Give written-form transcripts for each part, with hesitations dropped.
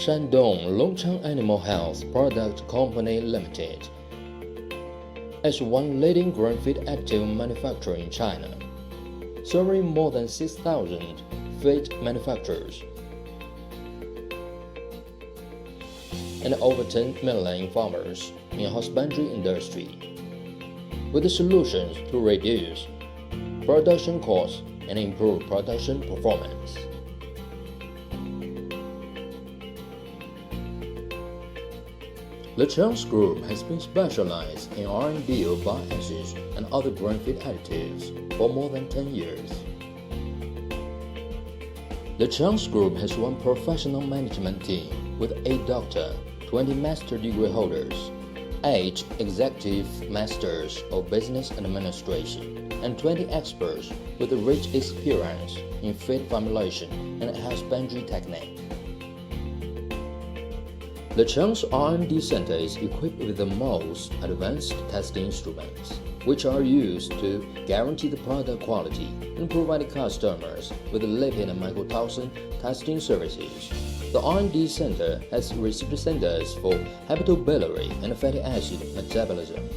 Shandong Longchang Animal Health Product Company Limited is one leading grain feed additive manufacturer in China, serving more than 6,000 feed manufacturers and over 10 million farmers in husbandry industry, with the solutions to reduce production costs and improve production performance. LachanceGroup has been specialized in R&D of bile acids and other grain feed additives for more than 10 years. LachanceGroup has one professional management team with 8 doctor, 20 master degree holders, 8 executive masters of business administration, and 20 experts with a rich experience in feed formulation and husbandry technique. Lachance R&D Center is equipped with the most advanced testing instruments, which are used to guarantee the product quality and provide customers with lipid and mycotoxin testing services. The R&D Center has research centers for hepatobiliary and fatty acid metabolism.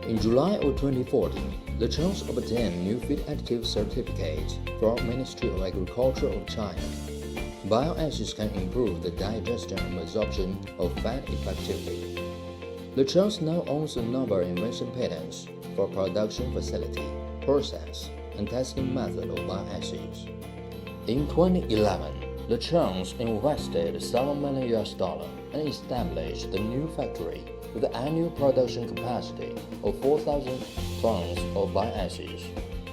In July of 2014, Lachance obtained new feed additive certificate from Ministry of Agriculture of China. Bile acids can improve the digestion and absorption of fat effectively. Lachance now owns a number of invention patents for production facility, process, and testing method of bile acids. In 2011, Lachance invested $7 million and established the new factory with an annual production capacity of 4,000 tons of bile acids,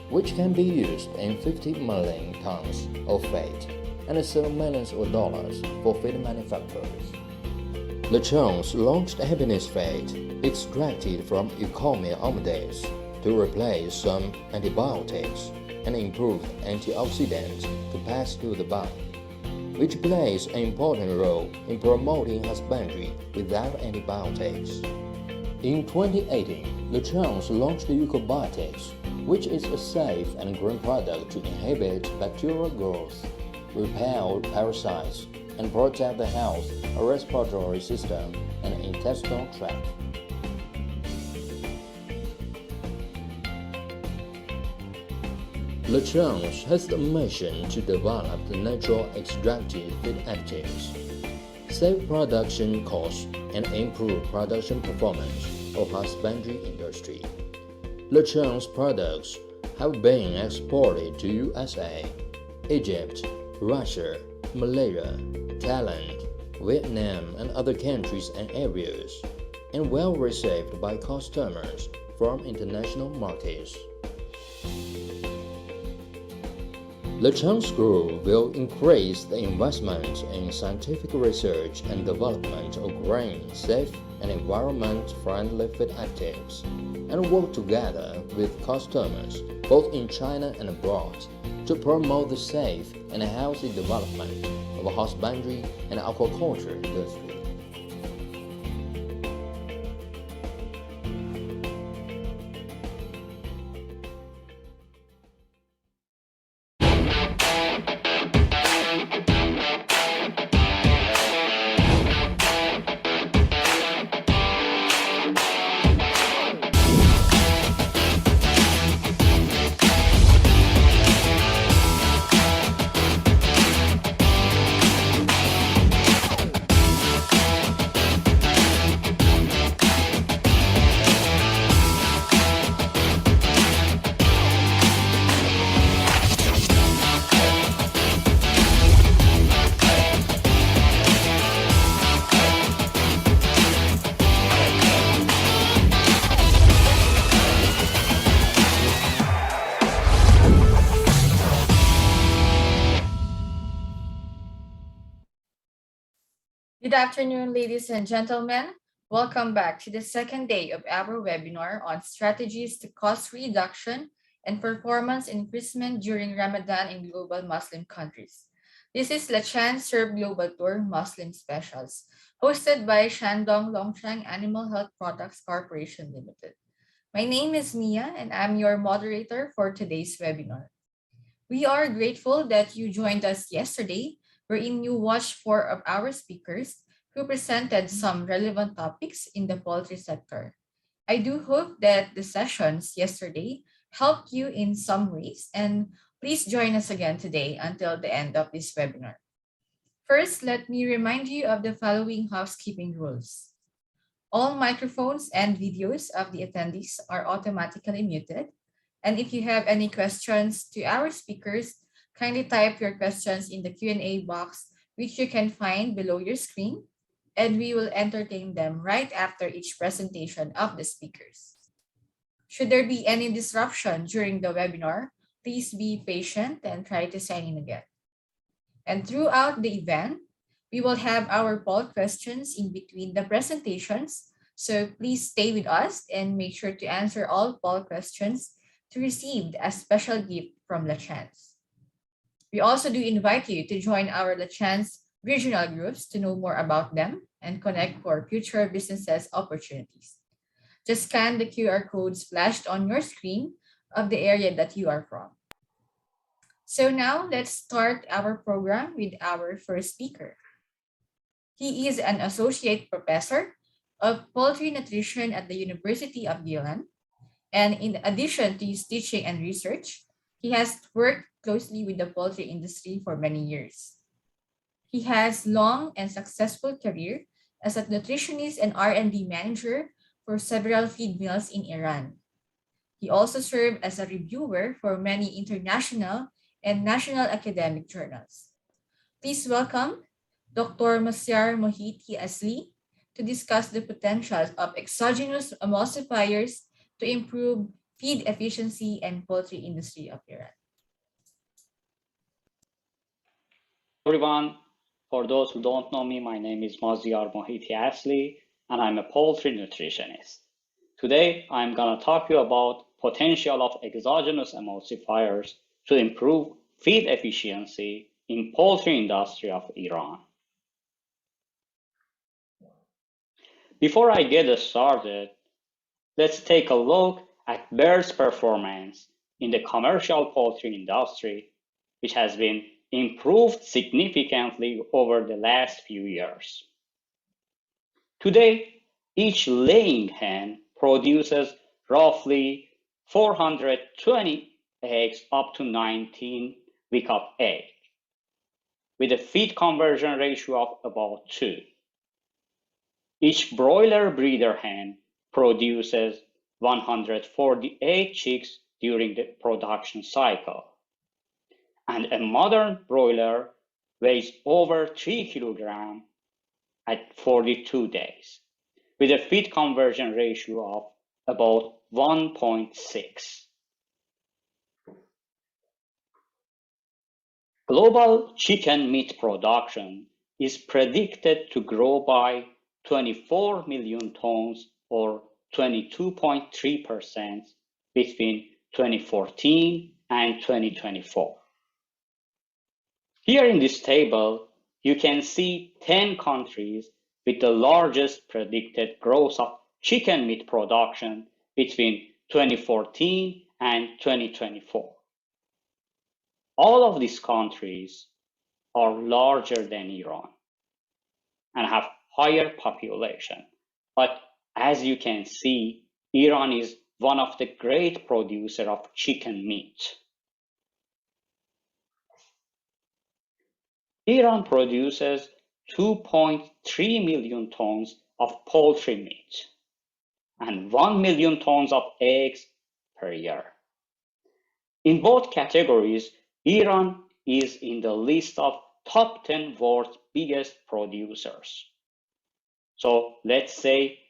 which can be used in 50 million tons of feed and $7 million for feed manufacturers. Lachance launched happiness feed extracted from Eucommia omidase to replace some antibiotics and improve antioxidant capacity of the body, which plays an important role in promoting husbandry without antibiotics. In 2018, Lachance launched Eucobiotics, which is a safe and green product to inhibit bacterial growth, repel parasites, and protect the health of respiratory system and intestinal tract. Lachance has the mission to develop the natural extractive feed additives, save production costs, and improve production performance of husbandry industry. Lachance products have been exported to USA, Egypt, Russia, Malaysia, Thailand, Vietnam, and other countries and areas, and well received by customers from international markets. LachanceGroup will increase the investment in scientific research and development of green, safe, and environment-friendly feed additives, and work together with customers both in China and abroad to promote the safe and healthy development of husbandry and aquaculture industry. Good afternoon, ladies and gentlemen. Welcome back to the second day of our webinar on strategies to cost reduction and performance increasement during Ramadan in global Muslim countries. This is Lachance Serve Global Tour Muslim Specials, hosted by Shandong Longchang Animal Health Products Corporation Limited. My name is Mia, and I'm your moderator for today's webinar. We are grateful that you joined us yesterday wherein you watched 4 of our speakers who presented some relevant topics in the poultry sector. I do hope that the sessions yesterday helped you in some ways, and please join us again today until the end of this webinar. First, let me remind you of the following housekeeping rules. All microphones and videos of the attendees are automatically muted. And if you have any questions to our speakers, kindly type your questions in the Q&A box, which you can find below your screen, and we will entertain them right after each presentation of the speakers. Should there be any disruption during the webinar, please be patient and try to sign in again. And throughout the event, we will have our poll questions in between the presentations. So please stay with us and make sure to answer all poll questions to receive a special gift from Lachance. We also do invite you to join our Lachance regional groups to know more about them and connect for future businesses opportunities. Just scan the QR codes flashed on your screen of the area that you are from. So now let's start our program with our first speaker. He is an associate professor of poultry nutrition at the University of Guyana. And in addition to his teaching and research, he has worked closely with the poultry industry for many years. He has long and successful career as a nutritionist and R&D manager for several feed mills in Iran. He also served as a reviewer for many international and national academic journals. Please welcome Dr.Maziar Potentials to discuss the potentials of exogenous emulsifiers to improve feed efficiency and poultry industry of Iran. Everyone, for those who don't know me, my name is Maziar Potentials, and I'm a poultry nutritionist. Today, I'm going to talk to you about potential of exogenous emulsifiers to improve feed efficiency in poultry industry of Iran. Before I get started, let's take a look at birds' performance in the commercial poultry industry, which has been improved significantly over the last few years. Today, each laying hen produces roughly 420 eggs up to 19 weeks of age, with a feed conversion ratio of about 2. Each broiler breeder hen produces 148 chicks during the production cycle, and a modern broiler weighs over 3 kilograms at 42 days, with a feed conversion ratio of about 1.6. Global chicken meat production is predicted to grow by 24 million tons or 22.3% between 2014 and 2024. Here in this table, you can see 10 countries with the largest predicted growth of chicken meat production between 2014 and 2024. All of these countries are larger than Iran and have higher population. But as you can see, Iran is one of the great producers of chicken meat. Iran produces 2.3 million tons of poultry meat and 1 million tons of eggs per year. In both categories, Iran is in the list of top 10 world's biggest producers. So let's say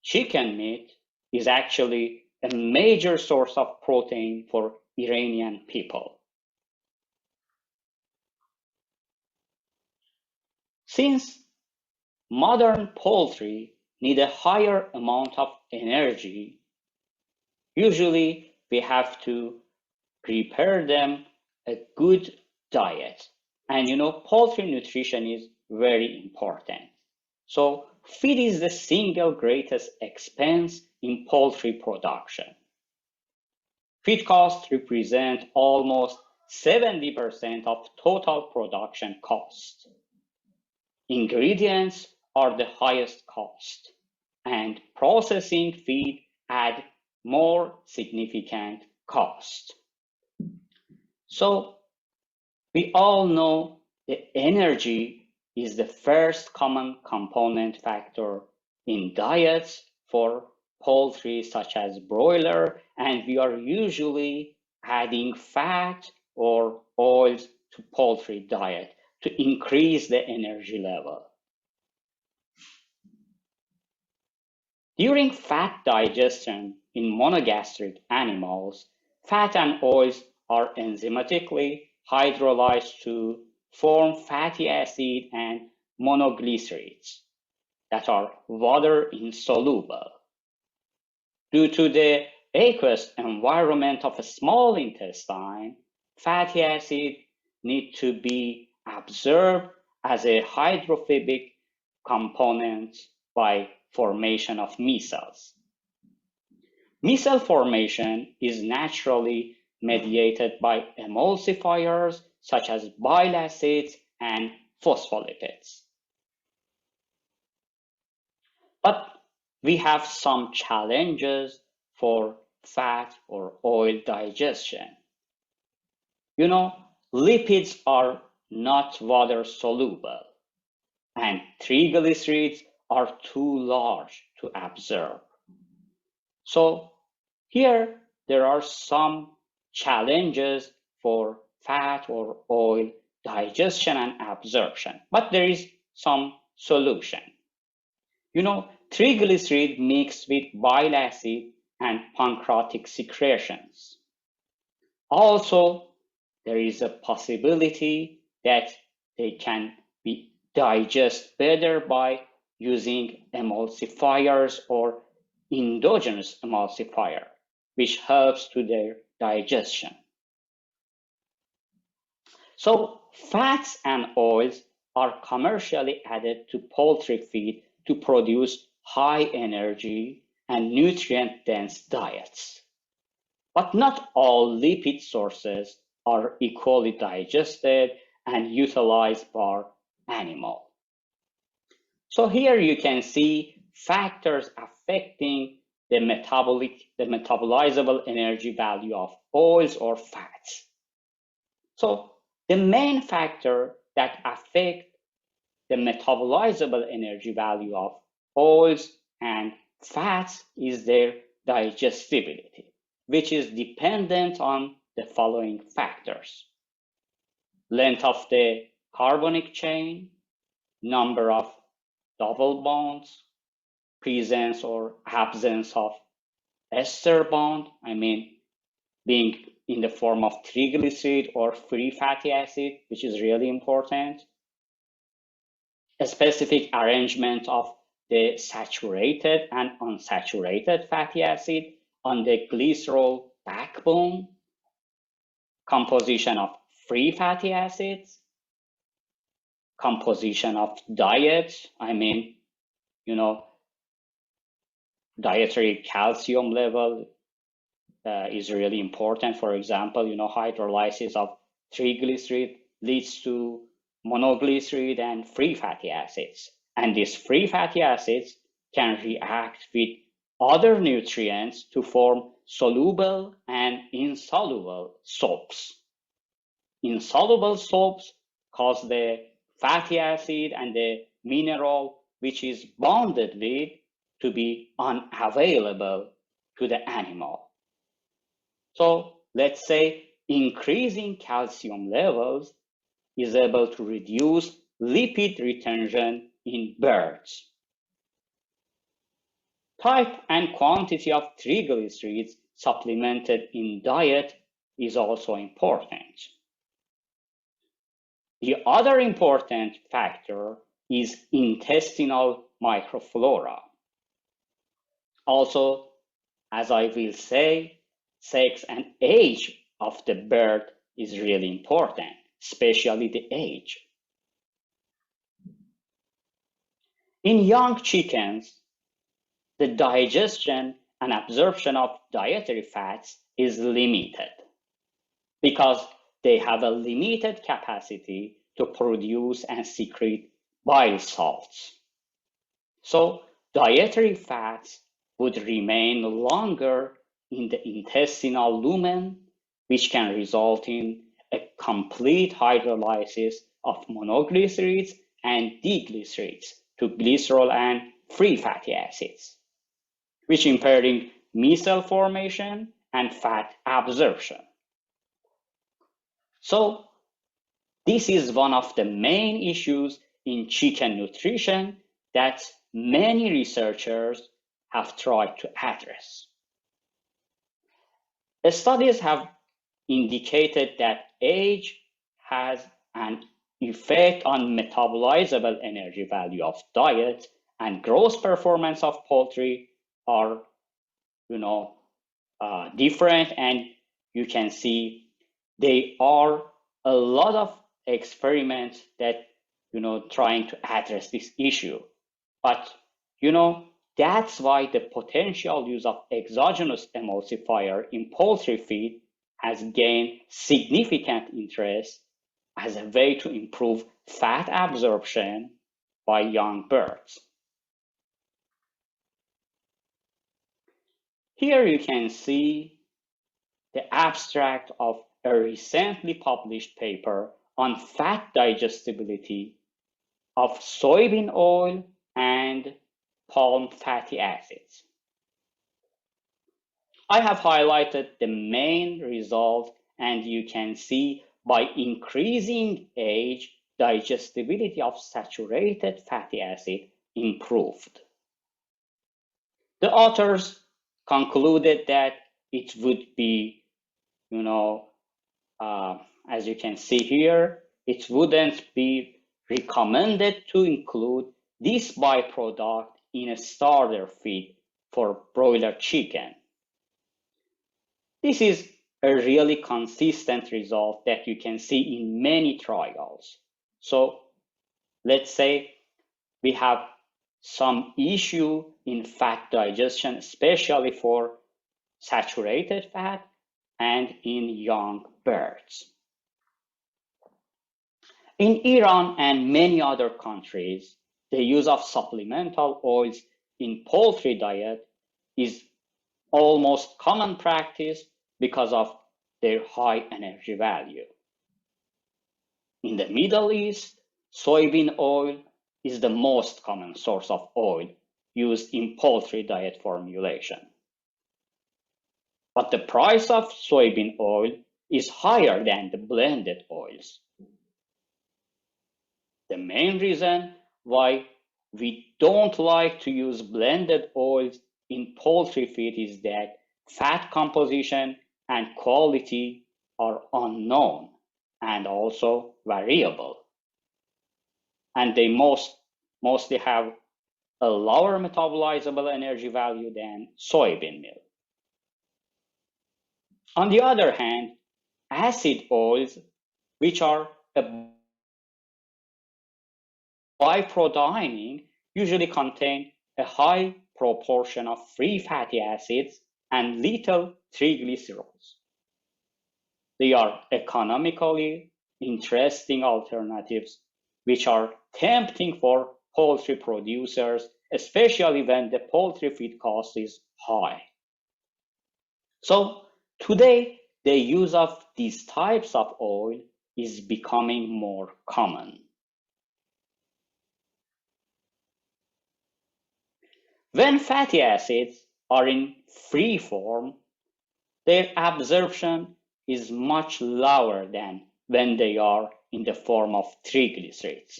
chicken meat is actually a major source of protein for Iranian people. Since modern poultry need a higher amount of energy, usually we have to prepare them a good diet. And poultry nutrition is very important. So feed is the single greatest expense in poultry production. Feed costs represent almost 70% of total production cost. Ingredients are the highest cost, and processing feed add more significant cost. So we all know the energy is the first common component factor in diets for poultry such as broiler, and we are usually adding fat or oils to poultry diet to increase the energy level. During fat digestion in monogastric animals, fat and oils are enzymatically hydrolyzed to form fatty acid and monoglycerides that are water insoluble. Due to the aqueous environment of a small intestine, fatty acid need to be absorbed as a hydrophobic component by formation of micelles. Micelle formation is naturally mediated by emulsifiers such as bile acids and phospholipids. But we have some challenges for fat or oil digestion. You know, lipids are not water soluble, and triglycerides are too large to absorb. So here there are some challenges for fat or oil digestion and absorption, but there is some solution. You know, triglyceride mixed with bile acid and pancreatic secretions. Also, there is a possibility that they can be digested better by using emulsifiers or endogenous emulsifier, which helps to their digestion. So fats and oils are commercially added to poultry feed to produce high energy and nutrient-dense diets. But not all lipid sources are equally digested and utilized by animal. So here you can see factors affecting the metabolizable energy value of oils or fats. So the main factor that affect the metabolizable energy value of oils and fats is their digestibility, which is dependent on the following factors: length of the carbonic chain, number of double bonds, presence or absence of ester bond, being in the form of triglyceride or free fatty acid, which is really important, a specific arrangement of the saturated and unsaturated fatty acid on the glycerol backbone, composition of free fatty acids, composition of diet, dietary calcium level is really important. For example, hydrolysis of triglyceride leads to monoglyceride and free fatty acids. And these free fatty acids can react with other nutrients to form soluble and insoluble soaps. Insoluble soaps cause the fatty acid and the mineral which is bonded with to be unavailable to the animal. So let's say increasing calcium levels is able to reduce lipid retention in birds. Type and quantity of triglycerides supplemented in diet is also important. The other important factor is intestinal microflora. Also, as I will say, sex and age of the bird is really important, especially the age. In young chickens, the digestion and absorption of dietary fats is limited because they have a limited capacity to produce and secrete bile salts. So dietary fats would remain longer in the intestinal lumen, which can result in a complete hydrolysis of monoglycerides and diglycerides to glycerol and free fatty acids, which impairing micelle formation and fat absorption. So this is one of the main issues in chicken nutrition that many researchers have tried to address. The studies have indicated that age has an effect on metabolizable energy value of diet, and gross performance of poultry are different, and you can see there are a lot of experiments that trying to address this issue. But that's why the potential use of exogenous emulsifier in poultry feed has gained significant interest as a way to improve fat absorption by young birds. Here you can see the abstract of a recently published paper on fat digestibility of soybean oil and palm fatty acids. I have highlighted the main result, and you can see by increasing age, digestibility of saturated fatty acid improved. The authors concluded that it would be, as you can see here, it wouldn't be recommended to include this byproduct in a starter feed for broiler chicken. This is a really consistent result that you can see in many trials. So let's say we have some issue in fat digestion, especially for saturated fat and in young birds. In Iran and many other countries, the use of supplemental oils in poultry diet is almost common practice because of their high energy value. In the Middle East, soybean oil is the most common source of oil used in poultry diet formulation. But the price of soybean oil is higher than the blended oils. The main reason why we don't like to use blended oils in poultry feed is that fat composition and quality are unknown and also variable. And they mostly have a lower metabolizable energy value than soybean meal. On the other hand, acid oils, which are a byproduct, usually contain a high proportion of free fatty acids and little triglycerols. They are economically interesting alternatives which are tempting for poultry producers, especially when the poultry feed cost is high. So today, the use of these types of oil is becoming more common. When fatty acids are in free form, their absorption is much lower than when they are in the form of triglycerides.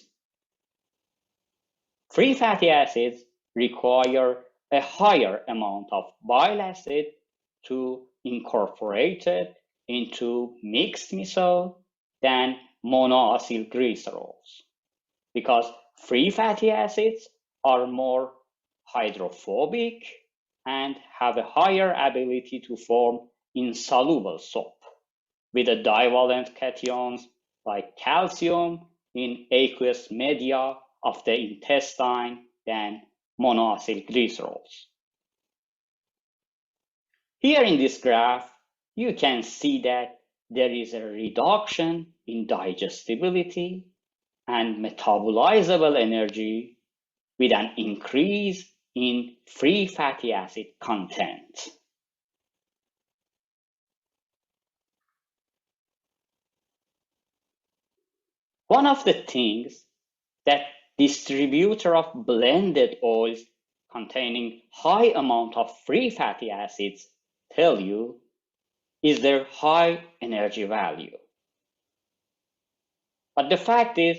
Free fatty acids require a higher amount of bile acid to incorporate it into mixed micelle than monoacylglycerols, because free fatty acids are more hydrophobic and have a higher ability to form insoluble soap with a divalent cations like calcium in aqueous media of the intestine than monoacylglycerols. Here in this graph, you can see that there is a reduction in digestibility and metabolizable energy with an increase in free fatty acid content. One of the things that distributor of blended oils containing high amount of free fatty acids tell you is their high energy value. But the fact is,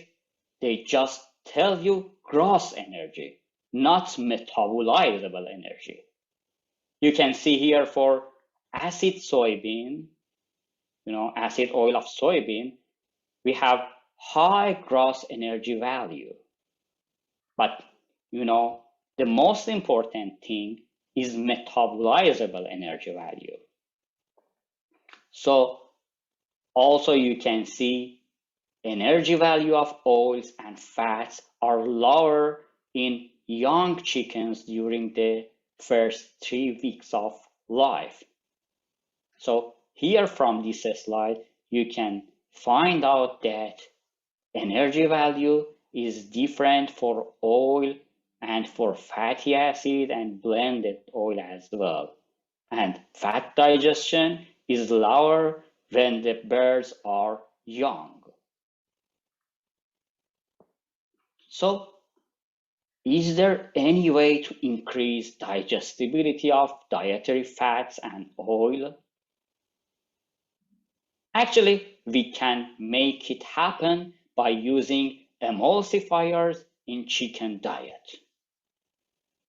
they just tell you gross energy, not metabolizable energy. You can see here for acid soybean, acid oil of soybean, we have high gross energy value. But, the most important thing is metabolizable energy value. So also you can see energy value of oils and fats are lower in young chickens during the first 3 weeks of life. So here from this slide, you can find out that energy value is different for oil and for fatty acid and blended oil as well. And fat digestion is lower when the birds are young. So, is there any way to increase digestibility of dietary fats and oil? Actually, we can make it happen by using emulsifiers in chicken diet.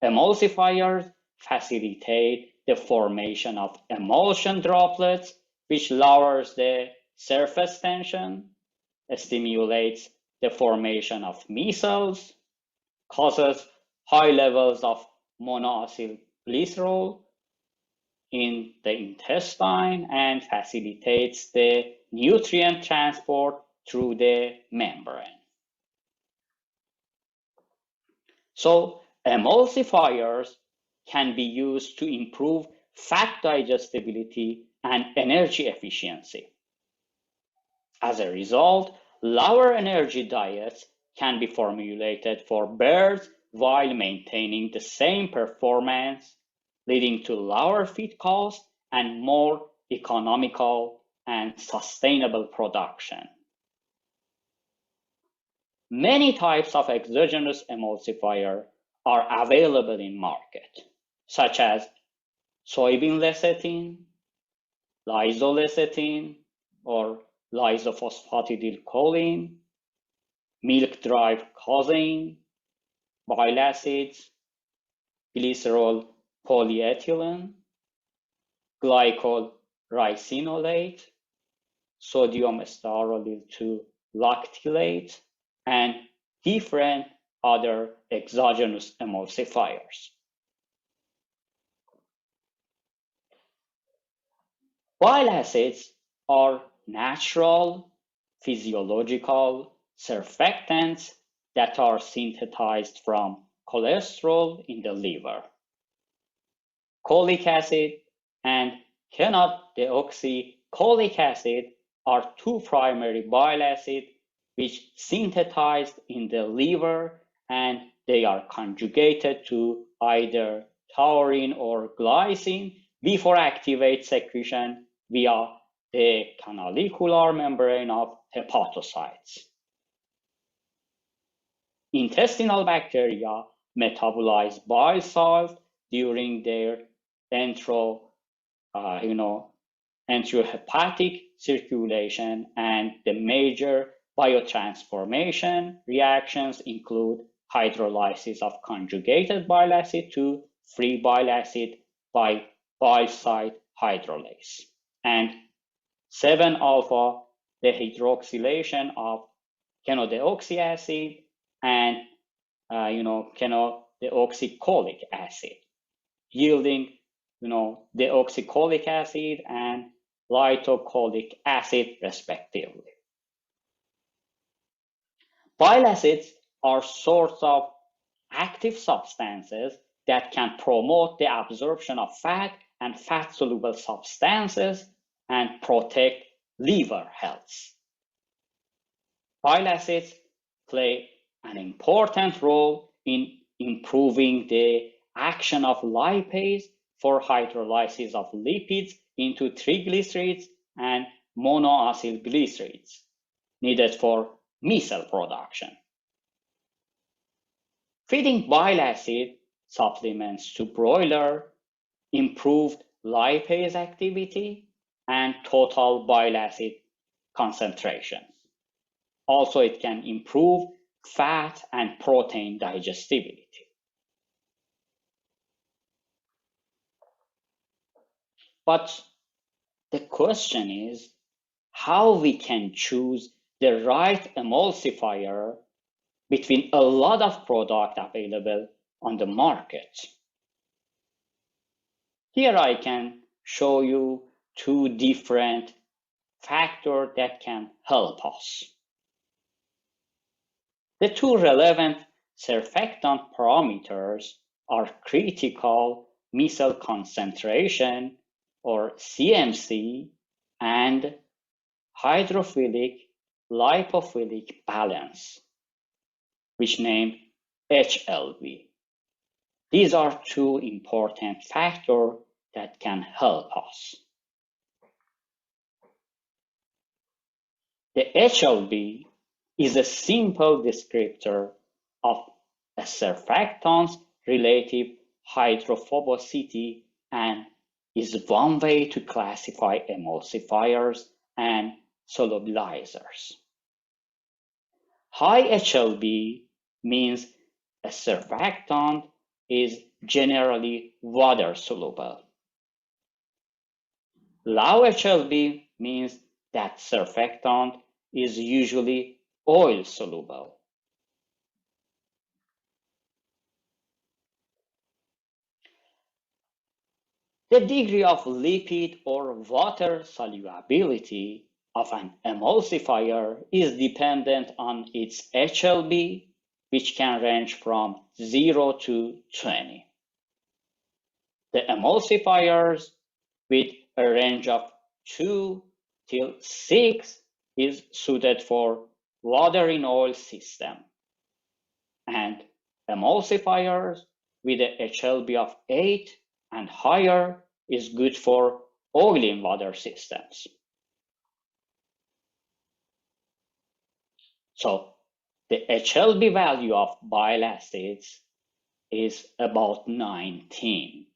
Emulsifiers facilitate the formation of emulsion droplets, which lowers the surface tension, stimulates the formation of micelles, causes high levels of monoacyl glycerol in the intestine, and facilitates the nutrient transport through the membrane. So emulsifiers can be used to improve fat digestibility and energy efficiency. As a result, lower energy diets can be formulated for birds while maintaining the same performance, leading to lower feed costs and more economical and sustainable production. Many types of exogenous emulsifier are available in market, such as soybean lecithin, lysolecithin, or lysophosphatidylcholine, milk-derived casein, bile acids, glycerol polyethylene, glycol ricinoate, sodium stearoyl 2 lactylate, and different other exogenous emulsifiers. Bile acids are natural, physiological surfactants that are synthesized from cholesterol in the liver. Cholic acid and kenodeoxycholic acid are two primary bile acids which synthesized in the liver, and they are conjugated to either taurine or glycine before activate secretion via the canalicular membrane of hepatocytes. Intestinal bacteria metabolize bile salt during their enterohepatic circulation, and the major biotransformation reactions include hydrolysis of conjugated bile acid to free bile acid by bile site hydrolase, and 7-alpha dehydroxylation of kenodeoxy acid and kenodeoxycholic acid, yielding deoxycholic acid and litocholic acid respectively. Bile acids are sources of active substances that can promote the absorption of fat and fat-soluble substances and protect liver health. Bile acids play an important role in improving the action of lipase for hydrolysis of lipids into triglycerides and monoacylglycerides needed for micelle production. Feeding bile acid supplements to broiler improved lipase activity and total bile acid concentration. Also, it can improve fat and protein digestibility. But the question is how we can choose the right emulsifier between a lot of product available on the market. Here I can show you two different factors that can help us. The two relevant surfactant parameters are critical micelle concentration or CMC and hydrophilic lipophilic balance, which named HLB. These are two important factors that can help us. The HLB is a simple descriptor of a surfactant's relative hydrophobicity and is one way to classify emulsifiers and solubilizers. High HLB means a surfactant is generally water soluble. Low HLB means that surfactant is usually oil soluble. The degree of lipid or water solubility of an emulsifier is dependent on its HLB, which can range from 0 to 20. The emulsifiers with a range of 2 till 6 is suited for water in oil system, and emulsifiers with a HLB of 8 and higher is good for oil in water systems. So the HLB value of bile acids is about 19,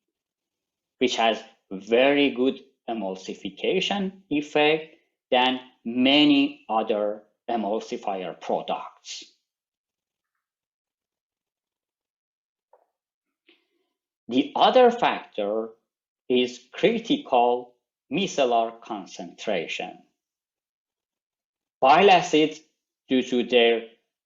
which has very good emulsification effect than many other emulsifier products. The other factor is critical micellar concentration. Bile acids, due to their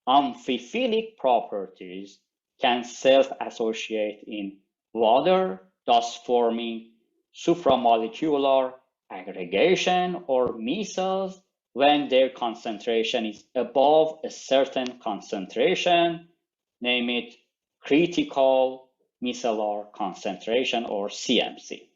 amphiphilic properties, can self-associate in water, thus forming supramolecular aggregation or micelles when their concentration is above a certain concentration, name it critical micellar concentration or CMC.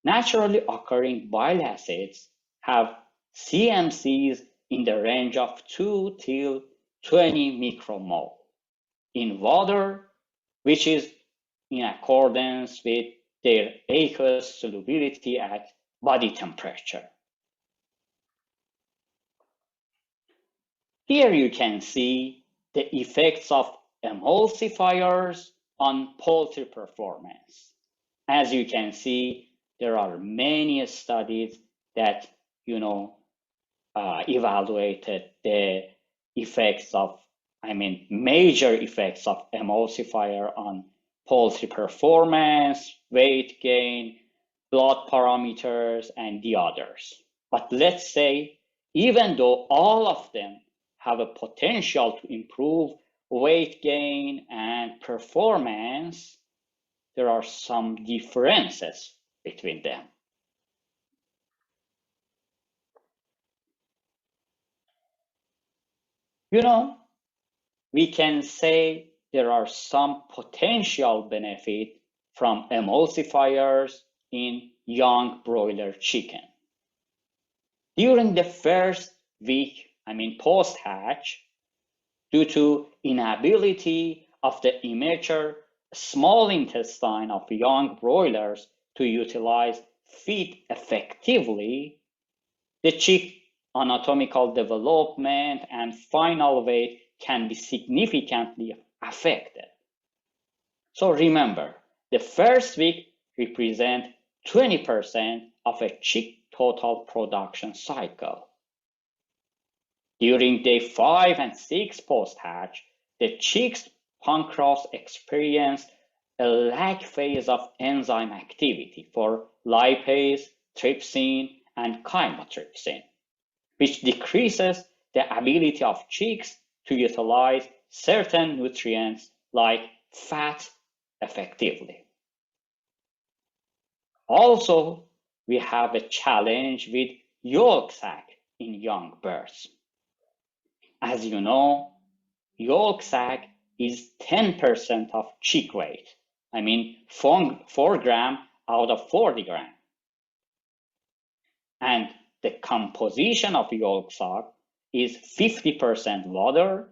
Naturally occurring bile acids have CMCs in the range of 2 till 20 micromole in water, which is in accordance with their aqueous solubility at body temperature. Here you can see the effects of emulsifiers on poultry performance. As you can see, there are many studies that evaluated the effects of, major effects of emulsifier on poultry performance, weight gain, blood parameters, and the others. But let's say, even though all of them have a potential to improve weight gain and performance, there are some differences between them. We can say there are some potential benefit from emulsifiers in young broiler chicken. during the first week, post-hatch, due to inability of the immature small intestine of young broilers to utilize feed effectively, the chick anatomical development and final weight can be significantly affected. So remember, the first week represents 20% of a chick total production cycle. During day 5 and 6 post-hatch, the chick's pancreas experienced a lag phase of enzyme activity for lipase, trypsin, and chymotrypsin, which decreases the ability of chicks to utilize certain nutrients like fat effectively. Also, we have a challenge with yolk sac in young birds. As you know, yolk sac is 10% of chick weight. 4 grams out of 40 grams. And the composition of yolk sac is 50% water,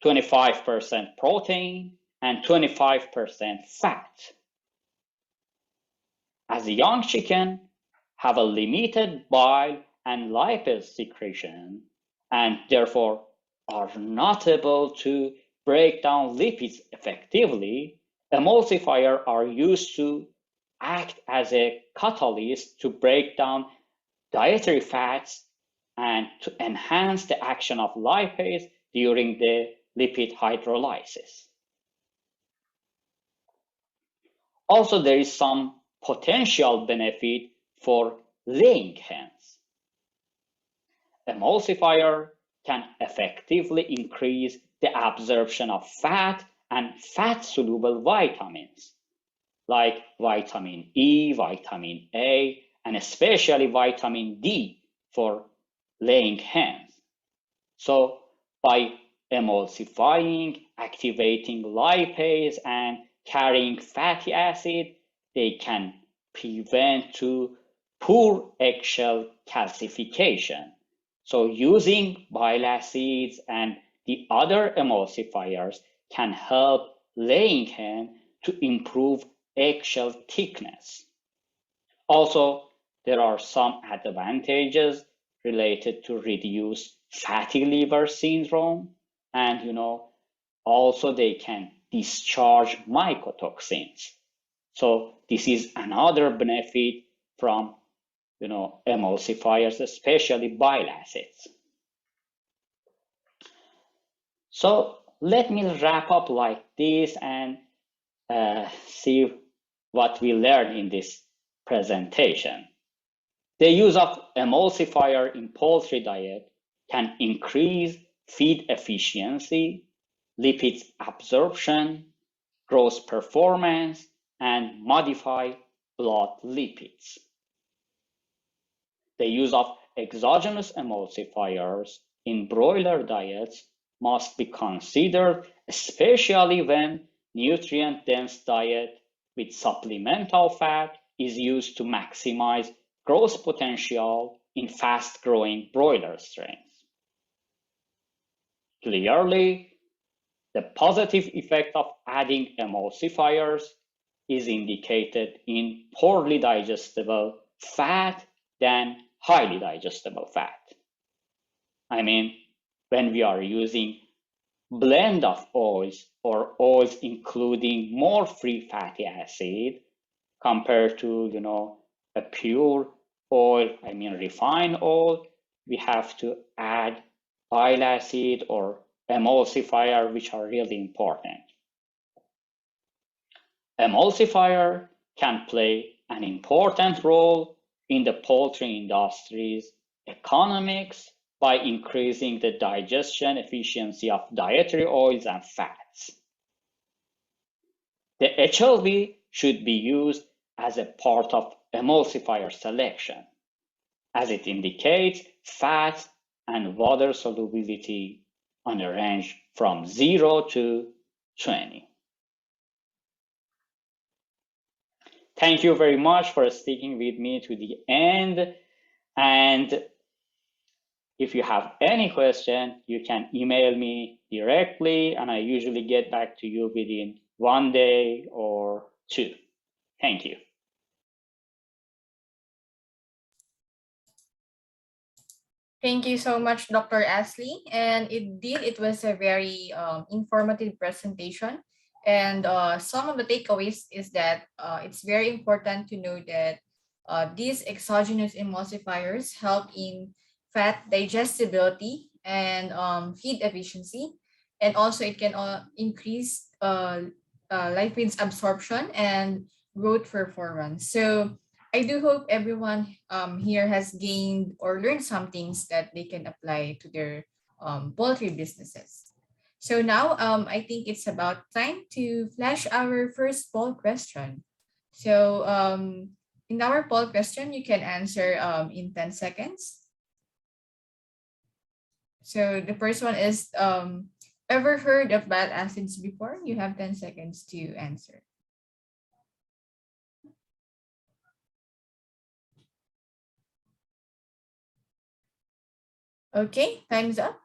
25% protein, and 25% fat. As a young chicken have a limited bile and lipase secretion, and therefore are not able to break down lipids effectively, emulsifiers are used to act as a catalyst to break down dietary fats and to enhance the action of lipase during the lipid hydrolysis. Also, there is some potential benefit for laying hens. Emulsifier can effectively increase the absorption of fat and fat-soluble vitamins like vitamin E, vitamin A, and especially vitamin D for laying hens. So by emulsifying, activating lipase, and carrying fatty acid, they can prevent to poor eggshell calcification. So using bile acids and the other emulsifiers can help laying hen to improve eggshell thickness. Also, there are some advantages related to reduced fatty liver syndrome, and also they can discharge mycotoxins. So this is another benefit from emulsifiers, especially bile acids. So let me wrap up like this and see what we learned in this presentation. The use of emulsifier in poultry diet can increase feed efficiency, lipids absorption, growth performance, and modify blood lipids. The use of exogenous emulsifiers in broiler diets must be considered, especially when nutrient-dense diet with supplemental fat is used to maximize growth potential in fast-growing broiler strains. Clearly, the positive effect of adding emulsifiers is indicated in poorly digestible fat than highly digestible fat. When we are using blend of oils or oils including more free fatty acid compared to a pure oil, refined oil, we have to add bile acid or emulsifier, which are really important. Emulsifier can play an important role in the poultry industry's economics by increasing the digestion efficiency of dietary oils and fats. The HLV should be used as a part of emulsifier selection, as it indicates fat and water solubility on a range from 0 to 20. Thank you very much for sticking with me to the end. And If you have any question, you can email me directly, and I usually get back to you within 1 day or 2. Thank you. Thank you so much, Dr. Ashley. And indeed, it was a very informative presentation. And some of the takeaways is that it's very important to know that these exogenous emulsifiers help in fat digestibility and feed efficiency. And also, it can increase lipids absorption and growth performance. So, I do hope everyone here has gained or learned some things that they can apply to their poultry businesses. So now I think it's about time to flash our first poll question. So in our poll question, you can answer in 10 seconds. So the first one is, ever heard of bile acids before? You have 10 seconds to answer. Okay, time's up.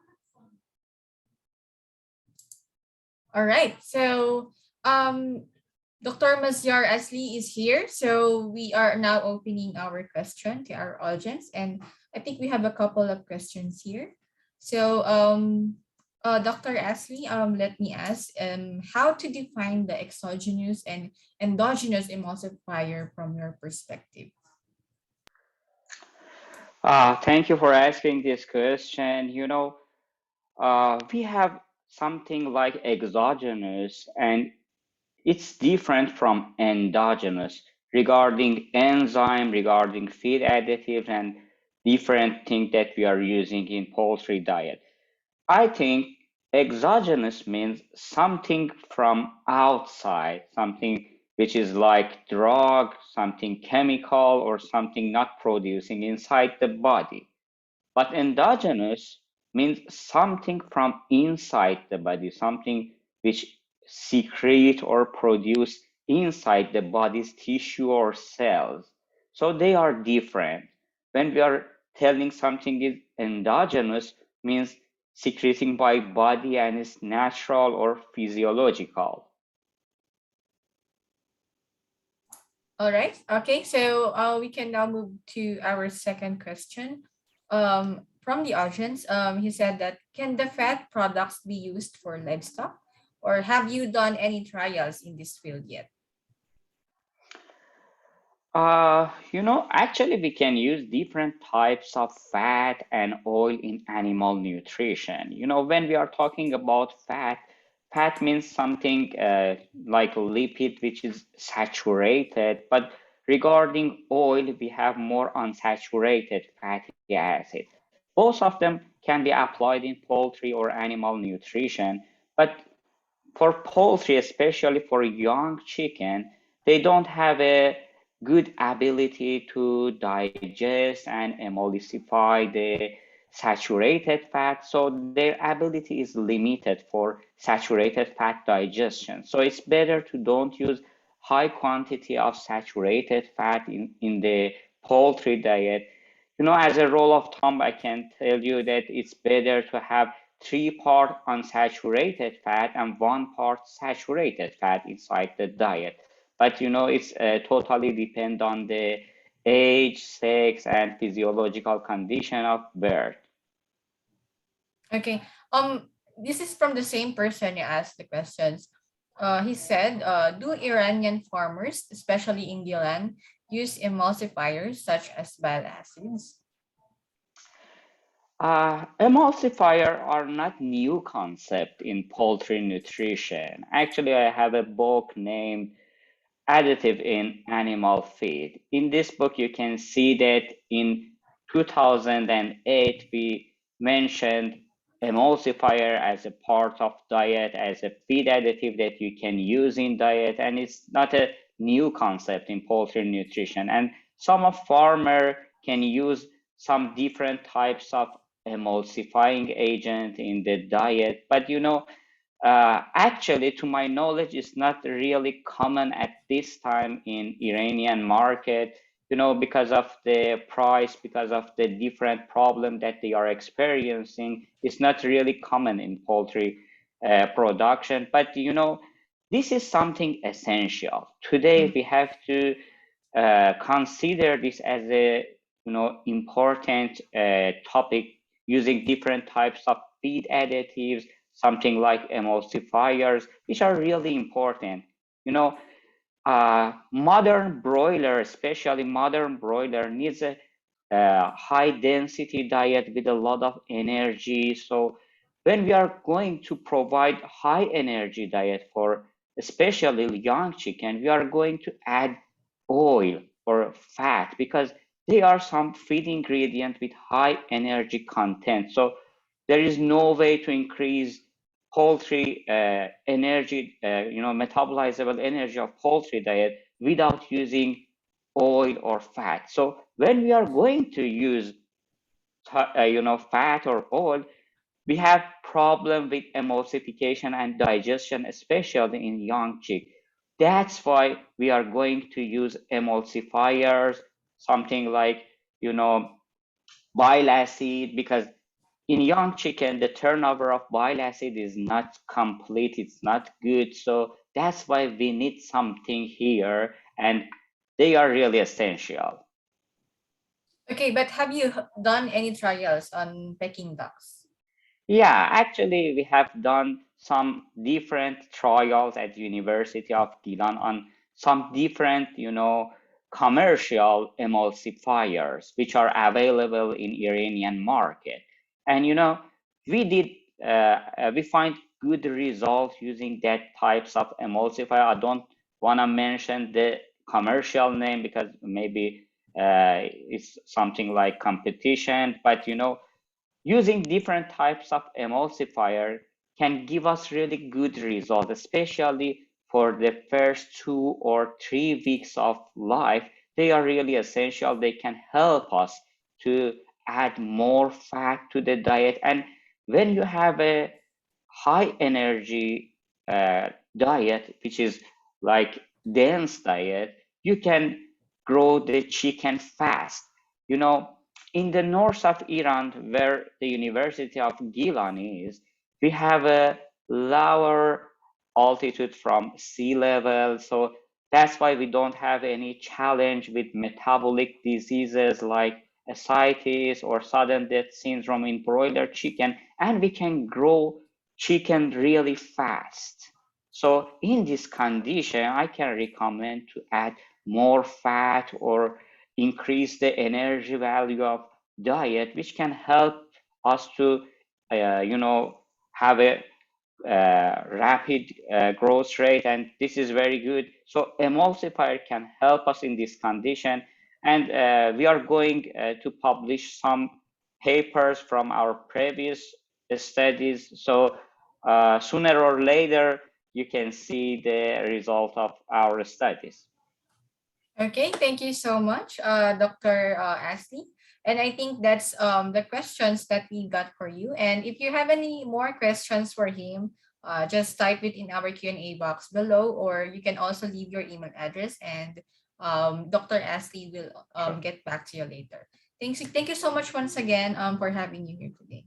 All right. So Dr. Maziar Asli is here. So we are now opening our question to our audience. And I think we have a couple of questions here. So Dr. Asli, let me ask how to define the exogenous and endogenous emulsifier from your perspective. Thank you for asking this question. We have something like exogenous, and it's different from endogenous regarding enzyme, regarding feed additives, and different things that we are using in poultry diet. I think exogenous means something from outside, something which is like drug, something chemical, or something not producing inside the body. But endogenous means something from inside the body, something which secrete or produce inside the body's tissue or cells. So they are different. When we are telling something is endogenous, means secreting by body and is natural or physiological. All right. Okay. So we can now move to our second question. From the audience, he said that can the fat products be used for livestock, or have you done any trials in this field yet? Actually, we can use different types of fat and oil in animal nutrition. When we are talking about fat means something like lipid, which is saturated. But regarding oil, we have more unsaturated fatty acid. Both of them can be applied in poultry or animal nutrition. But for poultry, especially for young chicken, they don't have a good ability to digest and emulsify the saturated fat. So their ability is limited for saturated fat digestion. So it's better to don't use high quantity of saturated fat in the poultry diet. As a rule of thumb, I can tell you that it's better to have 3-part unsaturated fat and 1 part saturated fat inside the diet. But it's totally depend on the age, sex, and physiological condition of bird. Okay. This is from the same person you asked the questions. He said, do Iranian farmers, especially in Gilan, use emulsifiers such as bile acids? Emulsifier are not new concept in poultry nutrition. Actually, I have a book named Additive in Animal Feed. In this book, you can see that in 2008, we mentioned emulsifier as a part of diet, as a feed additive that you can use in diet, and it's not a new concept in poultry nutrition. And some of farmer can use some different types of emulsifying agent in the diet, but actually, to my knowledge, it's not really common at this time in Iranian market. because of the price, because of the different problem that they are experiencing, it's not really common in poultry production. But this is something essential. Today we have to consider this as a important topic, using different types of feed additives, something like emulsifiers, which are really important. Modern broiler, especially modern broiler, needs a high density diet with a lot of energy. So when we are going to provide high energy diet for especially young chicken, we are going to add oil or fat, because they are some feed ingredient with high energy content. So there is no way to increase poultry energy, metabolizable energy of poultry diet without using oil or fat. So when we are going to use fat or oil, we have problem with emulsification and digestion, especially in young chick. That's why we are going to use emulsifiers, something like bile acid, because in young chicken the turnover of bile acid is not complete, it's not good. So that's why we need something here, and they are really essential. Okay, but have you done any trials on Peking ducks? Yeah, actually, we have done some different trials at University of Gilan on some different, commercial emulsifiers which are available in Iranian market. And we find good results using that types of emulsifier. I don't want to mention the commercial name because maybe it's something like competition, but using different types of emulsifier can give us really good results, especially for the first 2 or 3 weeks of life. They are really essential. They can help us to add more fat to the diet. And when you have a high energy diet, which is like dense diet, you can grow the chicken fast. In the north of Iran, where the University of Gilan is, we have a lower altitude from sea level. So that's why we don't have any challenge with metabolic diseases like ascites or sudden death syndrome in broiler chicken, and we can grow chicken really fast. So in this condition, I can recommend to add more fat or increase the energy value of diet, which can help us to, have a rapid growth rate, and this is very good. So emulsifier can help us in this condition, and we are going to publish some papers from our previous studies. So sooner or later, you can see the result of our studies. Okay, thank you so much, Dr. Ashley. And I think that's the questions that we got for you. And if you have any more questions for him, just type it in our Q&A box below, or you can also leave your email address, and Dr. Ashley will get back to you later. Thank you so much once again for having you here today.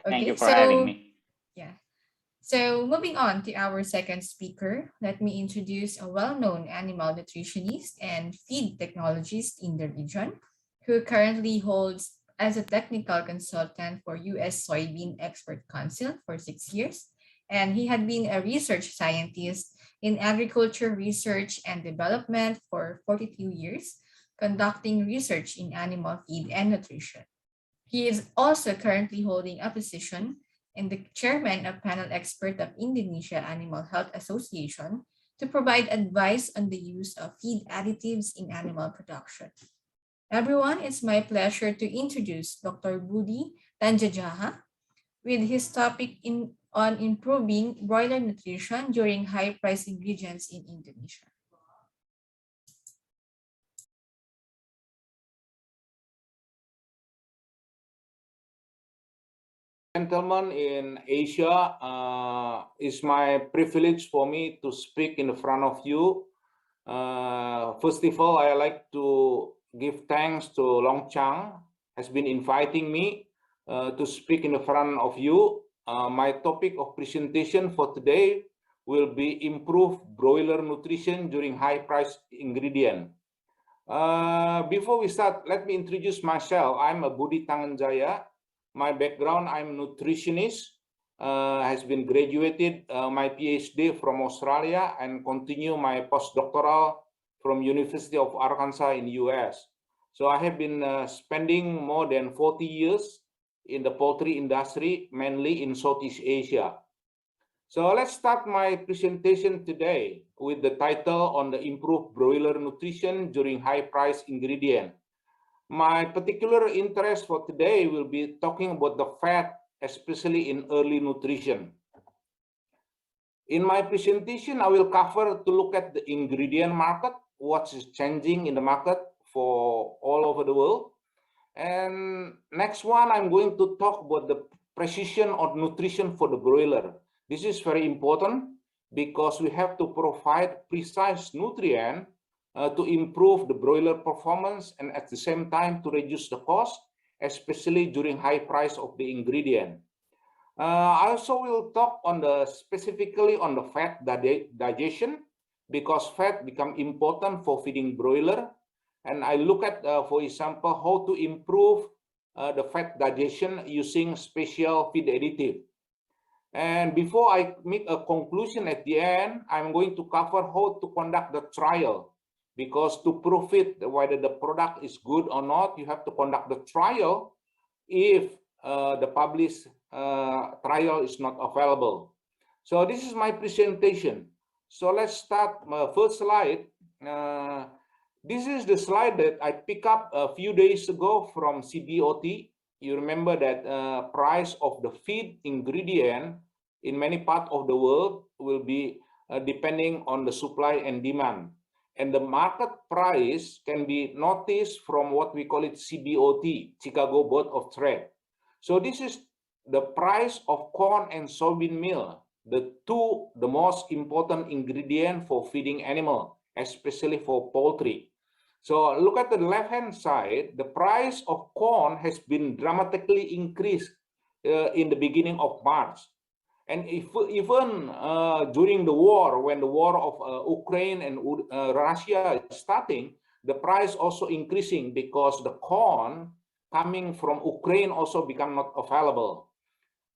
Thank you Okay, for having me. yeah. So moving on to our second speaker, let me introduce a well-known animal nutritionist and feed technologist in the region, who currently holds as a technical consultant for U.S. Soybean Expert Council for 6 years. And he had been a research scientist in agriculture research and development for 42 years, conducting research in animal feed and nutrition. He is also currently holding a position and the chairman of panel expert of Indonesia Animal Health Association to provide advice on the use of feed additives in animal production. Everyone, it's my pleasure to introduce Dr. Budi Tanjajaha with his topic on improving broiler nutrition during high price ingredients in Indonesia. Gentlemen in Asia, it's my privilege for me to speak in front of you First of all, I like to give thanks to Lachance has been inviting me to speak in the front of you. My topic of presentation for today will be improve broiler nutrition during high price ingredient. Before we start, let me introduce myself. I'm a Budi Tanganjaya. My background, I'm a nutritionist. Has been graduated my PhD from Australia and continue my postdoctoral from University of Arkansas in US. So I have been spending more than 40 years in the poultry industry, mainly in Southeast Asia. So let's start my presentation today with the title on the improved broiler nutrition during high price ingredient. My particular interest for today will be talking about the fat, especially in early nutrition. In my presentation, I will cover to look at the ingredient market, what is changing in the market for all over the world. And next one, I'm going to talk about the precision of nutrition for the broiler. This is very important because we have to provide precise nutrient to improve the broiler performance and at the same time to reduce the cost, especially during high price of the ingredient. I also will talk on the specifically on the fat digestion because fat become important for feeding broiler. And I look at, for example, how to improve the fat digestion using special feed additive. And before I make a conclusion at the end, I'm going to cover how to conduct the trial. Because to prove it whether the product is good or not, you have to conduct the trial if the published trial is not available. So this is my presentation. So let's start my first slide. This is the slide that I picked up a few days ago from CBOT. You remember that price of the feed ingredient in many parts of the world will be depending on the supply and demand. And the market price can be noticed from what we call it CBOT, Chicago Board of Trade. So this is the price of corn and soybean meal, the most important ingredient for feeding animal, especially for poultry. So look at the left-hand side, the price of corn has been dramatically increased in the beginning of March. And even during the war, when the war of Ukraine and Russia is starting, the price also increasing because the corn coming from Ukraine also become not available.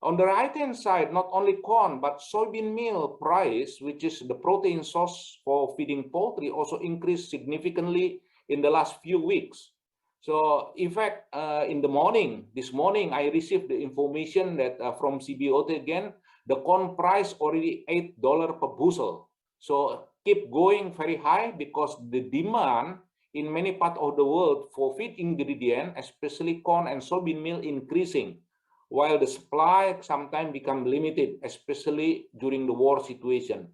On the right-hand side, not only corn, but soybean meal price, which is the protein source for feeding poultry, also increased significantly in the last few weeks. So in fact, in the morning, this morning, I received the information that from CBOT again, the corn price already $8 per bushel. So keep going very high because the demand in many parts of the world for feed ingredient, especially corn and soybean meal, increasing, while the supply sometimes become limited, especially during the war situation.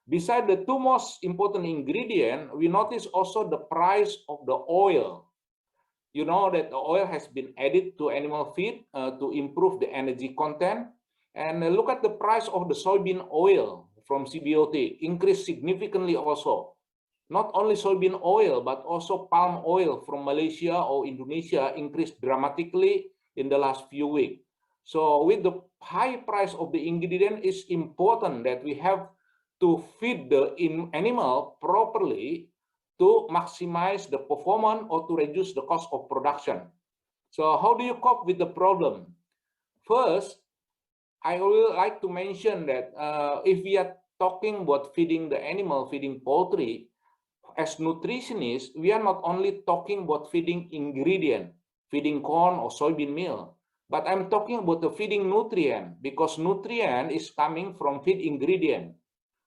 Besides the two most important ingredients, we notice also the price of the oil. You know that the oil has been added to animal feed to improve the energy content. And look at the price of the soybean oil from CBOT, increased significantly also. Not only soybean oil, but also palm oil from Malaysia or Indonesia increased dramatically in the last few weeks. So with the high price of the ingredient, it's important that we have to feed the animal properly to maximize the performance or to reduce the cost of production. So how do you cope with the problem? First, I would like to mention that if we are talking about feeding the animal, feeding poultry, as nutritionists, we are not only talking about feeding ingredient, feeding corn or soybean meal, but I'm talking about the feeding nutrient because nutrient is coming from feed ingredient.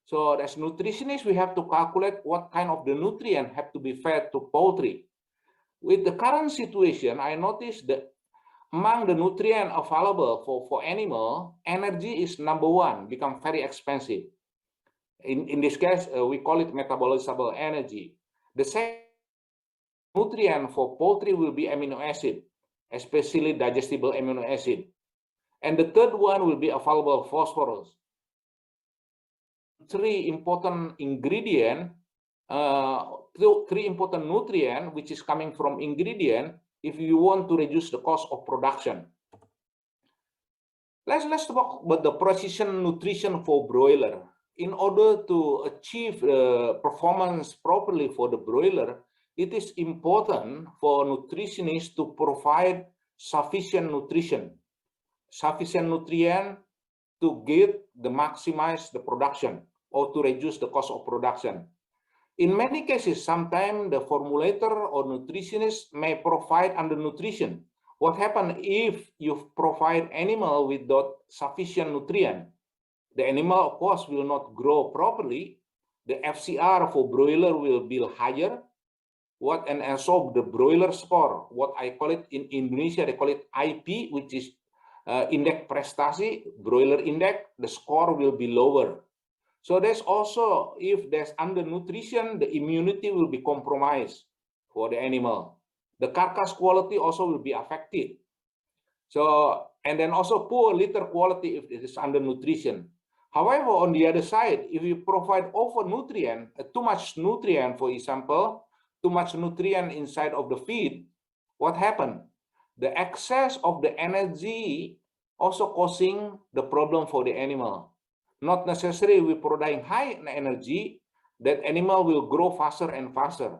So as nutritionists, we have to calculate what kind of the nutrient have to be fed to poultry. With the current situation, I noticed that among the nutrient available for animal, energy is number one, become very expensive. In this case, we call it metabolizable energy. The second nutrient for poultry will be amino acid, especially digestible amino acid. And the third one will be available phosphorus. Three important ingredients three important nutrients which is coming from ingredient if you want to reduce the cost of production. Let's talk about the precision nutrition for broiler. In order to achieve performance properly for the broiler, it is important for nutritionists to provide sufficient nutrition, sufficient nutrient to maximize the production or to reduce the cost of production. In many cases, sometimes the formulator or nutritionist may provide undernutrition. What happens if you provide animal without sufficient nutrient? The animal, of course, will not grow properly. The FCR for broiler will be higher. And so the broiler score, what I call it in Indonesia, they call it IP, which is index prestasi, broiler index, the score will be lower. So there's also, if there's undernutrition, the immunity will be compromised for the animal. The carcass quality also will be affected. So, and then also poor litter quality if it is undernutrition. However, on the other side, if you provide over-nutrient, too much nutrient, for example, too much nutrient inside of the feed, what happened? The excess of the energy also causing the problem for the animal. Not necessarily we providing high energy, that animal will grow faster and faster.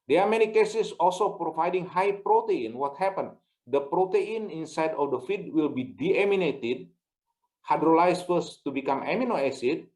There are many cases also providing high protein. What happened? The protein inside of the feed will be deaminated, hydrolyzed first to become amino acid,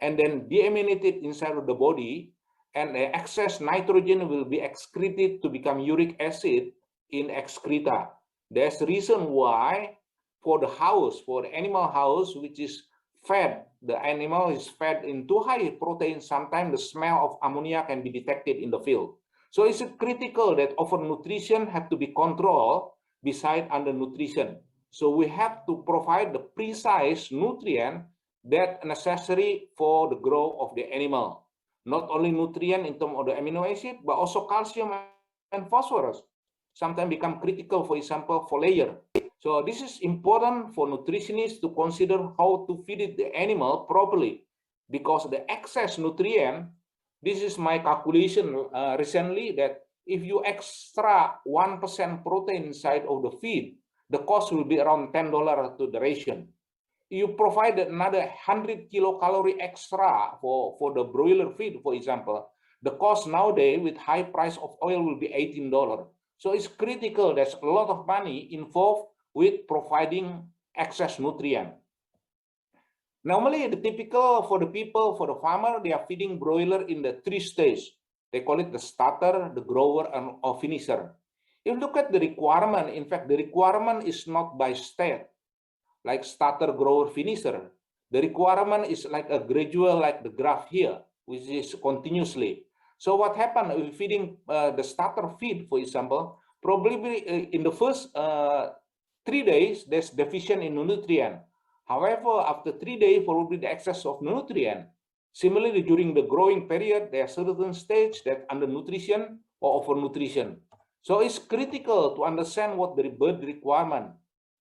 and then deaminated inside of the body, and the excess nitrogen will be excreted to become uric acid in excreta. That's the reason why for the house, for the animal house, which is fed, the animal is fed in too high protein, sometimes the smell of ammonia can be detected in the field. So it's critical that overnutrition have to be controlled beside undernutrition. So we have to provide the precise nutrient that necessary for the growth of the animal. Not only nutrient in terms of the amino acid, but also calcium and phosphorus. Sometimes become critical, for example, for layer. So this is important for nutritionists to consider how to feed the animal properly, because the excess nutrient, this is my calculation recently, that if you extra 1% protein inside of the feed, the cost will be around $10 to the ration. You provide another 100 kilocalorie extra for the broiler feed, for example, the cost nowadays with high price of oil will be $18. So it's critical. There's a lot of money involved with providing excess nutrient. Normally, the typical for the people, for the farmer, they are feeding broiler in the 3 stages. They call it the starter, the grower, and or finisher. If you look at the requirement, in fact, the requirement is not by state, like starter, grower, finisher. The requirement is like a gradual, like the graph here, which is continuously. So what happened if feeding the starter feed, for example, probably in the first 3 days, there's deficient in nutrient. However, after 3 days, probably the excess of nutrient. Similarly, during the growing period, there are certain stages that undernutrition or overnutrition. So it's critical to understand what the bird requirement.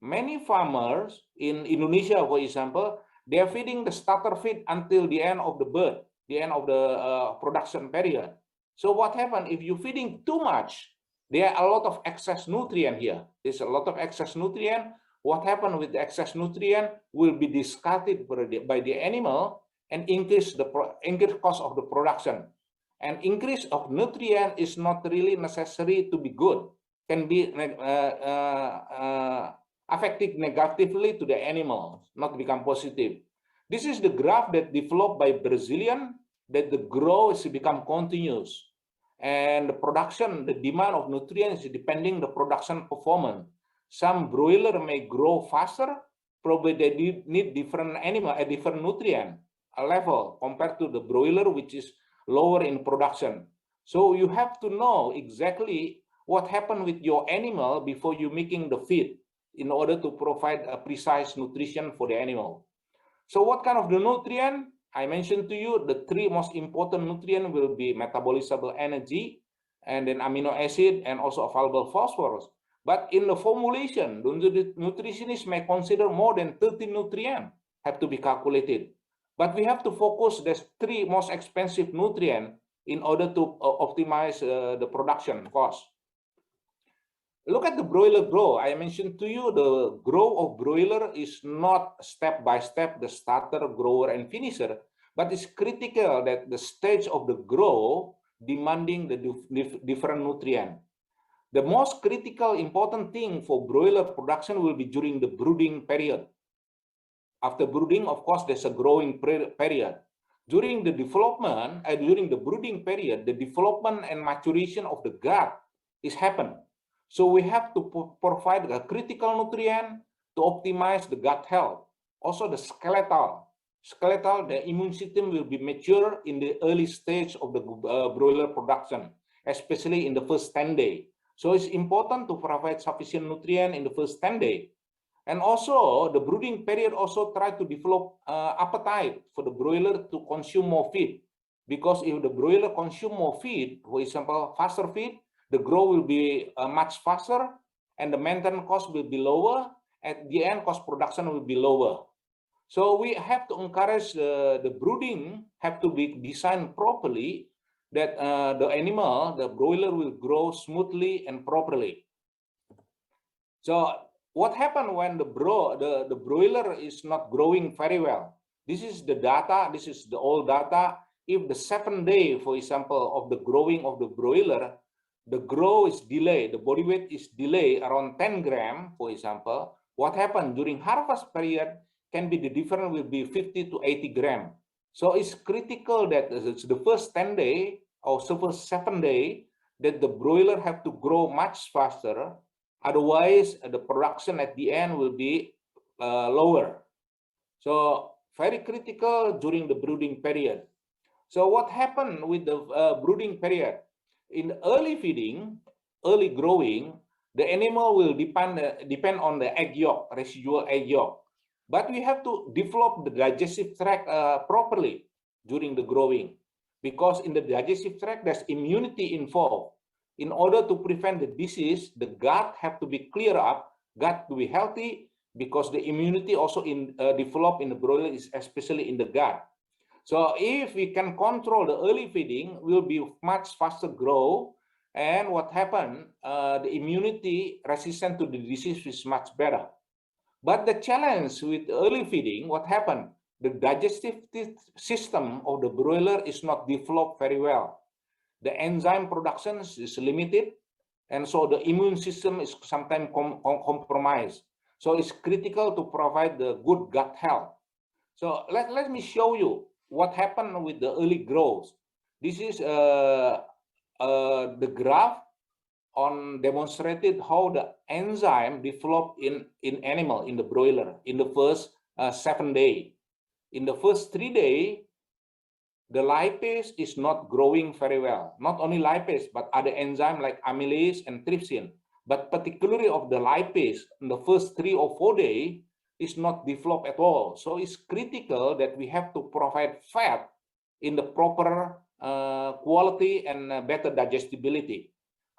Many farmers in Indonesia, for example, they are feeding the starter feed until the end of the bird, the end of the production period. So what happens if you're feeding too much? There are a lot of excess nutrient here. There's a lot of excess nutrient. What happens with the excess nutrient will be discarded by the animal and increase cost of the production. And increase of nutrient is not really necessary to be good. Can be affecting negatively to the animals, not become positive. This is the graph that developed by Brazilian, that the growth is become continuous. And the production, the demand of nutrients is depending the production performance. Some broiler may grow faster, probably they need different animal, a different nutrient level compared to the broiler, which is lower in production. So you have to know exactly what happened with your animal before you making the feed in order to provide a precise nutrition for the animal. So what kind of the nutrient? I mentioned to you the 3 most important nutrients will be metabolizable energy, and then amino acid, and also available phosphorus. But in the formulation, the nutritionist may consider more than 30 nutrients have to be calculated. But we have to focus the 3 most expensive nutrients in order to optimize the production cost. Look at the broiler grow. I mentioned to you the grow of broiler is not step by step the starter, grower, and finisher, but it's critical that the stage of the grow demanding the different nutrient. The most critical important thing for broiler production will be during the brooding period. After brooding, of course, there's a growing period. During the development, during the brooding period, the development and maturation of the gut is happen. So we have to provide a critical nutrient to optimize the gut health. Also the skeletal, the immune system will be mature in the early stage of the broiler production, especially in the first 10 days. So it's important to provide sufficient nutrient in the first 10 days. And also the brooding period also try to develop appetite for the broiler to consume more feed. Because if the broiler consume more feed, for example, faster feed, the growth will be much faster and the maintenance cost will be lower. At the end, cost production will be lower. So we have to encourage the brooding have to be designed properly that the animal, the broiler will grow smoothly and properly. So what happens when the broiler is not growing very well? This is the data, this is the old data. If the 7th day, for example, of the growing of the broiler, the growth is delayed, the body weight is delayed around 10 grams, for example, what happened during harvest period can be the difference will be 50 to 80 grams. So it's critical that it's the first 10 day or first 7 day that the broiler have to grow much faster. Otherwise, the production at the end will be lower. So very critical during the brooding period. So what happened with the brooding period? In the early feeding, early growing, the animal will depend on the egg yolk, residual egg yolk. But we have to develop the digestive tract properly during the growing, because in the digestive tract, there's immunity involved. In order to prevent the disease, the gut have to be clear up, gut to be healthy, because the immunity also develop in the broiler is especially in the gut. So if we can control the early feeding, will be much faster grow. And what happened, the immunity resistant to the disease is much better. But the challenge with early feeding, what happened? The digestive system of the broiler is not developed very well. The enzyme production is limited, and so the immune system is sometimes compromised. So it's critical to provide the good gut health. So let me show you what happened with the early growth. This is the graph on demonstrated how the enzyme developed in animal, in the broiler, in the first 7 days. In the first 3 days, the lipase is not growing very well. Not only lipase, but other enzymes like amylase and trypsin. But particularly of the lipase, in the first 3 or 4 days, is not developed at all. So it's critical that we have to provide fat in the proper quality and better digestibility.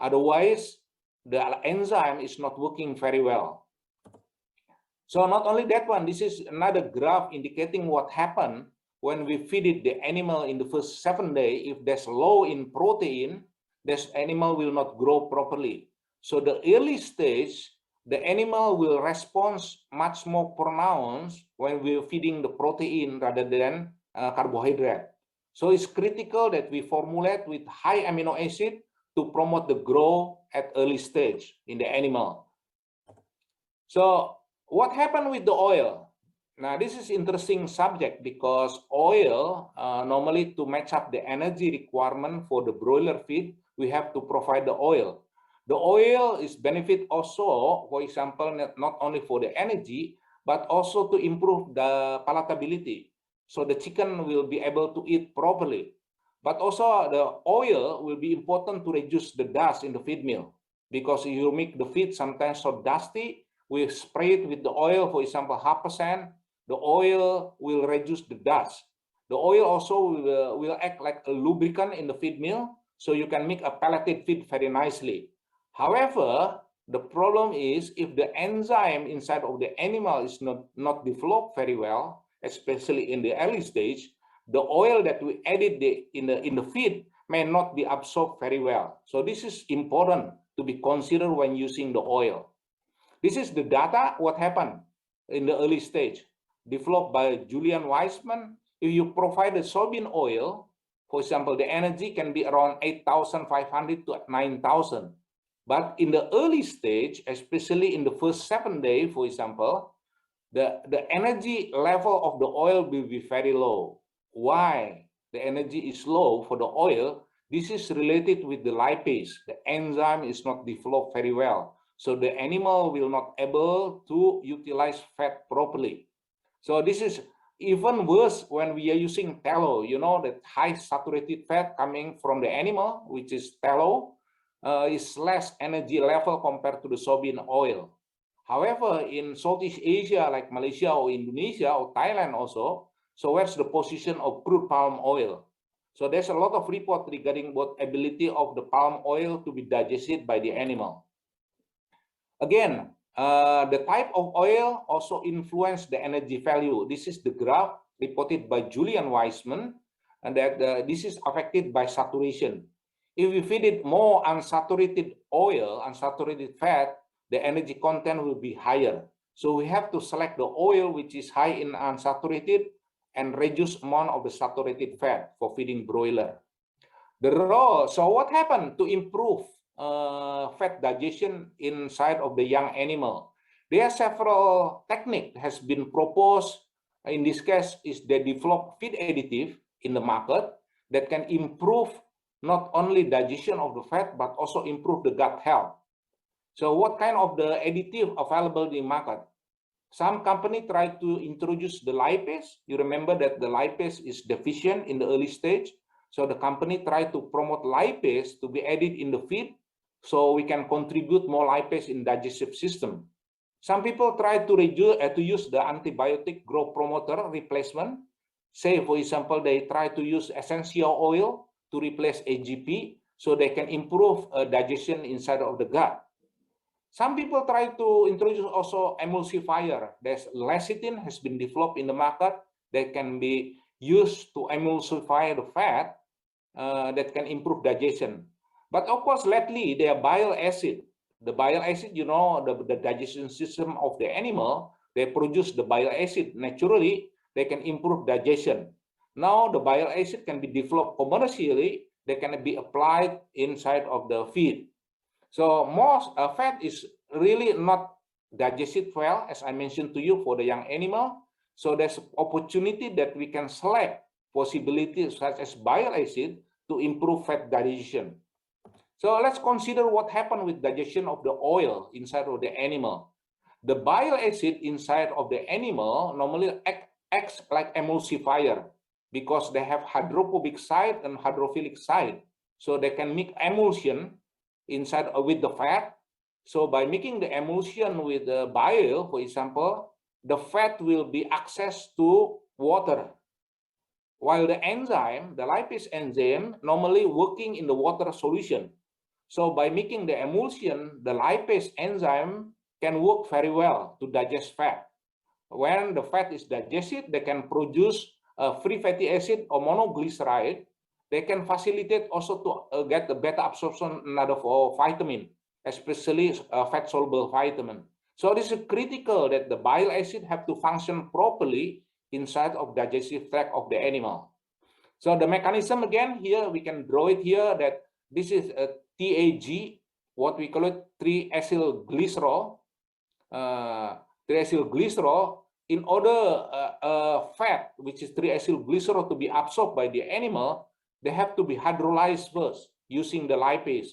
Otherwise, the enzyme is not working very well. So not only that one, this is another graph indicating what happened when we feed it the animal in the first 7 days. If there's low in protein, this animal will not grow properly. So the early stage, the animal will respond much more pronounced when we're feeding the protein rather than carbohydrate. So it's critical that we formulate with high amino acid to promote the growth at early stage in the animal. So what happened with the oil? Now this is interesting subject because oil, normally to match up the energy requirement for the broiler feed, we have to provide the oil. The oil is benefit also, for example, not only for the energy, but also to improve the palatability. So the chicken will be able to eat properly. But also the oil will be important to reduce the dust in the feed mill. Because you make the feed sometimes so dusty, we spray it with the oil, for example, 0.5%, the oil will reduce the dust. The oil also will act like a lubricant in the feed mill, so you can make a pelleted feed very nicely. However, the problem is if the enzyme inside of the animal is not developed very well, especially in the early stage, the oil that we added in the feed may not be absorbed very well. So this is important to be considered when using the oil. This is the data, what happened in the early stage, developed by Julian Weissman. If you provide the soybean oil, for example, the energy can be around 8,500 to 9,000. But in the early stage, especially in the first 7 days, for example, the energy level of the oil will be very low. Why the energy is low for the oil? This is related with the lipase. The enzyme is not developed very well. So the animal will not able to utilize fat properly. So this is even worse when we are using tallow. You know that high saturated fat coming from the animal, which is tallow, is less energy level compared to the soybean oil. However, in Southeast Asia like Malaysia or Indonesia or Thailand also, so where's the position of crude palm oil? So there's a lot of report regarding what ability of the palm oil to be digested by the animal. Again, the type of oil also influence the energy value. This is the graph reported by Julian Weissman, and that this is affected by saturation. If we feed it more unsaturated oil, unsaturated fat, the energy content will be higher. So we have to select the oil which is high in unsaturated and reduce amount of the saturated fat for feeding broiler. So what happened to improve fat digestion inside of the young animal? There are several techniques has been proposed. In this case, is they develop feed additive in the market that can improve not only digestion of the fat but also improve the gut health. So what kind of the additive available in the market? Some company try to introduce the lipase. You remember that the lipase is deficient in the early stage. So the company try to promote lipase to be added in the feed so we can contribute more lipase in digestive system. Some people try to use the antibiotic growth promoter replacement. Say, for example, they try to use essential oil to replace AGP so they can improve digestion inside of the gut. Some people try to introduce also emulsifier. There's lecithin has been developed in the market that can be used to emulsify the fat that can improve digestion. But of course, lately, there are bile acid. The bile acid, you know, the digestion system of the animal, they produce the bile acid naturally, they can improve digestion. Now, the bile acid can be developed commercially, they can be applied inside of the feed. So most fat is really not digested well, as I mentioned to you, for the young animal. So there's opportunity that we can select possibilities such as bile acid to improve fat digestion. So let's consider what happened with digestion of the oil inside of the animal. The bile acid inside of the animal normally acts like emulsifier because they have hydrophobic side and hydrophilic side. So they can make emulsion inside with the fat. So by making the emulsion with the bile, for example, the fat will be access to water. While the enzyme, the lipase enzyme, normally working in the water solution. So by making the emulsion, the lipase enzyme can work very well to digest fat. When the fat is digested, they can produce free fatty acid or monoglyceride. They can facilitate also to get the better absorption of vitamin, especially fat-soluble vitamin. So this is critical that the bile acid have to function properly inside of digestive tract of the animal. So the mechanism again here, we can draw it here that this is a TAG, what we call it 3-acylglycerol. 3-acylglycerol, in order fat, which is 3-acylglycerol, to be absorbed by the animal, they have to be hydrolyzed first using the lipase.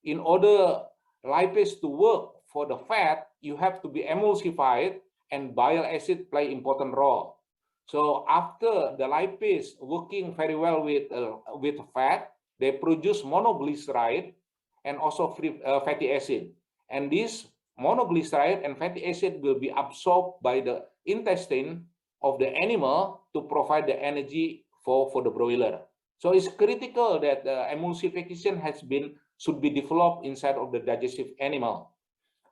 In order lipase to work for the fat, you have to be emulsified, and bile acid play important role. So after the lipase working very well with fat, they produce monoglyceride and also free fatty acid. And this monoglyceride and fatty acid will be absorbed by the intestine of the animal to provide the energy for the broiler. So it's critical that the emulsification should be developed inside of the digestive animal.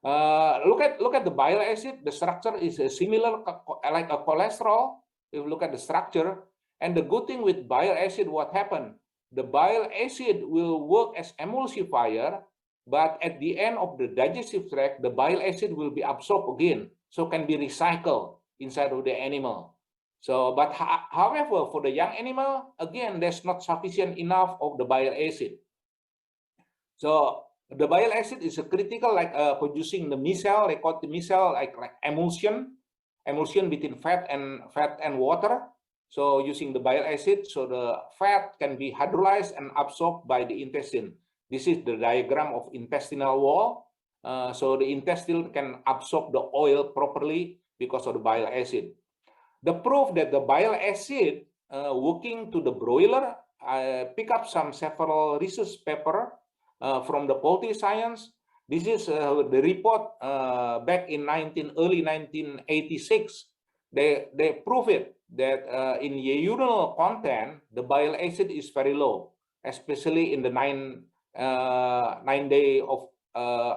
Look at the bile acid. The structure is similar like a cholesterol. If you look at the structure, and the good thing with bile acid, what happened? the bile acid will work as emulsifier, but at the end of the digestive tract, the bile acid will be absorbed again, so can be recycled inside of the animal. So, but however, for the young animal, again, there's not sufficient enough of the bile acid. So the bile acid is a critical, like producing the micelle, they call the micelle like emulsion between fat and water. So using the bile acid, so the fat can be hydrolyzed and absorbed by the intestine. This is the diagram of intestinal wall. So the intestine can absorb the oil properly because of the bile acid. The proof that the bile acid working to the broiler, I pick up several research paper from the poultry science. This is the report back in early 1986. They prove it that in urinal content, the bile acid is very low, especially in the 9 day of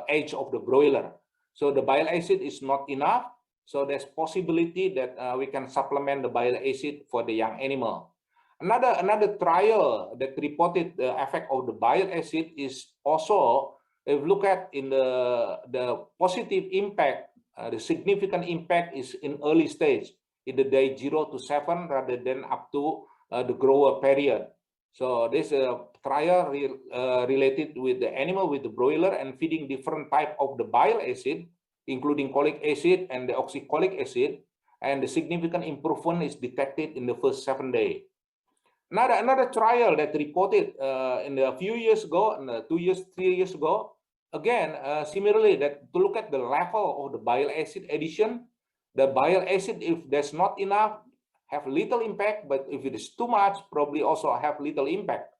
age of the broiler. So the bile acid is not enough. So there's possibility that we can supplement the bile acid for the young animal. Another trial that reported the effect of the bile acid is also, if you look at in the positive impact, the significant impact is in early stage, in the day 0 to 7 rather than up to the grower period. So this trial related with the animal, with the broiler, and feeding different type of the bile acid, including cholic acid and the oxycholic acid, and the significant improvement is detected in the first 7 days. Another trial that reported in a few years ago, 2 years, 3 years ago, again, similarly, that to look at the level of the bile acid addition, the bile acid, if there's not enough, have little impact, but if it is too much, probably also have little impact.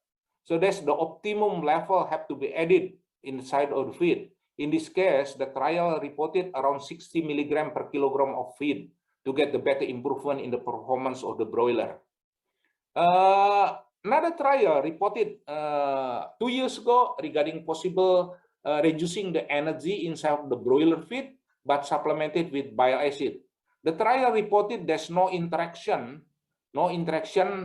So that's the optimum level have to be added inside of the feed. In this case, the trial reported around 60 milligram per kilogram of feed to get the better improvement in the performance of the broiler. Another trial reported 2 years ago regarding possible reducing the energy inside the broiler feed, but supplemented with bile acid. The trial reported there's no interaction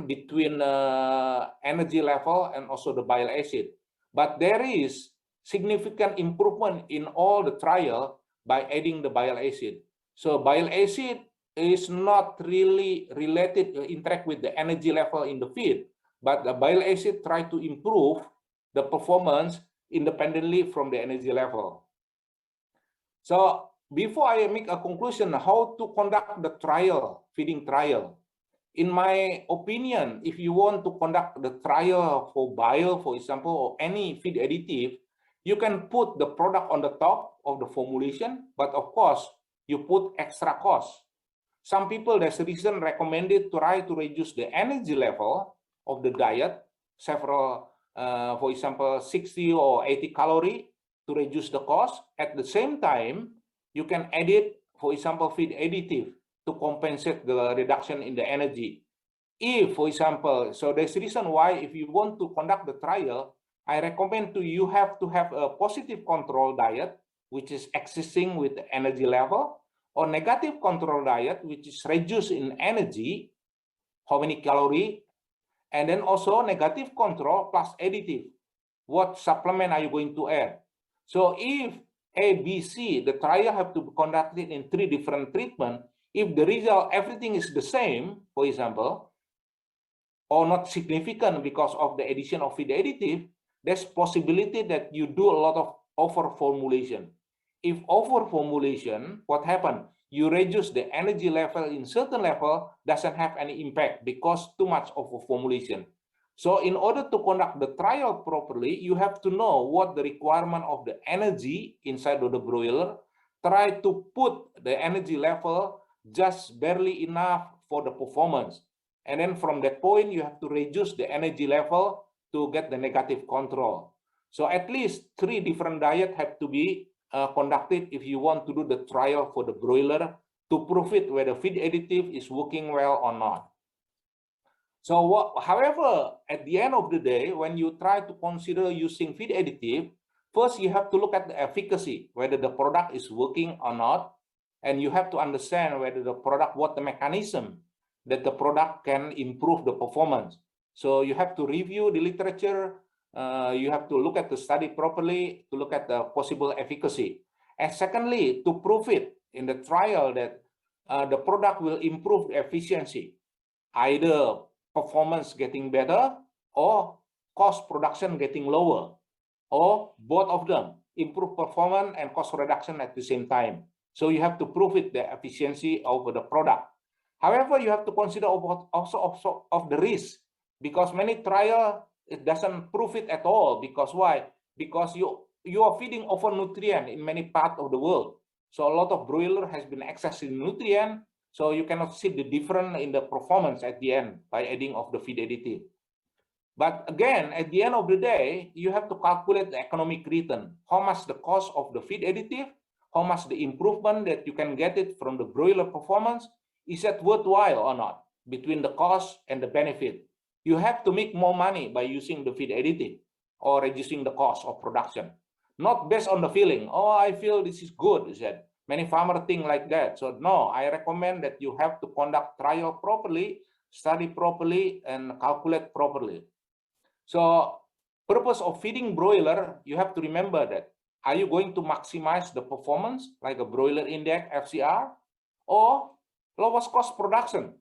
between energy level and also the bile acid, but there is significant improvement in all the trial by adding the bile acid. So bile acid is not really related interact with the energy level in the feed, but the bile acid try to improve the performance independently from the energy level. So before I make a conclusion, how to conduct the trial, feeding trial. In my opinion, if you want to conduct the trial for bile, for example, or any feed additive, you can put the product on the top of the formulation, but of course, you put extra cost. Some people, there's a reason recommended to try to reduce the energy level of the diet, several, for example, 60 or 80 calorie to reduce the cost. At the same time, you can add it, for example, feed additive to compensate the reduction in the energy. If, for example, so there's a reason why if you want to conduct the trial, I recommend you have to have a positive control diet, which is existing with the energy level, or negative control diet, which is reduced in energy, how many calorie, and then also negative control plus additive. What supplement are you going to add? So if A, B, C, the trial have to be conducted in 3 different treatments. If the result, everything is the same, for example, or not significant because of the addition of feed additive, there's possibility that you do a lot of over formulation. If over formulation, what happened? You reduce the energy level in certain level, doesn't have any impact because too much over formulation. So in order to conduct the trial properly, you have to know what the requirement of the energy inside of the broiler. Try to put the energy level just barely enough for the performance. And then from that point, you have to reduce the energy level to get the negative control. So at least 3 different diets have to be conducted if you want to do the trial for the broiler to prove it whether feed additive is working well or not. So however, at the end of the day, when you try to consider using feed additive, first you have to look at the efficacy, whether the product is working or not, and you have to understand whether the product, what the mechanism that the product can improve the performance. So you have to review the literature. You have to look at the study properly to look at the possible efficacy. And secondly, to prove it in the trial that the product will improve efficiency, either performance getting better or cost production getting lower, or both of them, improve performance and cost reduction at the same time. So you have to prove it, the efficiency of the product. However, you have to consider also of the risk, because many trial it doesn't prove it at all. Because why? Because you are feeding over nutrient in many parts of the world. So a lot of broiler has been excess in nutrient, so you cannot see the difference in the performance at the end by adding of the feed additive. But again, at the end of the day, you have to calculate the economic return. How much the cost of the feed additive, how much the improvement that you can get it from the broiler performance, is that worthwhile or not, between the cost and the benefit. You have to make more money by using the feed additive or reducing the cost of production. Not based on the feeling, oh, I feel this is good, is that. Many farmers think like that. So no, I recommend that you have to conduct trial properly, study properly, and calculate properly. So purpose of feeding broiler, you have to remember that. Are you going to maximize the performance like a broiler index, FCR, or lowest cost production?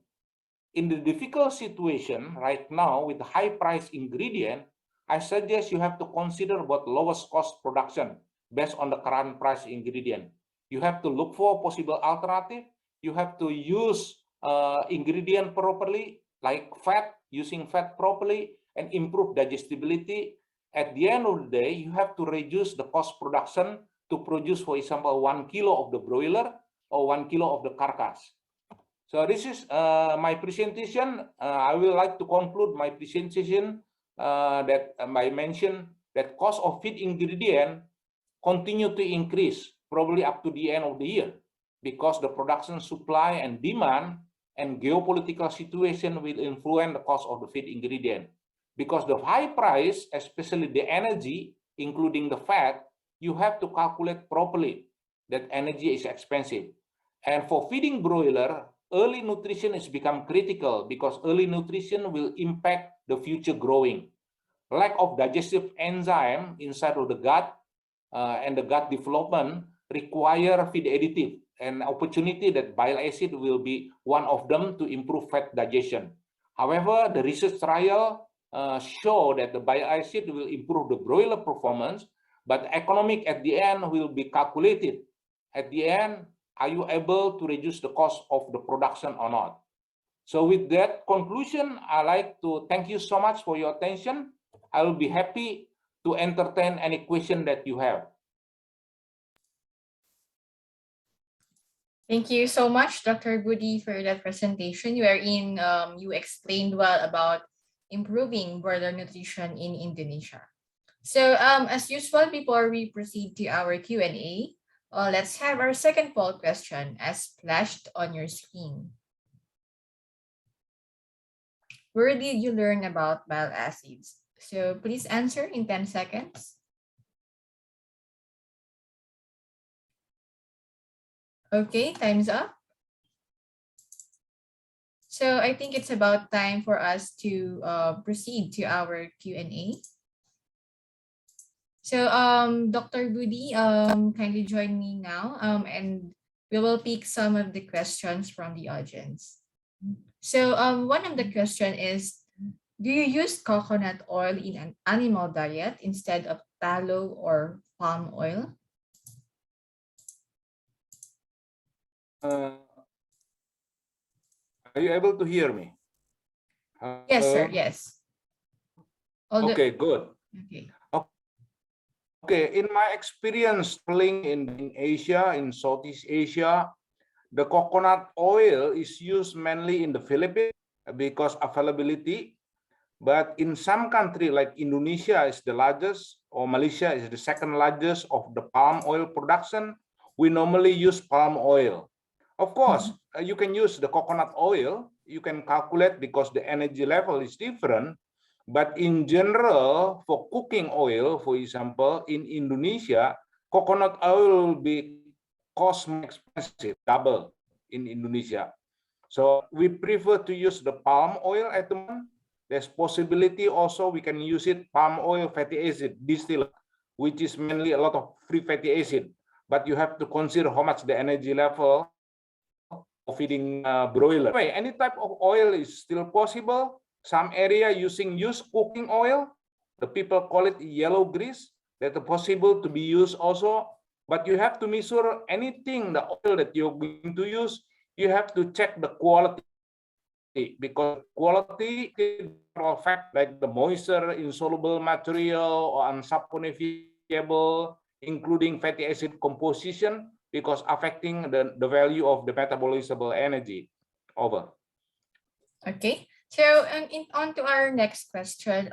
In the difficult situation right now with the high price ingredient, I suggest you have to consider what lowest cost production based on the current price ingredient. You have to look for possible alternative. You have to use ingredient properly, like fat, using fat properly, and improve digestibility. At the end of the day, you have to reduce the cost production to produce, for example, 1 kilo of the broiler or 1 kilo of the carcass. So this is my presentation. I will like to conclude my presentation that I mentioned that cost of feed ingredient continue to increase probably up to the end of the year, because the production supply and demand and geopolitical situation will influence the cost of the feed ingredient. Because the high price, especially the energy, including the fat, you have to calculate properly that energy is expensive. And for feeding broiler, early nutrition has become critical, because early nutrition will impact the future growing. Lack of digestive enzyme inside of the gut and the gut development require feed additive, and opportunity that bile acid will be one of them to improve fat digestion. However, the research trial show that the bile acid will improve the broiler performance, but economic at the end will be calculated. At the end, are you able to reduce the cost of the production or not? So with that conclusion, I like to thank you so much for your attention. I will be happy to entertain any question that you have. Thank you so much, Dr. Budi, for that presentation, wherein you explained well about improving broiler nutrition in Indonesia. So as usual, before we proceed to our Q&A, let's have our second poll question as flashed on your screen. Where did you learn about bile acids? So please answer in 10 seconds. Okay, time's up. So I think it's about time for us to proceed to our Q&A. So Dr. Budi, kindly join me now, and we will pick some of the questions from the audience. So one of the question is, do you use coconut oil in an animal diet instead of tallow or palm oil? Are you able to hear me? Yes, sir. Yes. Okay, good. Okay. Okay, in my experience playing in Asia, in Southeast Asia, the coconut oil is used mainly in the Philippines because availability. But in some country like Indonesia is the largest, or Malaysia is the second largest of the palm oil production, we normally use palm oil. Of course, you can use the coconut oil. You can calculate because the energy level is different. But in general, for cooking oil, for example, in Indonesia, coconut oil will be cost more expensive, double in Indonesia. So we prefer to use the palm oil at the moment. There's possibility also we can use it palm oil fatty acid distillate, which is mainly a lot of free fatty acid. But you have to consider how much the energy level of feeding broiler. Anyway, any type of oil is still possible. Some area using used cooking oil, the people call it yellow grease, that is possible to be used also. But you have to measure anything, the oil that you're going to use, you have to check the quality, because quality affect like the moisture, insoluble material, or unsaponifiable, including fatty acid composition, because affecting the value of the metabolizable energy. Over. Okay. So, and on to our next question.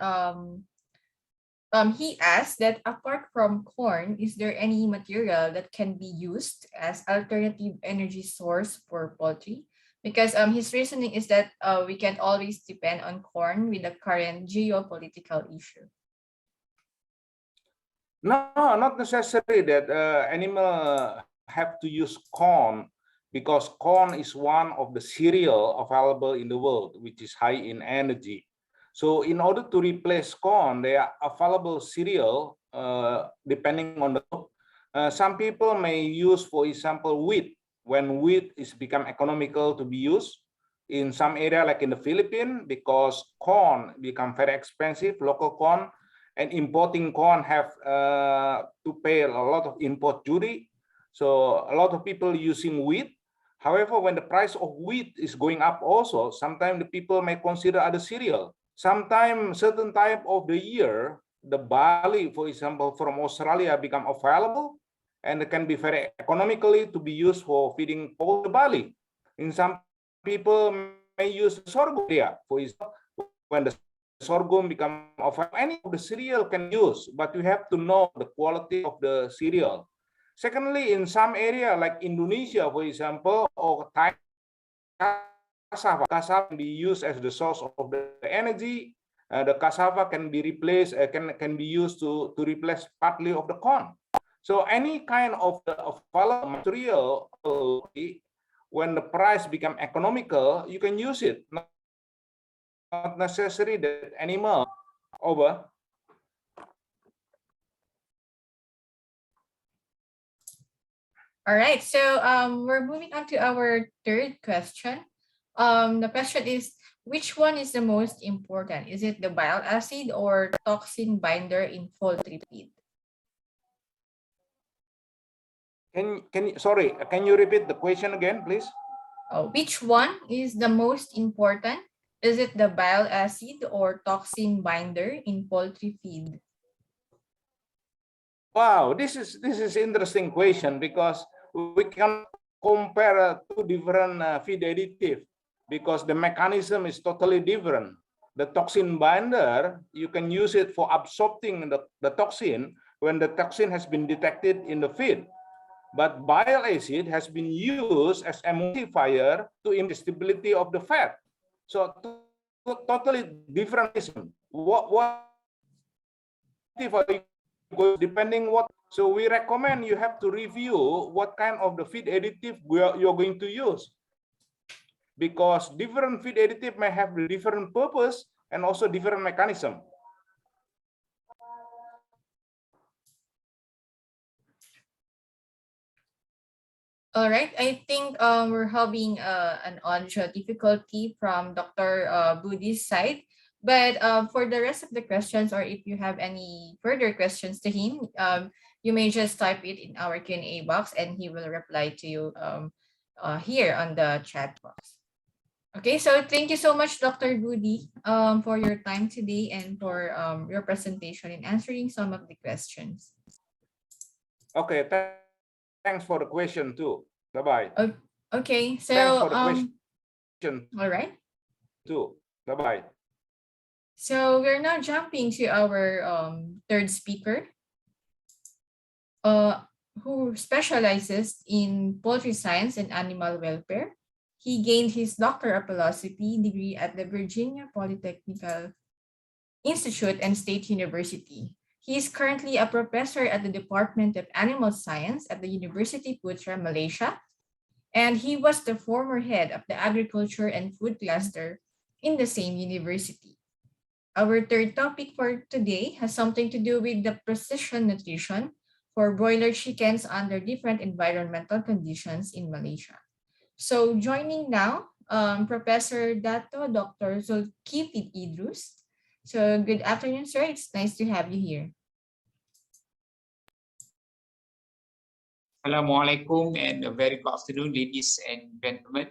He asked that apart from corn, is there any material that can be used as alternative energy source for poultry? Because his reasoning is that we can't always depend on corn with the current geopolitical issue. No, not necessarily that animal have to use corn, because corn is one of the cereal available in the world, which is high in energy. So in order to replace corn, there are available cereal depending on the. Some people may use, for example, wheat. When wheat is become economical to be used in some area, like in the Philippines, because corn become very expensive, local corn, and importing corn have to pay a lot of import duty. So a lot of people using wheat. However, when the price of wheat is going up also, sometimes the people may consider other cereal. Sometimes certain type of the year, the barley, for example, from Australia become available, and it can be very economically to be used for feeding poultry barley. In some people may use sorghum, for example, when the sorghum become available, any of the cereal can use, but you have to know the quality of the cereal. Secondly, in some area like Indonesia, for example, or Thailand, cassava can be used as the source of the energy. The cassava can be replaced, can be used to replace partly of the corn. So any kind of the available material, when the price become economical, you can use it. Not necessary that animal. Over. All right. So we're moving on to our third question. The question is, which one is the most important? Is it the bile acid or toxin binder in poultry feed? Can you repeat the question again, please? Which one is the most important? Is it the bile acid or toxin binder in poultry feed? Wow, this is interesting question, because we can compare two different feed additive, because the mechanism is totally different. The toxin binder, you can use it for absorbing the toxin when the toxin has been detected in the feed. But bile acid has been used as emulsifier to improve stability of the fat. So totally different. What depending what, so we recommend you have to review what kind of the feed additive you're going to use, because different feed additive may have a different purpose and also different mechanism. All right, I think we're having an audio difficulty from Dr. Budi's side. But for the rest of the questions, or if you have any further questions to him, you may just type it in our Q&A box and he will reply to you here on the chat box. Okay, so thank you so much, Dr. Budi, for your time today and for your presentation and answering some of the questions. Okay, thanks for the question too. Bye-bye. Okay, so thanks for the question all right. too. Bye-bye. So we're now jumping to our third speaker, who specializes in poultry science and animal welfare. He gained his Doctor of Philosophy degree at the Virginia Polytechnical Institute and State University. He is currently a professor at the Department of Animal Science at the University Putra, Malaysia, and he was the former head of the Agriculture and Food Cluster in the same university. Our third topic for today has something to do with the precision nutrition for broiler chickens under different environmental conditions in Malaysia. So joining now, Professor Dr. Zulkifli IDRUS. So good afternoon, sir. It's nice to have you here. Assalamualaikum and a very good afternoon, ladies and gentlemen.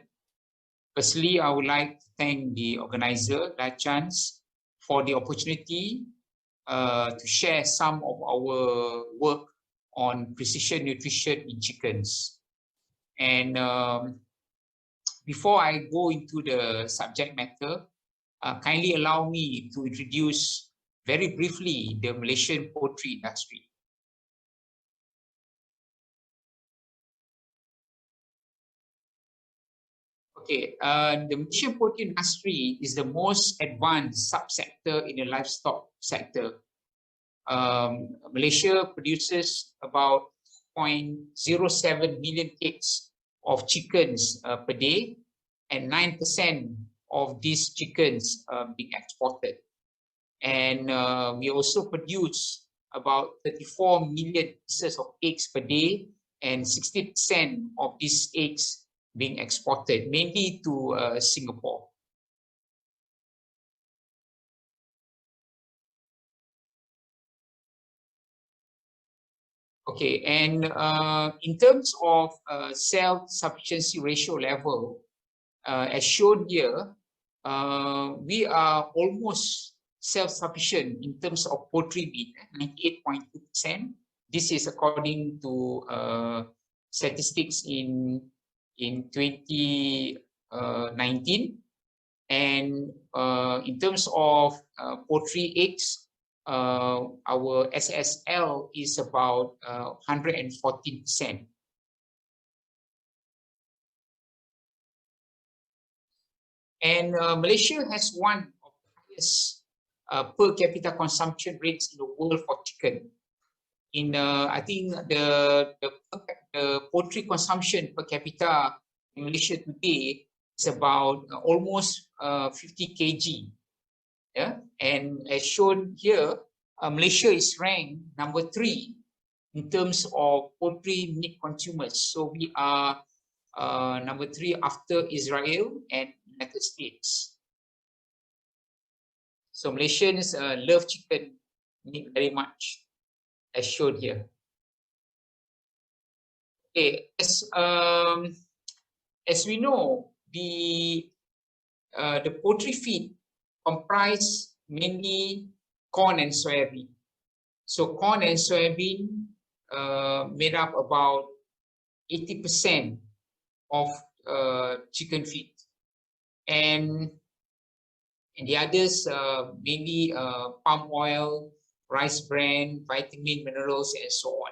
Firstly, I would like to thank the organizer, Lachance, for the opportunity to share some of our work on precision nutrition in chickens. And before I go into the subject matter, kindly allow me to introduce very briefly the Malaysian poultry industry. Okay, the Malaysian poultry industry is the most advanced subsector in the livestock sector. Malaysia produces about 0.07 million eggs of chickens per day, and 9% of these chickens being exported. And we also produce about 34 million pieces of eggs per day, and 60% of these eggs being exported, mainly to Singapore. Okay, and in terms of self-sufficiency ratio level, as shown here, we are almost self-sufficient in terms of poultry meat, 98.2%. This is according to statistics in 2019, and in terms of poultry eggs, our SSL is about 114%. And Malaysia has one of the highest per capita consumption rates in the world for chicken. In I think the poultry consumption per capita in Malaysia today is about almost 50 kg. Yeah, and as shown here, Malaysia is ranked number 3 in terms of poultry meat consumers. So we are number 3 after Israel and United States. So Malaysians love chicken meat very much, as shown here. Okay, as we know, the poultry feed comprise mainly corn and soybean. So corn and soybean made up about 80% of chicken feed, and the others mainly palm oil, rice bran, vitamin, minerals, and so on.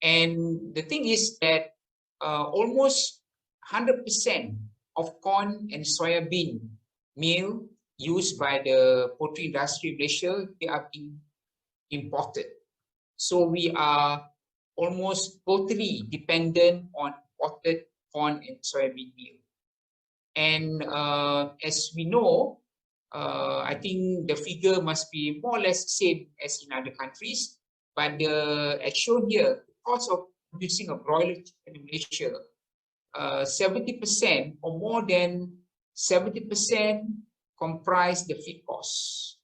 And the thing is that almost 100% of corn and soybean meal used by the poultry industry in Malaysia, they are being imported. So we are almost totally dependent on imported corn and soybean meal. And as we know, I think the figure must be more or less the same as in other countries. But as shown here, the cost of producing a broiler chicken in Malaysia, 70% or more than 70% comprise the feed costs.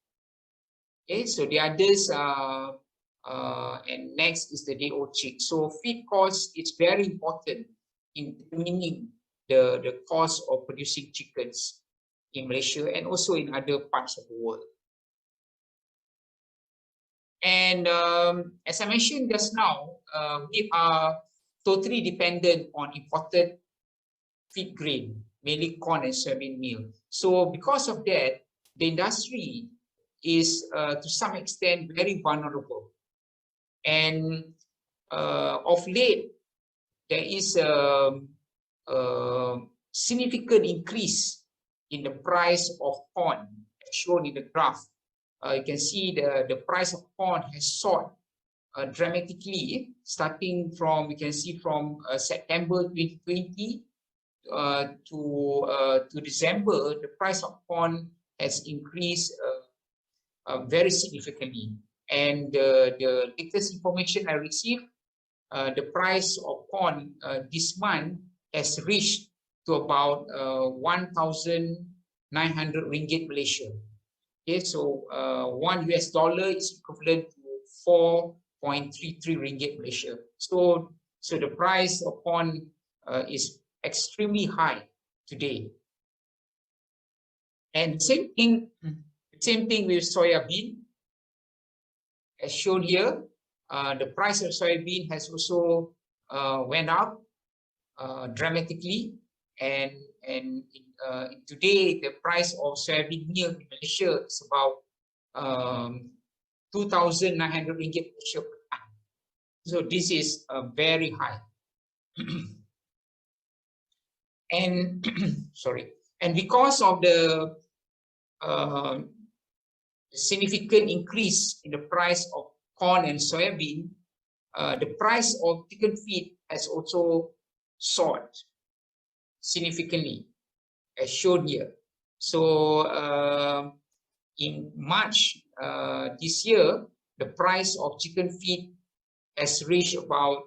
Okay, so the others and next is the day-old chick. So feed cost is very important in determining the cost of producing chickens in Malaysia and also in other parts of the world. And as I mentioned just now, we are totally dependent on imported feed grain, mainly corn and soybean meal. So because of that, the industry is to some extent very vulnerable. And of late, there is a significant increase in the price of corn, as shown in the graph. You can see the price of corn has soared dramatically, starting from, you can see from September 2020 to December, the price of corn has increased very significantly. And the latest information I received, the price of corn this month has reached to about 1,900 ringgit Malaysia. Okay, so $1 is equivalent to 4.33 ringgit Malaysia. So the price of corn is extremely high today. And same thing with soya bean, as shown here. The price of soybean has also went up dramatically, and today the price of soybean meal in Malaysia is about 2,900 ringgit Malaysia per ton. So this is very high. And sorry, and because of the significant increase in the price of corn and soybean, the price of chicken feed has also soared significantly, as shown here. So in March this year, the price of chicken feed has reached about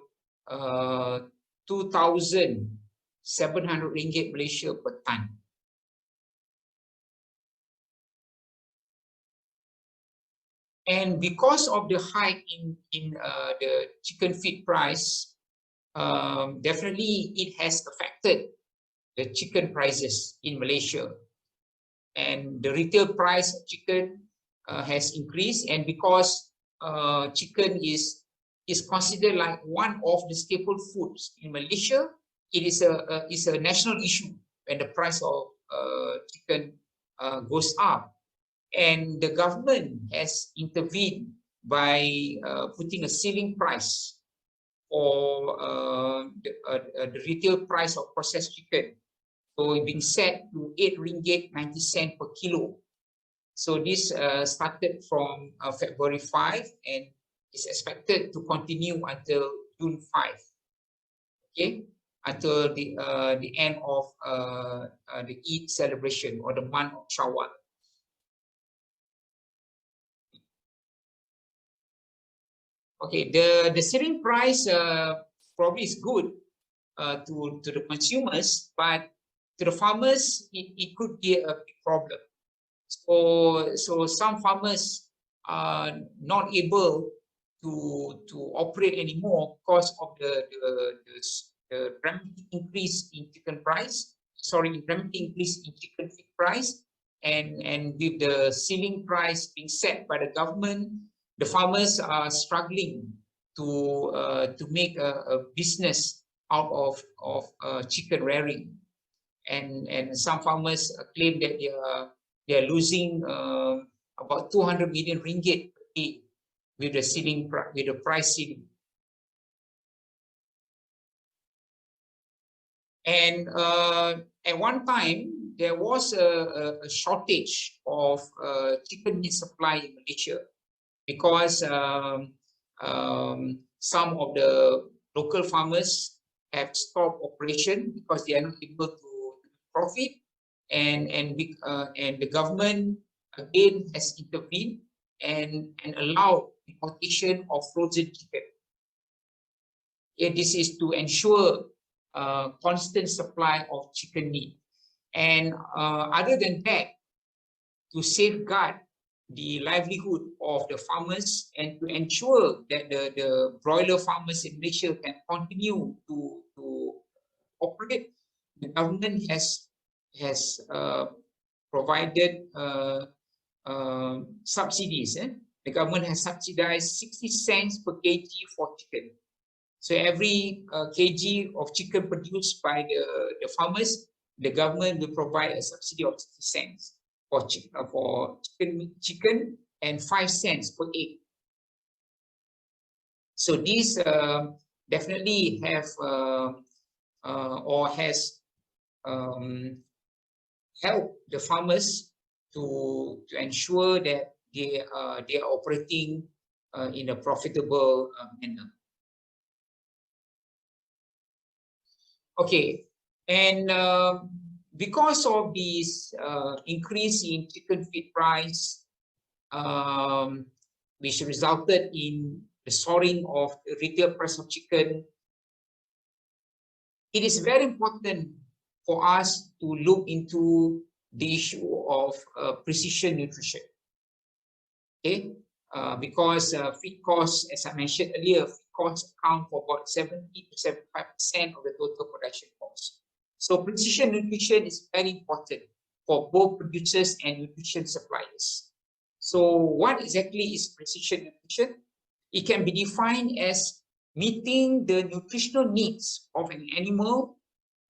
2,700 ringgit Malaysia per ton. And because of the hike in the chicken feed price, definitely it has affected the chicken prices in Malaysia. And the retail price of chicken has increased, and because chicken is considered like one of the staple foods in Malaysia, it is a national issue when the price of chicken goes up. And the government has intervened by putting a ceiling price for the retail price of processed chicken. So it's being set to 8 ringgit 90 cents per kilo. So this started from February 5 and is expected to continue until June 5. Okay, until the end of the Eid celebration, or the month of Shawwal. Okay, the ceiling price probably is good to the consumers, but to the farmers it could be a big problem. So some farmers are not able to operate anymore because of the dramatic increase in chicken price. Sorry, dramatic increase in chicken feed price, and with the ceiling price being set by the government, the farmers are struggling to make a business out of chicken rearing, and some farmers claim that they are losing about 200 million ringgit per day with the ceiling, with the price ceiling. And at one time there was a shortage of chicken meat supply in Malaysia, because some of the local farmers have stopped operation because they are not able to profit, and the government again has intervened and allowed importation of frozen chicken. And this is to ensure constant supply of chicken meat. And other than that, to safeguard the livelihood of the farmers and to ensure that the broiler farmers in Malaysia can continue to operate, the government has provided subsidies. The government has subsidized 60 cents per kg for chicken. So every kg of chicken produced by the farmers, the government will provide a subsidy of 60 cents for chicken and 5 cents per egg. So these definitely have or has helped the farmers to ensure that they are operating in a profitable manner. Okay, and because of this increase in chicken feed price, which resulted in the soaring of the retail price of chicken. It is very important for us to look into the issue of precision nutrition. Okay, because feed costs, as I mentioned earlier, feed costs account for about 70 to 75% of the total production cost. So precision nutrition is very important for both producers and nutrition suppliers. So what exactly is precision nutrition? It can be defined as meeting the nutritional needs of an animal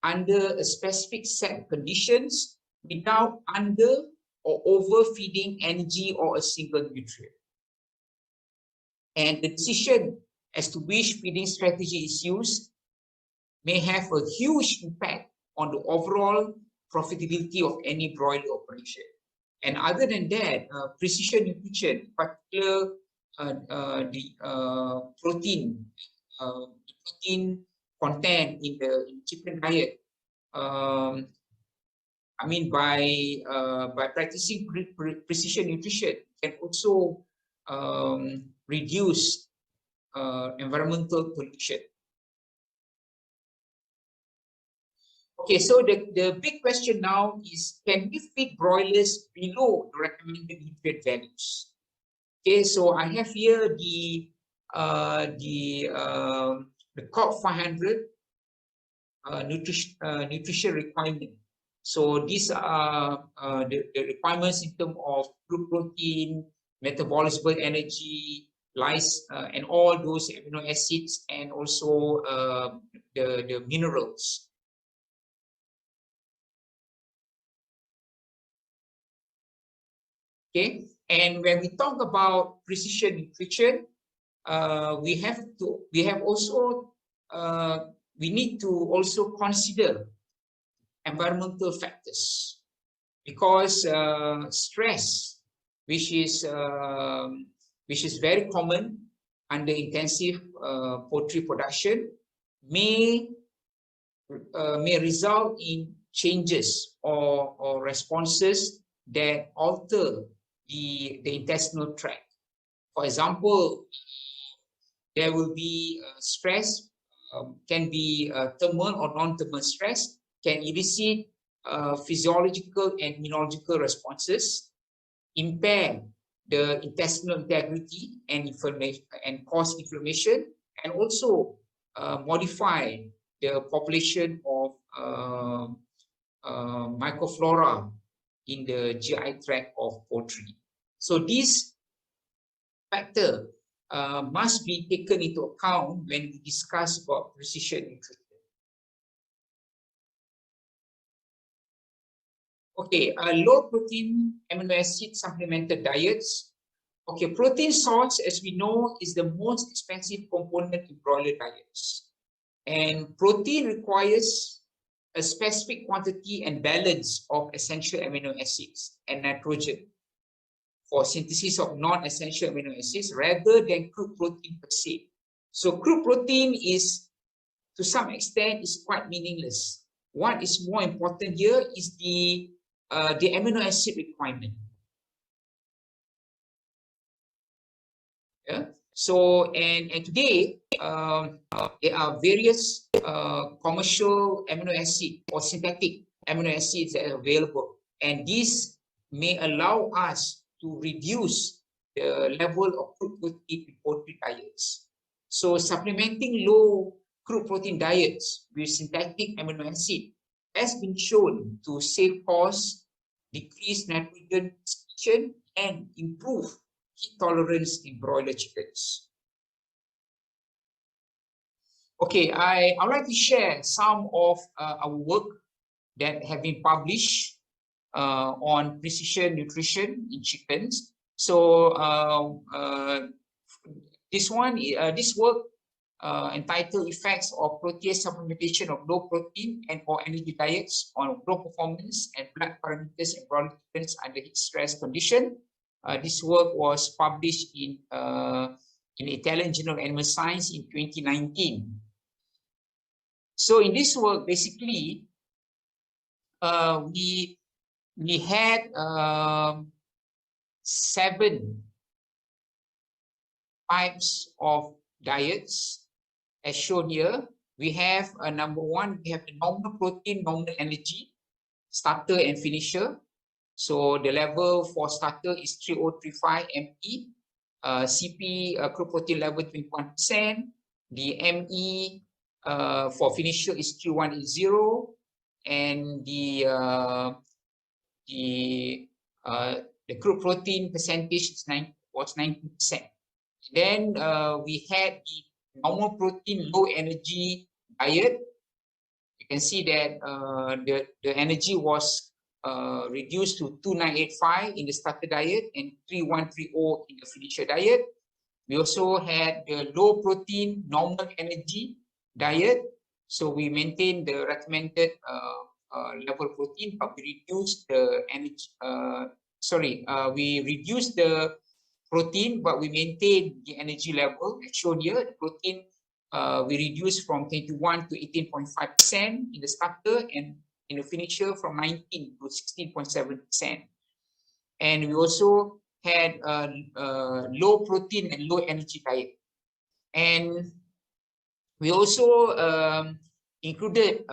under a specific set of conditions without under or overfeeding energy or a single nutrient. And the decision as to which feeding strategy is used may have a huge impact on the overall profitability of any broiler operation. And other than that, precision nutrition, in particular the protein content in the chicken diet, I mean, by practicing precision nutrition, can also reduce environmental pollution. Okay, so the big question now is, can we feed broilers below the recommended nutrient values? Okay, so I have here the COP 500 nutrition requirement. So these are the requirements in terms of crude protein, metabolizable energy, lyse, and all those amino acids, and also the minerals. Okay, and when we talk about precision nutrition, we need to also consider environmental factors, because stress, which is very common under intensive poultry production, may result in changes or responses that alter the intestinal tract. For example, there will be stress, can be thermal or non-thermal stress, can elicit physiological and immunological responses, impair the intestinal integrity and inflammation, and cause inflammation, and also modify the population of microflora in the GI tract of poultry. So this factor must be taken into account when we discuss about precision nutrition. Okay, low protein amino acid supplemented diets. Okay, protein source, as we know, is the most expensive component in broiler diets. And protein requires a specific quantity and balance of essential amino acids and nitrogen for synthesis of non-essential amino acids rather than crude protein per se. So crude protein is, to some extent, is quite meaningless. What is more important here is the amino acid requirement. Yeah. So and today there are various commercial amino acid or synthetic amino acids that are available, and this may allow us to reduce the level of crude protein in poultry diets. So supplementing low crude protein diets with synthetic amino acid has been shown to save costs, decrease nitrogen excretion, and improve heat tolerance in broiler chickens. Okay, I would like to share some of our work that have been published on precision nutrition in chickens. So this work entitled Effects of Protease Supplementation of Low Protein and or Energy Diets on Growth Performance and Blood Parameters in broiler chickens under heat stress condition. This work was published in Italian Journal of Animal Science in 2019. So in this work, basically, we had 7 types of diets as shown here. We have number 1, we have the normal protein, normal energy, starter and finisher. So the level for starter is 3035 ME, CP crude protein level 21%, the ME for finisher is 3180, and the crude protein percentage was 90%. Then we had the normal protein, low energy diet. You can see that the energy was reduced to 2985 in the starter diet and 3130 in the finisher diet. We also had the low protein, normal energy diet. So we maintained the recommended level of protein, but we reduced the energy. We reduced the protein, but we maintain the energy level as shown here. The protein we reduced from 21 to 18.5% in the starter, and in the finisher from 19 to 16.7%. And we also had low protein and low energy diet. And we also included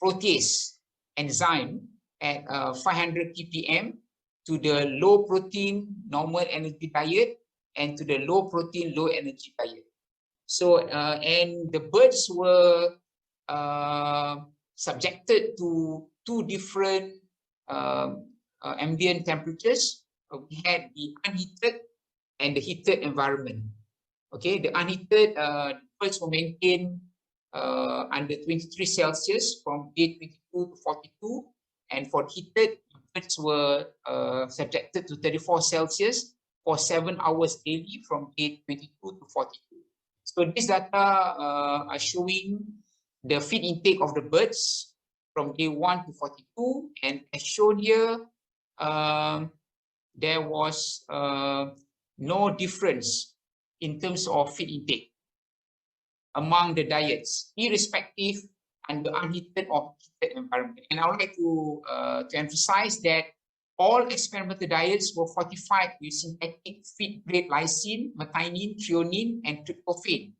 protease enzyme at 500 ppm to the low protein, normal energy diet and to the low protein, low energy diet. So, and the birds were subjected to 2 different ambient temperatures. We had the unheated and the heated environment. Okay, the unheated birds were maintained under 23 Celsius from day 22 to 42, and for heated, birds were subjected to 34 Celsius for 7 hours daily from day 22 to 42. So this data are showing the feed intake of the birds from day 1 to 42, and as shown here, there was no difference in terms of feed intake among the diets, irrespective and the unheated or heated environment. And I would like to emphasize that all experimental diets were fortified with synthetic feed-grade lysine, methionine, threonine, and tryptophan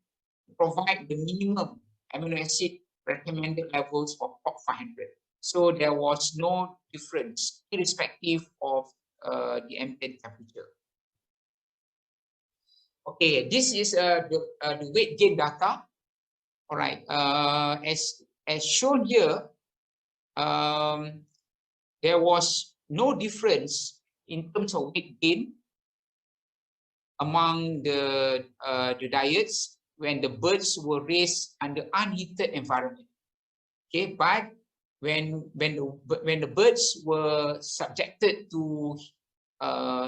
to provide the minimum amino acid recommended levels for POC 500. So there was no difference, irrespective of the ambient temperature. Okay, this is the weight gain data. All right, as shown here, there was no difference in terms of weight gain among the diets when the birds were raised under unheated environment. Okay, but when the birds were subjected to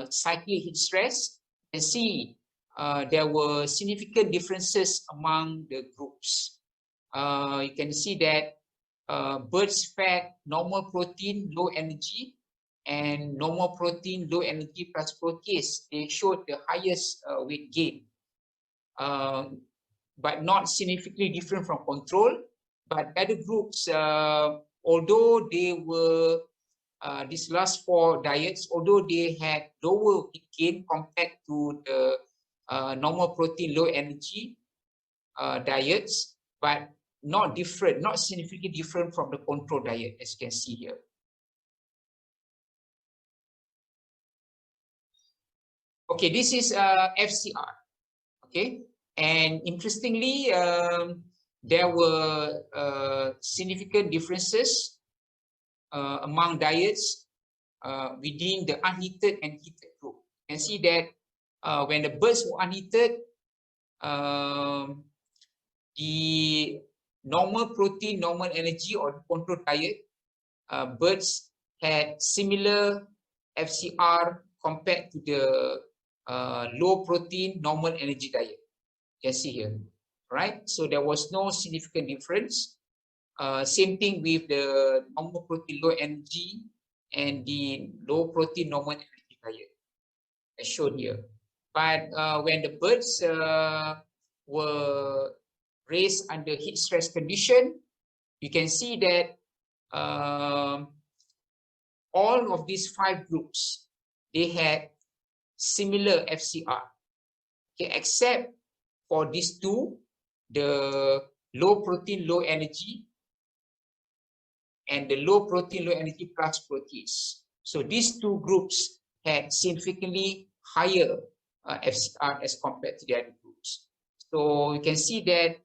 cyclic heat stress, you can see there were significant differences among the groups. You can see that birds fed normal protein, low energy, and normal protein, low energy plus protease. They showed the highest weight gain, but not significantly different from control. But other groups, although they were these last 4 diets, although they had lower weight gain compared to the normal protein, low energy diets, but not different, not significantly different from the control diet, as you can see here. Okay, this is FCR. Okay, and interestingly, there were significant differences among diets within the unheated and heated group. You can see that when the birds were unheated, the normal protein, normal energy, or the control diet, birds had similar FCR compared to the low protein, normal energy diet. You can see here, right? So there was no significant difference. Same thing with the normal protein, low energy, and the low protein, normal energy diet, as shown here. But when the birds were raised under heat stress condition, you can see that all of these 5 groups, they had similar FCR, okay, except for these 2, the low protein, low energy, and the low protein, low energy plus proteins. So these 2 groups had significantly higher FCR as compared to the other groups. So you can see that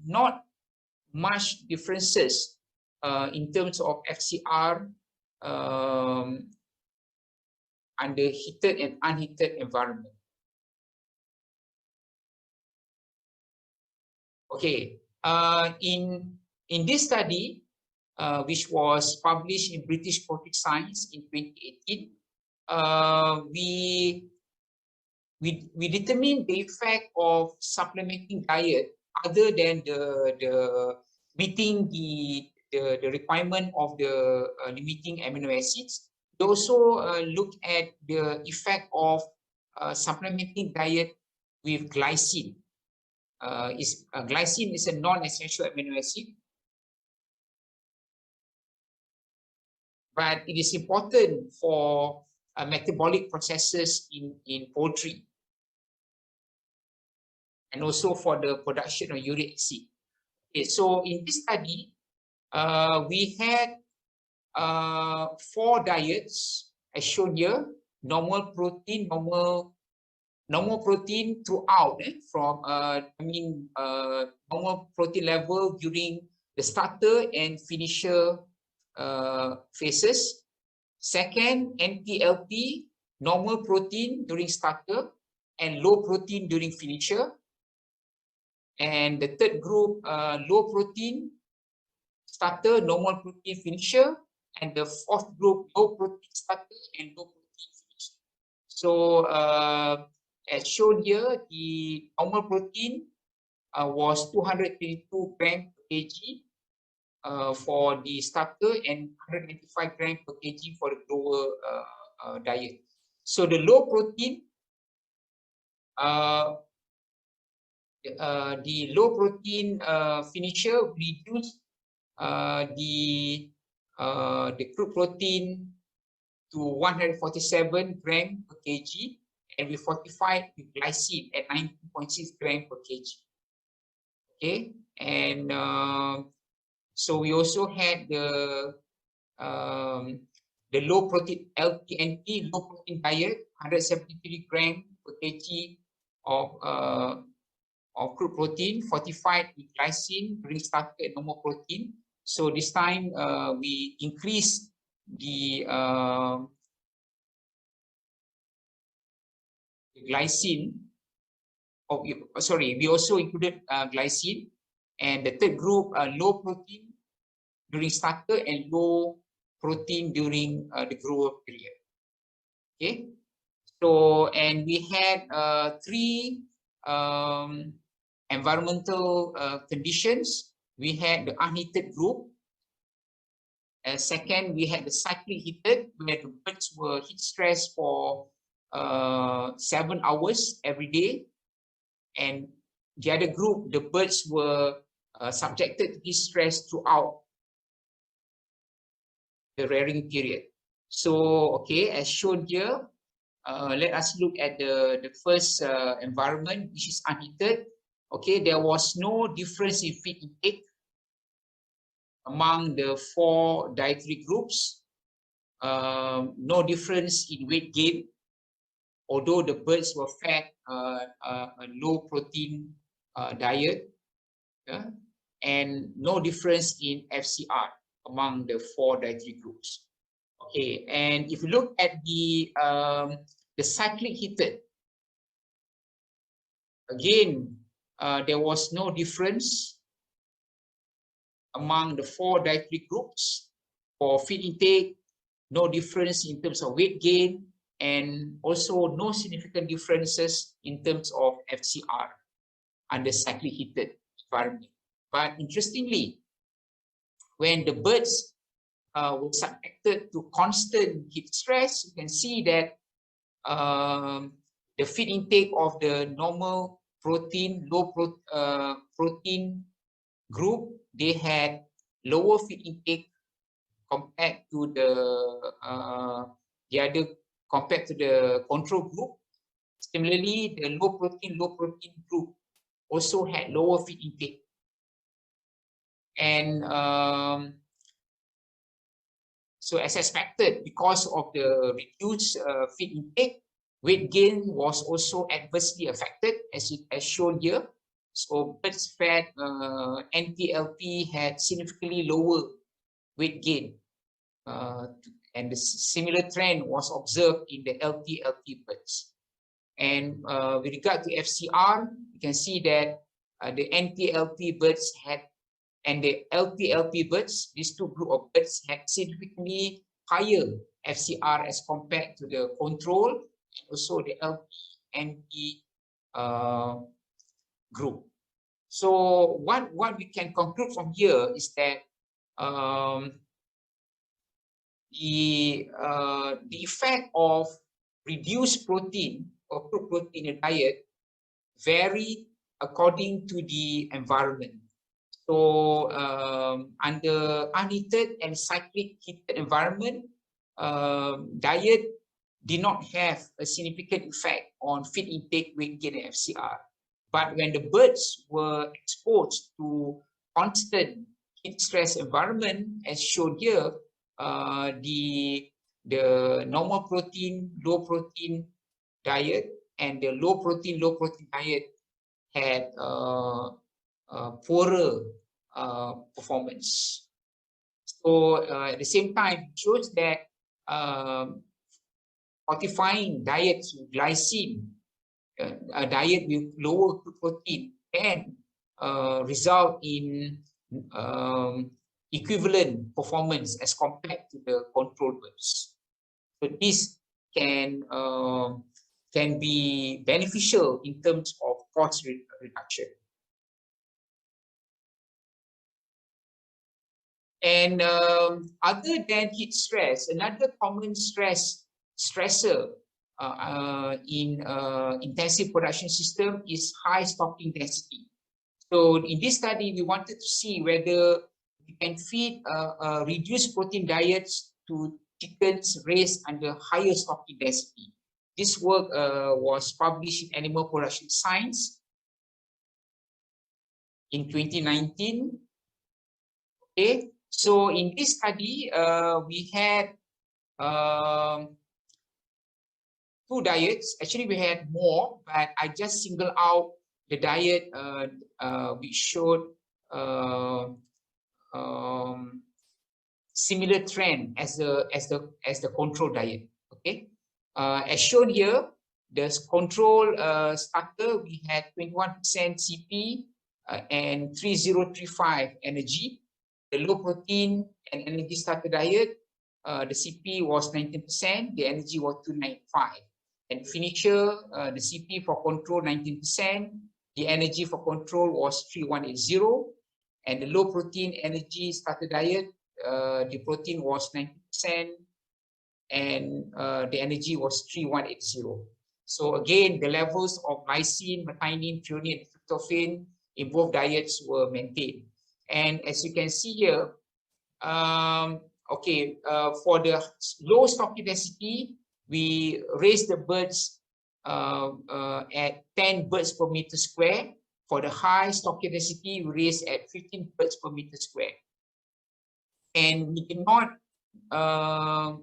not much differences in terms of FCR under heated and unheated environment. Okay, in this study, which was published in British Poultry Science in 2018, we determined the effect of supplementing diet other than the meeting the requirement of the limiting amino acids. We also look at the effect of supplementing diet with glycine. Glycine is a non-essential amino acid, but it is important for metabolic processes in poultry, and also for the production of uric acid. Okay, so in this study, we had 4 diets as shown here: normal protein, normal protein throughout, from normal protein level during the starter and finisher phases. Second, NPLP, normal protein during starter and low protein during finisher. And the third group, low protein starter, normal protein finisher. And the fourth group, low protein starter and low protein finisher. So as shown here, the normal protein was 222 grams per kg for the starter and 195 grams per kg for the lower diet. So the low protein, finisher reduced the crude protein to 147 grams per kg, and we fortified with glycine at 19.6 grams per kg. Okay, and so we also had the low protein LPNP, low protein diet, 173 grams per kg of crude protein, fortified with glycine during starter and normal protein. So this time we increased the glycine. We also included glycine. And the third group, low protein during starter and low protein during the grower period. Okay, so and we had 3 environmental conditions. We had the unheated group. Second, we had the cyclic heated, where the birds were heat stressed for 7 hours every day. And the other group, the birds were subjected to heat stress throughout the rearing period. So, okay, as shown here, let us look at the first environment, which is unheated. Okay, there was no difference in feed intake among the 4 dietary groups. No difference in weight gain, although the birds were fed a low protein diet, and no difference in FCR among the 4 dietary groups. Okay, and if you look at the cyclic heated, again, there was no difference among the 4 dietary groups for feed intake, no difference in terms of weight gain, and also no significant differences in terms of FCR under cyclic heated environment. But interestingly, when the birds were subjected to constant heat stress, you can see that the feed intake of the normal protein, low protein group, they had lower feed intake compared to the control group. Similarly, the low protein group also had lower feed intake. And so as expected, because of the reduced feed intake, weight gain was also adversely affected, as shown here. So birds fed NTLP had significantly lower weight gain, and the similar trend was observed in the LTLP birds. And with regard to FCR, you can see that the NTLP birds had, and the LTLP birds, these two group of birds had significantly higher FCR as compared to the control, and also the LTNP group. So what we can conclude from here is that the effect of reduced protein or crude protein in diet vary according to the environment. So under unheated and cyclic heated environment, diet did not have a significant effect on feed intake, weight gain, and FCR. But when the birds were exposed to constant heat stress environment, as shown here, the normal protein, low protein diet and the low protein diet had poorer performance. So at the same time, it shows that fortifying diets with glycine, a diet with lower protein, can result in equivalent performance as compared to the control birds. So this can be beneficial in terms of cost reduction. And other than heat stress, another common stressor in intensive production system is high stocking density. So in this study, we wanted to see whether we can feed reduced protein diets to chickens raised under higher stocking density. This work was published in Animal Production Science in 2019. Okay, so in this study, we had two diets. Actually, we had more, but I just single out the diet which showed similar trend as the control diet. Okay, as shown here, the control starter, we had 21% CP and 3035 energy. The low protein and energy starter diet, the CP was 19%, the energy was 295. And finisher, the CP for control 19%, the energy for control was 3180. And the low protein energy starter diet, the protein was 90% and the energy was 3180. So again, the levels of lysine, methionine, threonine, and tryptophan in both diets were maintained. And as you can see here, okay, for the low stocking density, we raised the birds at 10 birds per meter square. For the high stocking density, we raised at 15 birds per meter square. And we did not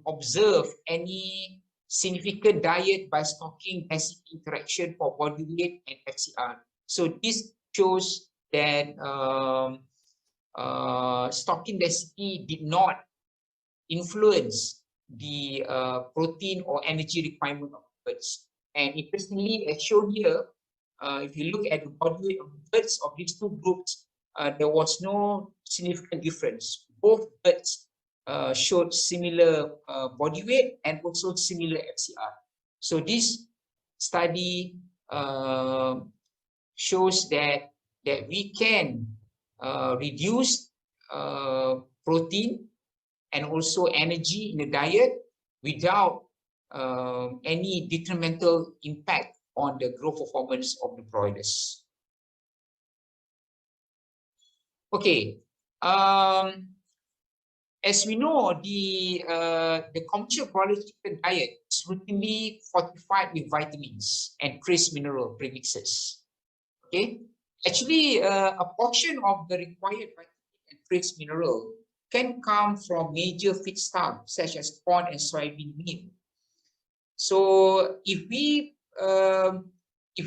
observe any significant diet by stocking density interaction for body weight and FCR. So this shows that stocking density did not influence the protein or energy requirement of birds. And interestingly, as shown here, if you look at the body weight of birds of these two groups, there was no significant difference. Both birds showed similar body weight and also similar FCR. So this study shows that we can reduce protein and also energy in the diet without any detrimental impact on the growth performance of the broilers. Okay, as we know, the commercial broiler chicken diet is routinely fortified with vitamins and trace mineral premixes. Okay, actually, a portion of the required vitamin and trace mineral can come from major feedstuffs such as corn and soybean meal. So if we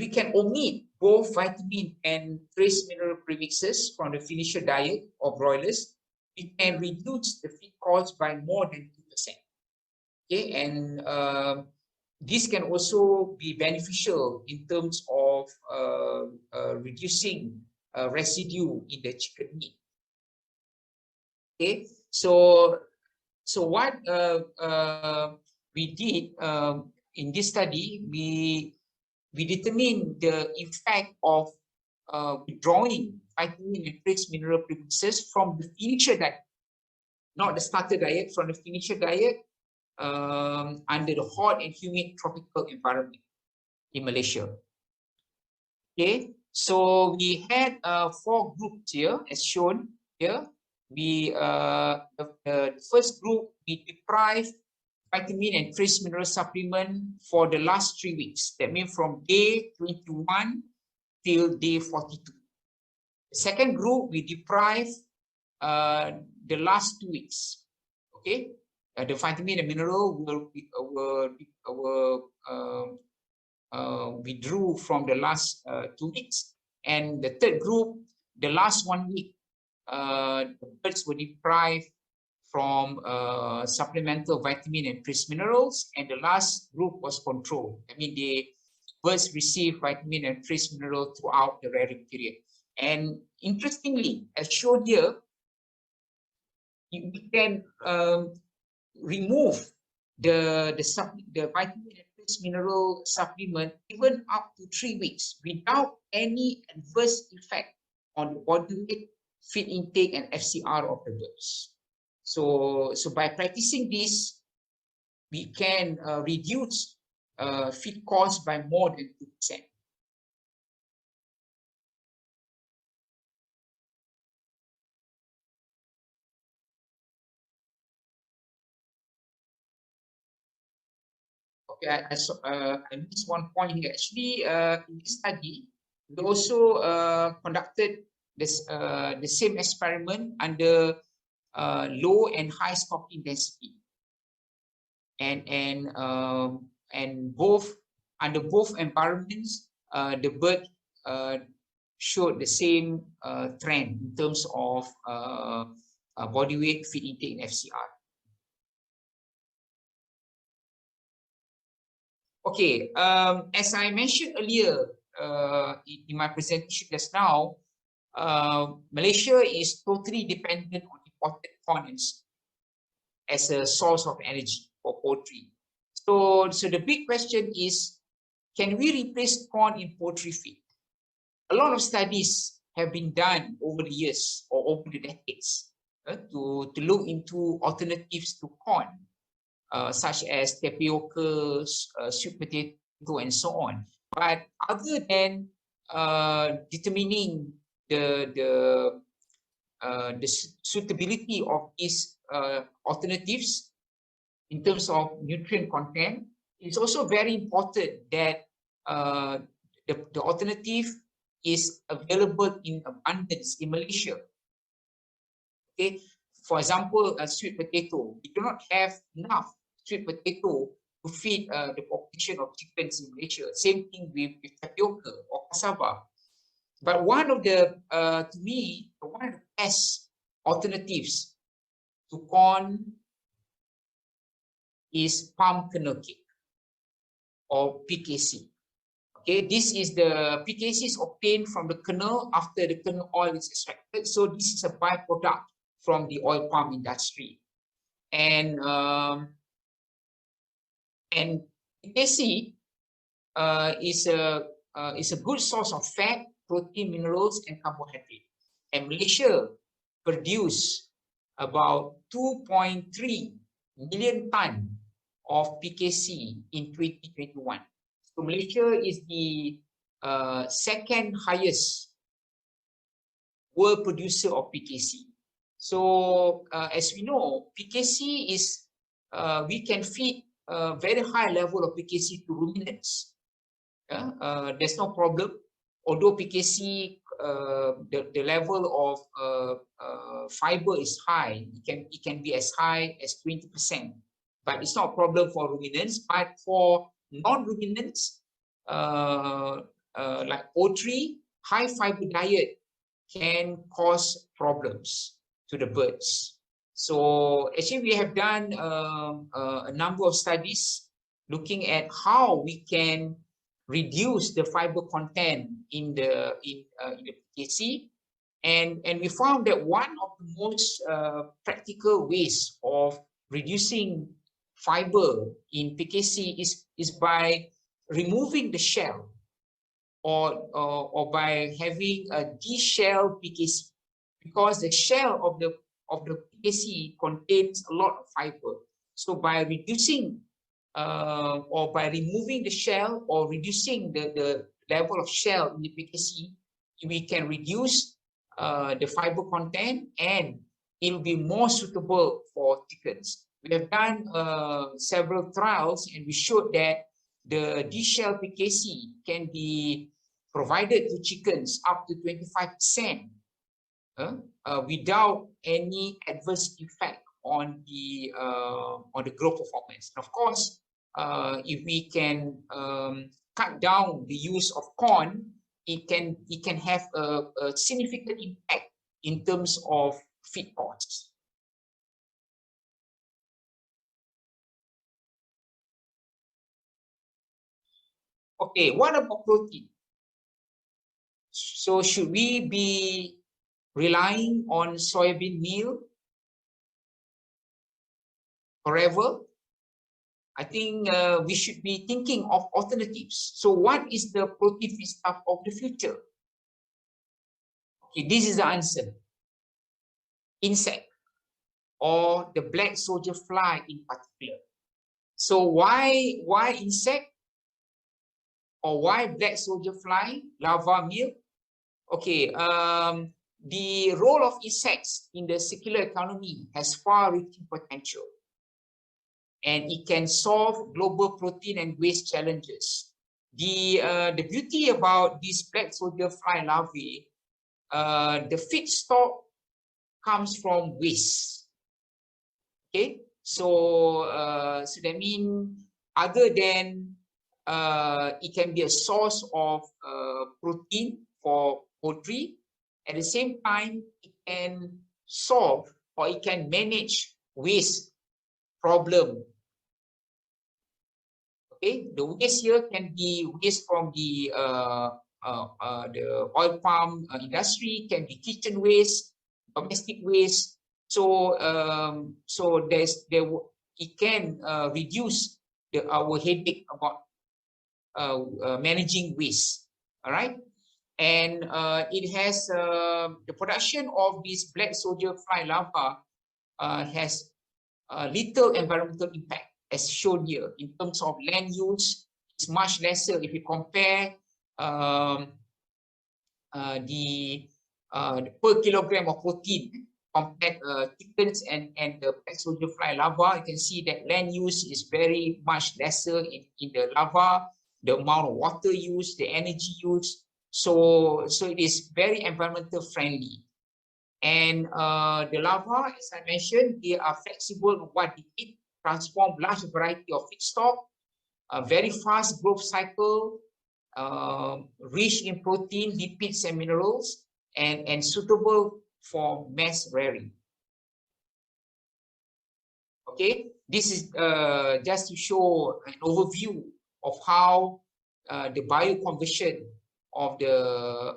can omit both vitamin and trace mineral premixes from the finisher diet of broilers, we can reduce the feed cost by more than 2%. Okay, and this can also be beneficial in terms of reducing residue in the chicken meat. Okay, so what we did in this study, we determined the effect of withdrawing vitamin and trace mineral premixes from the finisher diet, not the starter diet, from the finisher diet under the hot and humid tropical environment in Malaysia. Okay, so we had 4 groups here as shown here. We the first group, we deprived vitamin and trace mineral supplement for the last 3 weeks. That means from day 21 till day 42. The second group, we deprive the last 2 weeks. Okay, the vitamin and mineral withdrew from the last 2 weeks, and the third group, the last 1 week, the birds were deprived from supplemental vitamin and trace minerals, and the last group was controlled. I mean, the birds received vitamin and trace mineral throughout the rearing period. And interestingly, as shown here, we can remove the vitamin and trace mineral supplement even up to 3 weeks without any adverse effect on the body weight, feed intake, and FCR of the birds. So by practicing this, we can reduce feed cost by more than 2%. Okay, I missed one point here. Actually, in this study, we also conducted this the same experiment under low and high stocking density, and both under both environments, the bird showed the same trend in terms of body weight, feed intake, and FCR. Okay, as I mentioned earlier in my presentation just now, Malaysia is totally dependent on imported corn as a source of energy for poultry. So the big question is, can we replace corn in poultry feed? A lot of studies have been done over the years or over the decades to look into alternatives to corn, such as tapioca, sweet potato, and so on. But other than determining the suitability of these alternatives in terms of nutrient content, it's also very important that the alternative is available in abundance in Malaysia. Okay, for example, a sweet potato, we do not have enough sweet potato to feed the population of chickens in Malaysia. Same thing with tapioca or cassava. But one of the, to me, one of the best alternatives to corn is palm kernel cake or PKC. Okay, this is the PKC is obtained from the kernel after the kernel oil is extracted. So this is a byproduct from the oil palm industry, and PKC is a good source of fat, protein, minerals, and carbohydrate. And Malaysia produced about 2.3 million tons of PKC in 2021. So Malaysia is the second highest world producer of PKC. So as we know, PKC is, we can feed a very high level of PKC to ruminants. There's no problem. Although PKC, the level of fiber is high, it can be as high as 20%, but it's not a problem for ruminants. But for non-ruminants, like poultry, high fiber diet can cause problems to the birds. So actually, we have done a number of studies looking at how we can reduce the fiber content in the PKC, and we found that one of the most practical ways of reducing fiber in PKC is by removing the shell, or by having a de-shell PKC, because the shell of the PKC contains a lot of fiber. So by reducing or by removing the shell or reducing the level of shell in the PKC, we can reduce the fiber content, and it will be more suitable for chickens. We have done several trials, and we showed that the de-shell PKC can be provided to chickens up to 25% without any adverse effect on the growth performance. And of course, if we can cut down the use of corn, it can have a significant impact in terms of feed costs. Okay, what about protein? So should we be relying on soybean meal forever? I think we should be thinking of alternatives. So what is the protein feedstuff of the future? Okay, this is the answer. Insect, or the black soldier fly in particular. So why insect, or why black soldier fly, larva meal? Okay, the role of insects in the circular economy has far-reaching potential, and it can solve global protein and waste challenges. The beauty about these black soldier fly larvae, the feedstock comes from waste. Okay, so so that means other than it can be a source of protein for poultry, at the same time it can solve, or it can manage waste problem. Okay, the waste here can be waste from the oil palm industry, can be kitchen waste, domestic waste. So so it can reduce our headache about managing waste. All right, and it has the production of this black soldier fly larva has little environmental impact, as shown here. In terms of land use, it's much lesser if you compare the per kilogram of protein compared chickens and the black soldier fly larva. You can see that land use is very much lesser in the larva, the amount of water used, the energy used. So it is very environmental friendly. And the larva, as I mentioned, they are flexible in what they eat, transform large variety of feedstock, a very fast growth cycle, rich in protein, lipids, and minerals, and suitable for mass rearing. Okay, this is just to show an overview of how the bioconversion of the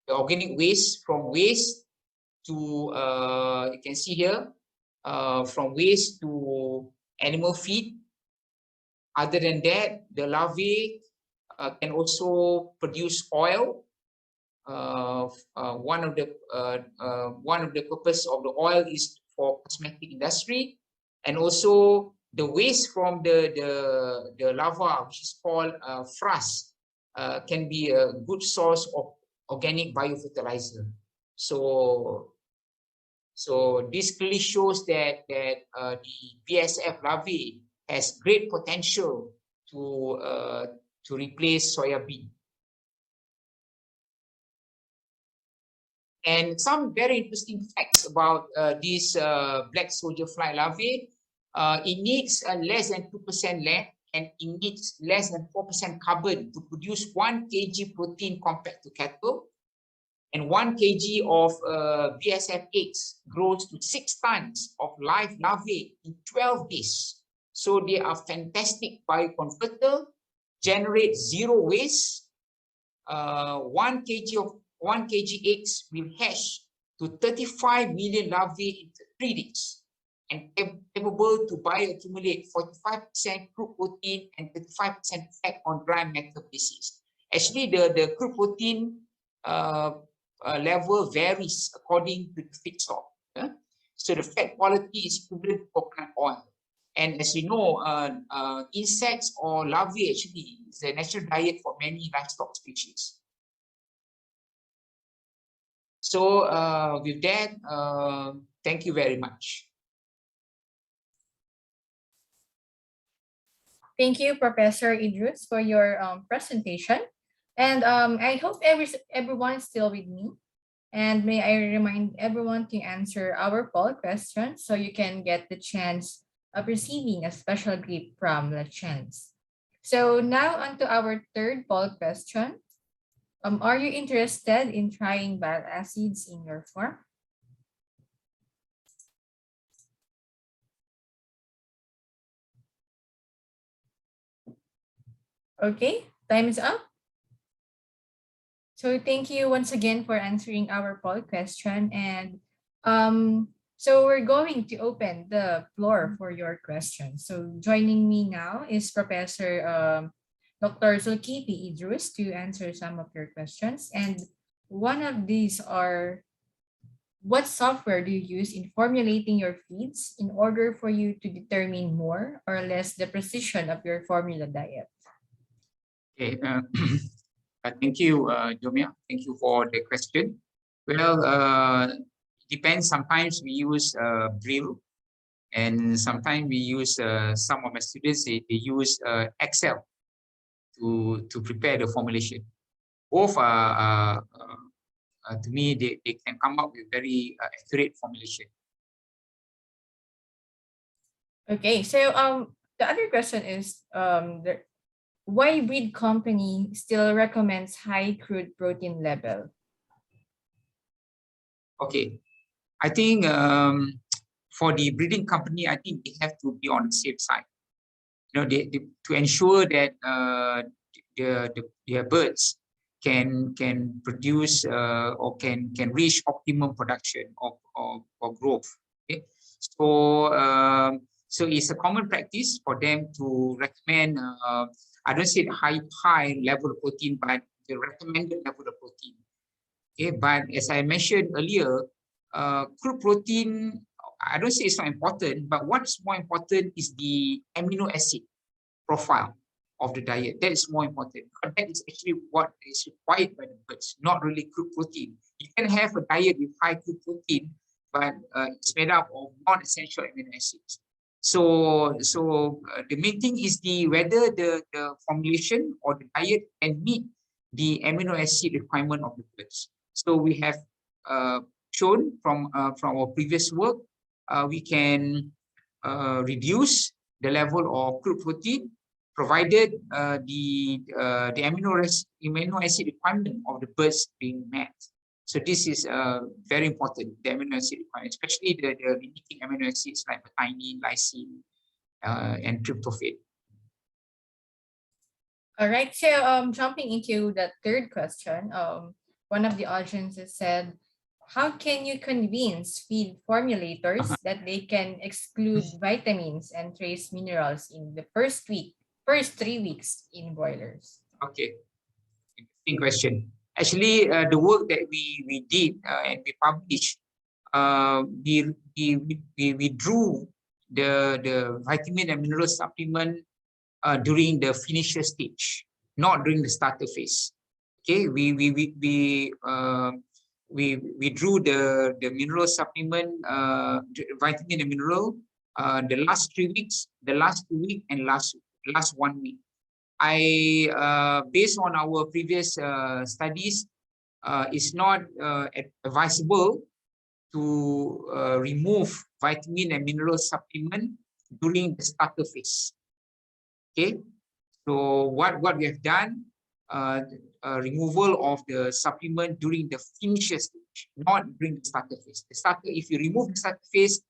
organic waste from waste to you can see here from waste to animal feed. Other than that, the larvae can also produce oil. One of the purpose of the oil is for cosmetic industry, and also the waste from the larva, which is called frass, can be a good source of organic biofertilizer. So this clearly shows that the BSF larvae has great potential to replace soya bean. And some very interesting facts about this black soldier fly larvae. It needs less than 2% land, and it needs less than 4% carbon to produce 1 kg protein compared to cattle. And 1 kg of BSF eggs grows to 6 tons of live larvae in 12 days. So they are fantastic bioconverter, generate 0 waste. 1 kg eggs will hatch to 35 million larvae in 3 days, and capable to bioaccumulate 45% crude protein and 35% fat on dry matter basis. Actually, the crude protein level varies according to the feedstock. So the fat quality is equivalent to coconut oil. And as you know, insects or larvae actually is a natural diet for many livestock species. So with that, thank you very much. Thank you, Professor IDRUS, for your presentation. And I hope everyone is still with me. And may I remind everyone to answer our poll question so you can get the chance of receiving a special gift from Lachance. So now on to our third poll question. Are you interested in trying bile acids in your farm? Okay, time is up. So thank you once again for answering our poll question. And so we're going to open the floor for your questions. So joining me now is Professor Dr. ZULKIFLI IDRUS to answer some of your questions. And one of these are, what software do you use in formulating your feeds in order for you to determine more or less the precision of your formula diet? Okay, thank you, Jomia. Thank you for the question. Well, depends. Sometimes we use BRIL, and sometimes we use some of my students they use Excel to prepare the formulation. Both are to me they can come up with very accurate formulation. Okay, so the other question is why breed company still recommends high crude protein level? Okay, I think for the breeding company, I think they have to be on the safe side. You know, to ensure that their birds can produce or can reach optimum production or growth. Okay, so it's a common practice for them to recommend. I don't say high level of protein, but the recommended level of protein. Okay, but as I mentioned earlier, crude protein, I don't say it's not important, but what's more important is the amino acid profile of the diet. That is more important. But that is actually what is required by the birds, not really crude protein. You can have a diet with high crude protein, but it's made up of non-essential amino acids. So the main thing is whether the formulation or the diet can meet the amino acid requirement of the birds. So we have shown from our previous work, we can reduce the level of crude protein provided the amino acid requirement of the birds being met. So this is very important, the amino acid requirement, especially the limiting amino acids like methionine, lysine, and tryptophan. All right, so jumping into the third question, one of the audiences said, how can you convince feed formulators that they can exclude vitamins and trace minerals in the first 3 weeks in broilers? Okay, interesting question. Actually, the work that we did and we published, we drew the vitamin and mineral supplement during the finisher stage, not during the starter phase. Okay, we drew the mineral supplement, vitamin and mineral, the last 3 weeks, the last 2 weeks, and last 1 week. Based on our previous studies, it's not advisable to remove vitamin and mineral supplement during the starter phase. Okay, so what we have done, removal of the supplement during the finisher stage, not during the starter phase. The starter, if you remove the starter phase,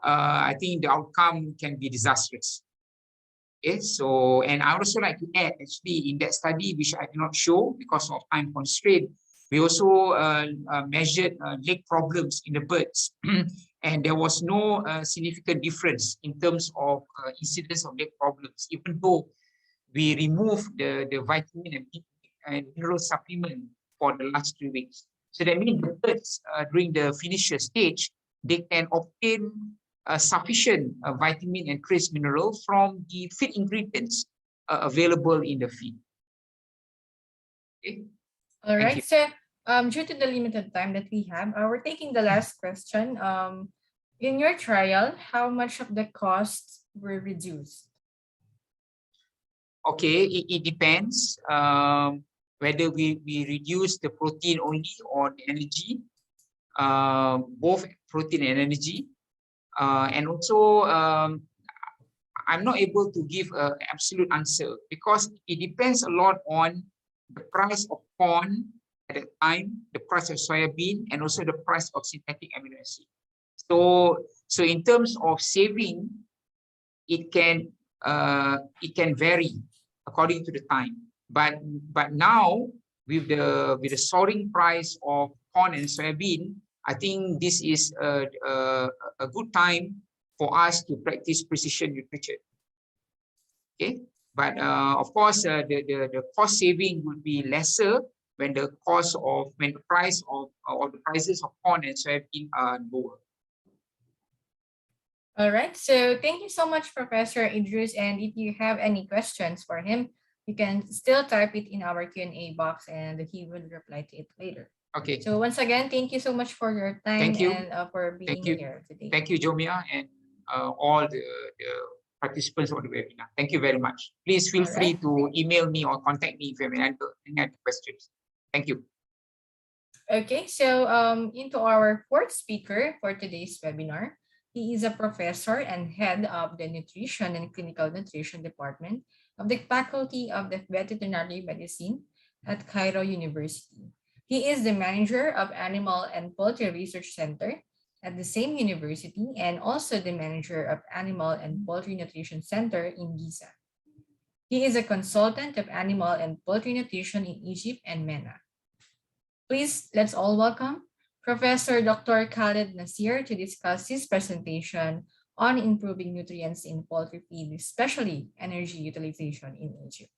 I think the outcome can be disastrous. Okay, so, and I also like to add, actually, in that study, which I cannot show because of time constraint, we also measured leg problems in the birds, and there was no significant difference in terms of incidence of leg problems, even though we removed the vitamin and mineral supplement for the last 3 weeks. So that means the birds during the finisher stage, they can obtain sufficient vitamin and trace mineral from the feed ingredients available in the feed. Okay. All right. So due to the limited time that we have, we're taking the last question. In your trial, how much of the costs were reduced? Okay, it depends whether we reduce the protein only or the energy, both protein and energy. And also, I'm not able to give an absolute answer because it depends a lot on the price of corn at the time, the price of soybean, and also the price of synthetic amino acid. So in terms of saving, it can vary according to the time. But now with the soaring price of corn and soybean, I think this is a good time for us to practice precision nutrition. Okay, but of course the cost saving would be lesser when the price of or the prices of corn and soybean are lower. All right, so thank you so much, Professor Idrus. And if you have any questions for him, you can still type it in our Q&A box and he will reply to it later. Okay. So once again, thank you so much for your time and for being here today. Thank you, Jomia, and all the participants of the webinar. Thank you very much. Please feel free to email me or contact me if you have any other questions. Thank you. Okay, so into our fourth speaker for today's webinar. He is a professor and head of the Nutrition and Clinical Nutrition Department of the Faculty of the Veterinary Medicine at Cairo University. He is the manager of Animal and Poultry Research Center at the same university and also the manager of Animal and Poultry Nutrition Center in Giza. He is a consultant of animal and poultry nutrition in Egypt and MENA. Please, let's all welcome Professor Dr. Khaled Nasr to discuss his presentation on improving nutrients in poultry feed, especially energy utilization in Egypt.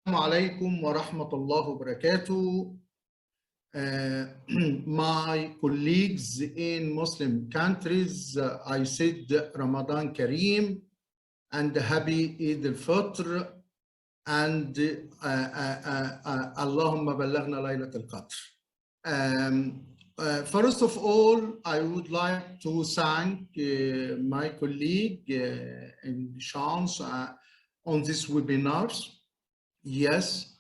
Assalamu alaikum wa rahmatullahi wa barakatuh. My colleagues in Muslim countries, I said Ramadan Kareem and happy Eid al-Fitr and Allahumma ballagna laylat al-Qadr. First of all, I would like to thank my colleague in Lachance on this webinar. Yes,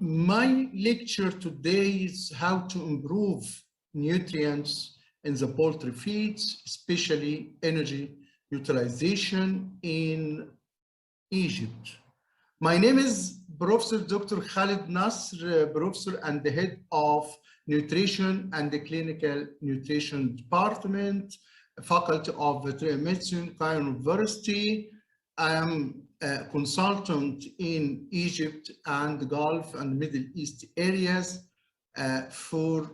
my lecture today is how to improve nutrients in the poultry feeds, especially energy utilization in Egypt. My name is Professor Dr. Khaled Nasr, Professor and the Head of Nutrition and the Clinical Nutrition Department, Faculty of Veterinary Medicine, Cairo University. I am a consultant in Egypt and the Gulf and Middle East areas for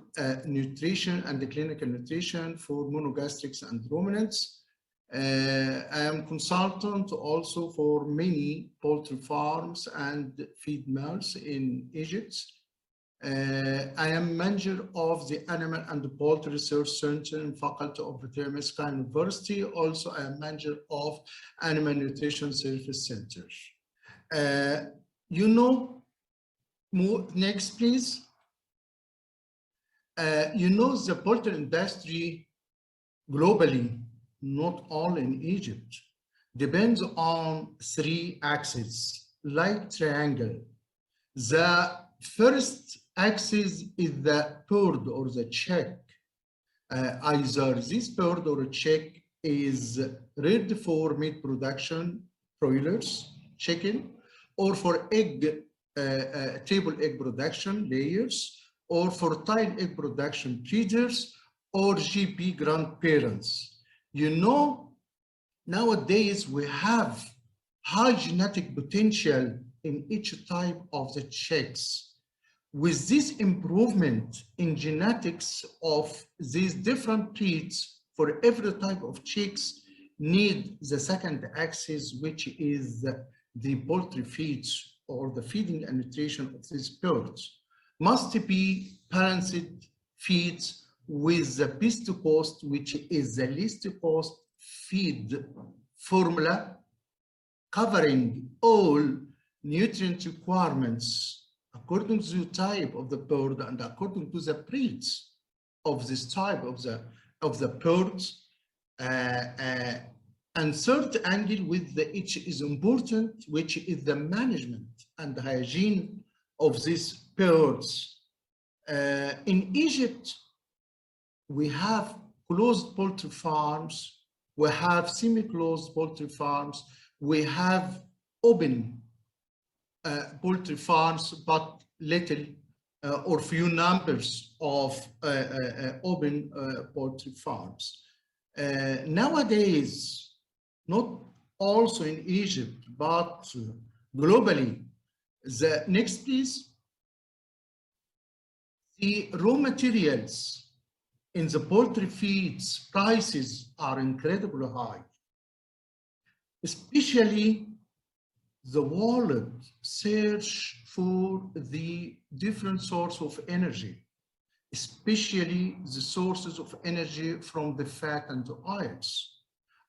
nutrition and the clinical nutrition for monogastrics and ruminants. I am consultant also for many poultry farms and feed mills in Egypt. I am manager of the Animal and Poultry Research Center and Faculty of Veterinary Medicine University. Also, I am manager of Animal Nutrition Service Center. You know, Next, please. You know, the poultry industry globally, not all in Egypt, depends on 3 axes, like triangle. The first axis is the bird or the chick. Either this bird or chick is ready for meat production, broilers, chicken, or for egg, table egg production, layers, or for tile egg production, breeders, or GP grandparents. You know, nowadays we have high genetic potential in each type of the chicks. With this improvement in genetics of these different breeds, for every type of chicks need the second axis, which is the poultry feeds or the feeding and nutrition of these birds. Must be balanced feeds with the best cost, which is the least cost feed formula, covering all nutrient requirements according to the type of the bird and according to the breeds of this type of the birds. And third angle with which is important, which is the management and the hygiene of these birds. In Egypt, we have closed poultry farms, we have semi-closed poultry farms, we have open poultry farms, but little or few numbers of open poultry farms. Nowadays, not also in Egypt, but globally, the next please, the raw materials in the poultry feeds prices are incredibly high, especially the world search for the different source of energy, especially the sources of energy from the fat and the oils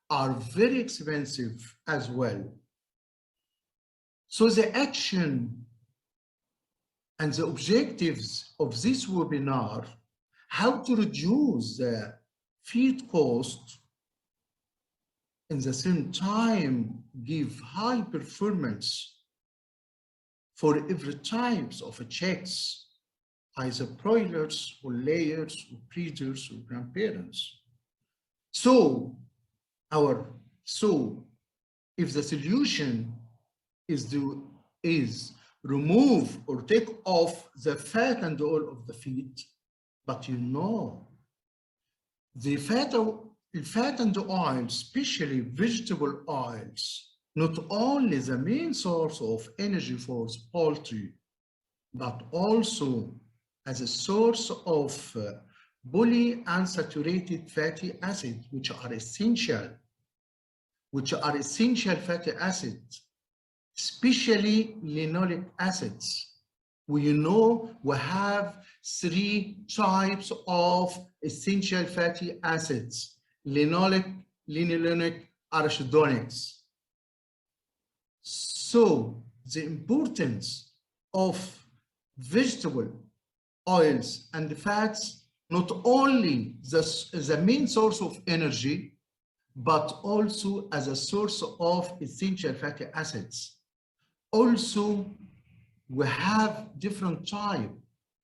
are very expensive as well. So the action and the objectives of this webinar, how to reduce the feed cost in the same time give high performance for every types of chicks, either broilers or layers or breeders or grandparents. So if the solution is remove or take off the fat and oil of the feed, but you know, the fat and oil, especially vegetable oils, not only the main source of energy for poultry, but also as a source of polyunsaturated fatty acids, which are essential fatty acids, especially linoleic acids. We know we have 3 types of essential fatty acids: linoleic, linolenic, arachidonics. So the importance of vegetable oils and fats, not only the main source of energy, but also as a source of essential fatty acids. Also, we have different types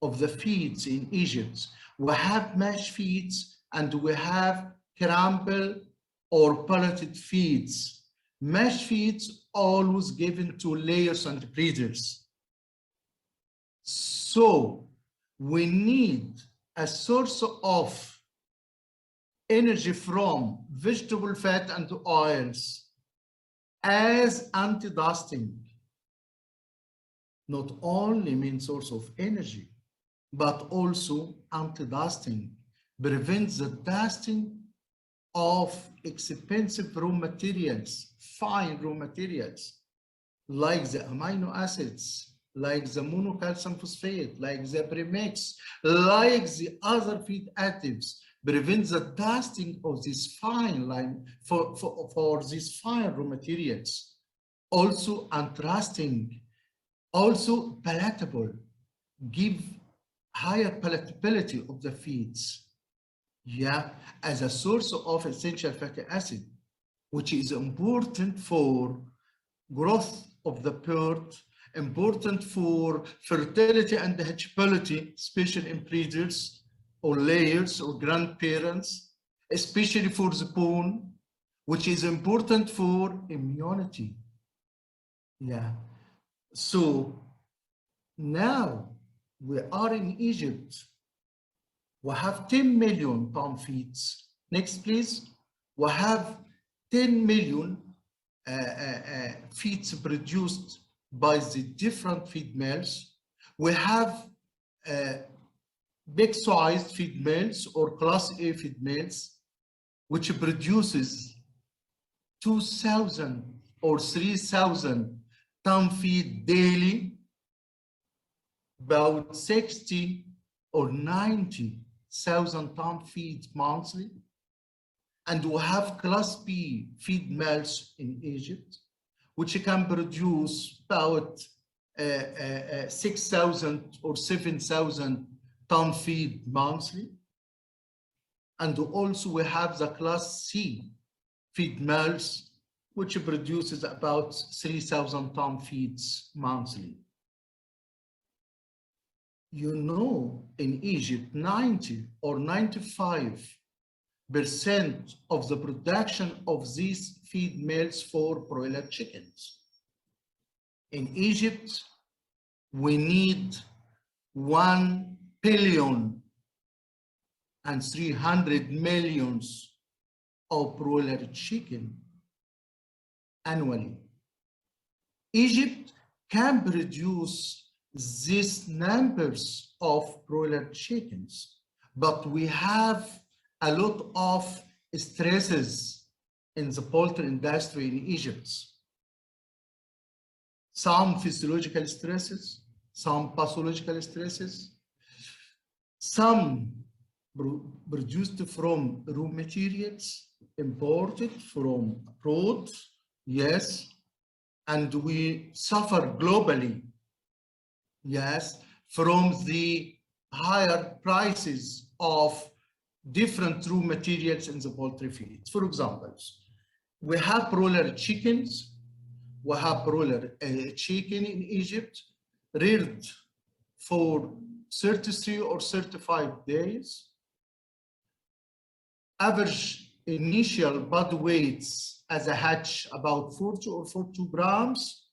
of the feeds in Egypt. We have mash feeds and we have crumble or pelleted feeds. Mash feeds always given to layers and breeders. So we need a source of energy from vegetable fat and oils as anti-dusting. Not only main source of energy, but also anti-dusting, prevents the dusting of expensive raw materials, fine raw materials, like the amino acids, like the monocalcium phosphate, like the premix, like the other feed additives, prevents the dusting of this fine line for these fine raw materials. Also anti-dusting, also palatable, give higher palatability of the feeds, yeah, as a source of essential fatty acid, which is important for growth of the bird, important for fertility and hatchability, especially in breeders or layers or grandparents, especially for the bone, which is important for immunity. Yeah. So now we are in Egypt. We have 10 million pound feeds. Next, please. We have 10 million feeds produced by the different feed mills. We have big-sized feed mills or Class A feed mills, which produces 2,000 or 3,000 ton feed daily, about 60 or 90,000 ton feed monthly. And we have Class B feed mills in Egypt, which can produce about 6,000 or 7,000 ton feed monthly. And also we have the Class C feed mills, which produces about 3,000 ton feeds monthly. You know, in Egypt, 90 or 95% of the production of these feed mills for broiler chickens. In Egypt, we need 1.3 billion of broiler chicken annually. Egypt can produce these numbers of broiler chickens, but we have a lot of stresses in the poultry industry in Egypt. Some physiological stresses, some pathological stresses, some produced from raw materials imported from abroad, yes, and we suffer globally, yes, from the higher prices of different raw materials in the poultry feeds. For example, we have broiler chickens, we have broiler chicken in Egypt, reared for 33 or 35 days. Average initial body weights as a hatch about 40 or 42 grams.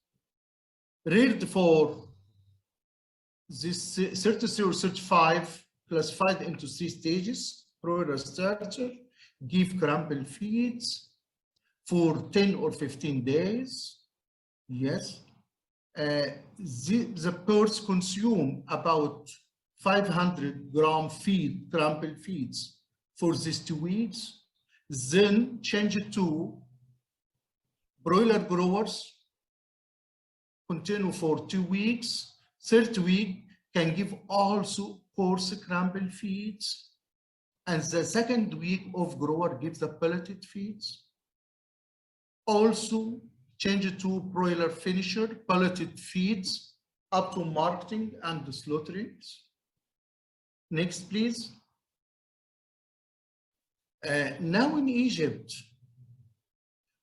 Reared for this 33 or 35, classified into 3 stages. Broiler starter, give crumble feeds for 10 or 15 days. Yes. The birds consume about 500 gram feed, crumble feeds for these 2 weeks. Then change it to broiler growers, continue for 2 weeks. 3rd week can give also coarse crumble feeds. And the 2nd week of grower gives the pelleted feeds. Also change it to broiler finisher, pelleted feeds up to marketing and slaughtering. Next, please. Now in Egypt,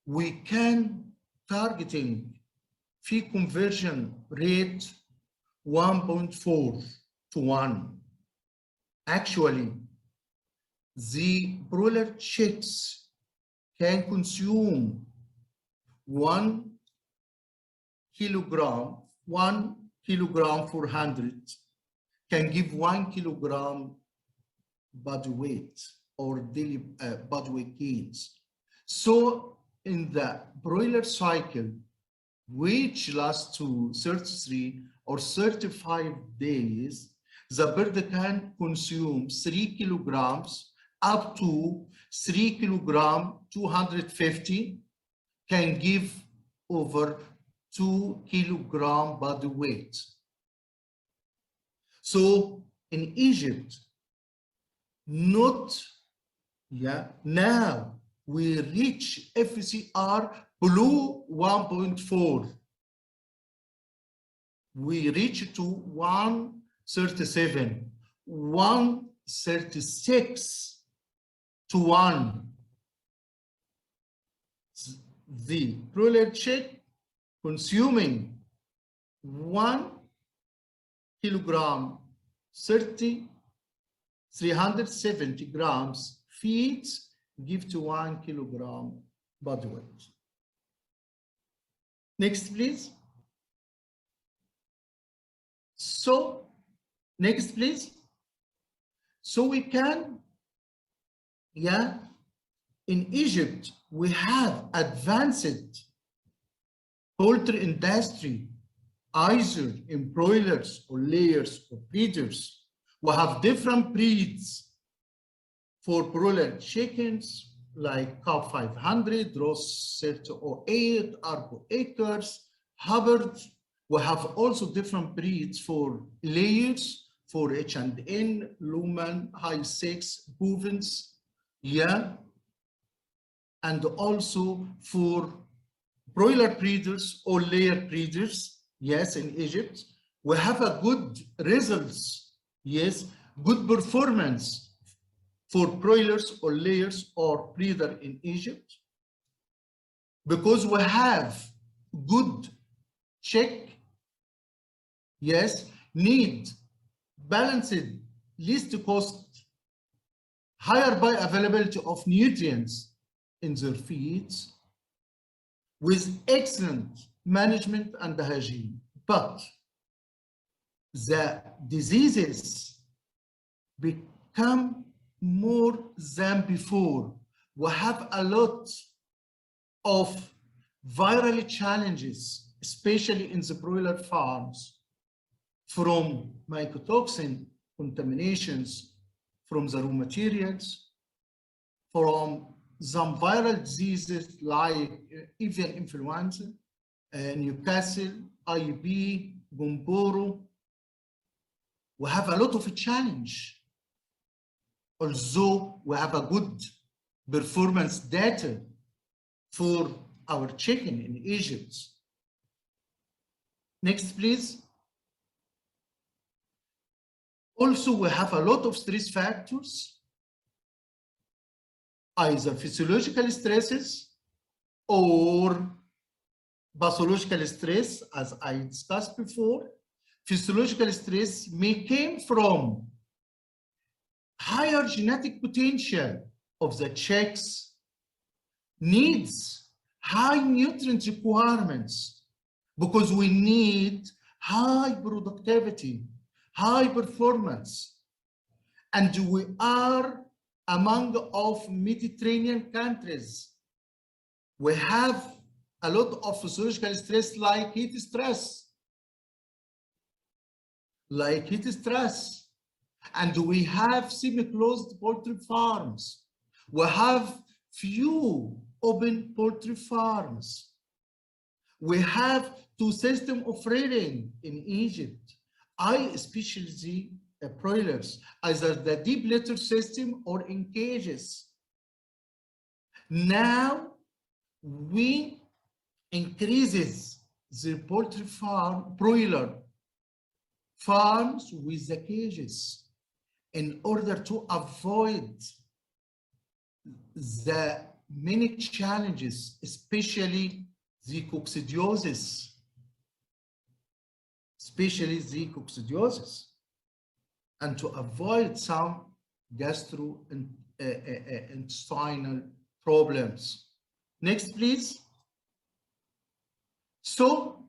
we can targeting feed conversion rate 1.4 to 1. Actually, the broiler chicks can consume 1 kilogram, 1 kilogram 400 can give 1 kilogram body weight or daily body weight gains. So in the broiler cycle, which lasts to 33 or 35 days, the bird can consume 3 kilograms up to 3 kilogram 250, can give over 2 kilogram body weight. So in Egypt, now we reach FCR below 1.4. We reach to 1 37, 136 to 1. The broiler chick consuming 1 kilogram 370 grams feeds give to 1 kilogram body weight. Next, please. So, next, please. So we can, in Egypt, we have advanced poultry industry, either in broilers or layers or breeders. We have different breeds for broiler chickens like Cobb 500, Ross 3008, Argo Acres, Hubbard. We have also different breeds for layers, for H&N, Lumen, High 6, Bovins, and also for broiler breeders or layer breeders, in Egypt. We have a good results, good performance for broilers or layers or breeder in Egypt, because we have good check, need balanced, least cost, higher bioavailability of nutrients in their feeds, with excellent management and hygiene. But the diseases become more than before. We have a lot of viral challenges, especially in the broiler farms, from mycotoxin contaminations from the raw materials, from some viral diseases like avian influenza, Newcastle, IB, Gumboro. We have a lot of challenge. Although we have a good performance data for our chicken in Egypt. Next, please. Also, we have a lot of stress factors, either physiological stresses or pathological stress, as I discussed before. Physiological stress may come from higher genetic potential of the chicks, needs high nutrient requirements, because we need high productivity, high performance. And we are among of Mediterranean countries. We have a lot of physiological stress like heat stress. And we have semi-closed poultry farms. We have few open poultry farms. We have 2 systems of rearing in Egypt. Especially the broilers, either the deep litter system or in cages. Now we increases the poultry farm, broiler farms with the cages, in order to avoid the many challenges, especially the coccidiosis, and to avoid some gastrointestinal problems. Next, please. So,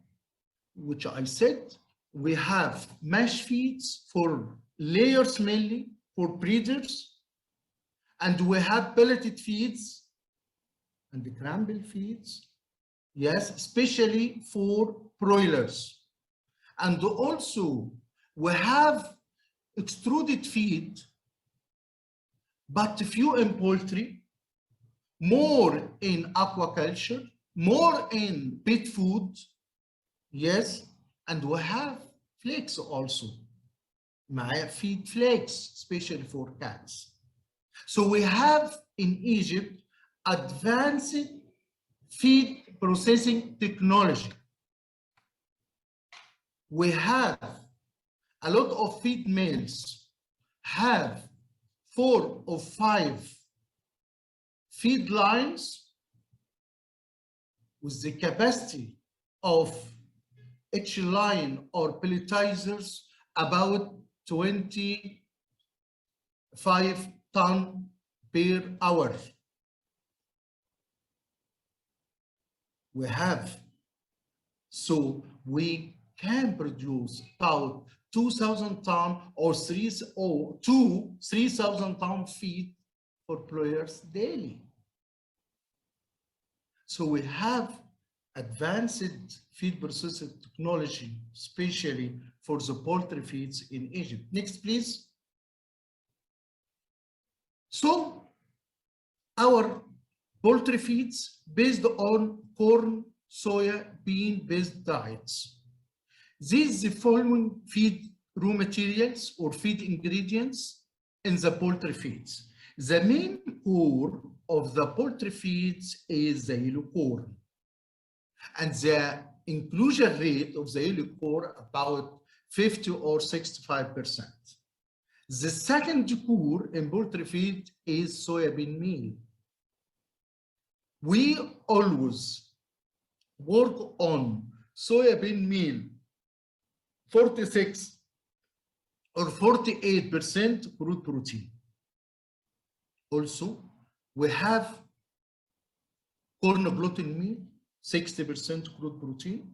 which I said, we have mash feeds for layers mainly, for breeders, and we have pelleted feeds and the crumble feeds, especially for broilers. And also we have extruded feed, but few in poultry, more in aquaculture, more in pet food, and we have flakes also, feed flakes, especially for cats. So we have in Egypt advanced feed processing technology. We have a lot of feed mills have 4 or 5 feed lines with the capacity of each line or pelletizers about 25 tons per hour. We have, so we can produce about 2,000 tons or 3,000 tons feed for broilers daily. So we have advanced feed processing technology, especially for the poultry feeds in Egypt. Next, please. So our poultry feeds based on corn, soya, bean-based diets. These the following feed raw materials or feed ingredients in the poultry feeds. The main core of the poultry feeds is the yellow corn. And the inclusion rate of the yellow corn about 50 or 65%. The second core in poultry feed is soybean meal. We always work on soybean meal 46 or 48% crude protein. Also, we have corn gluten meal, 60% crude protein,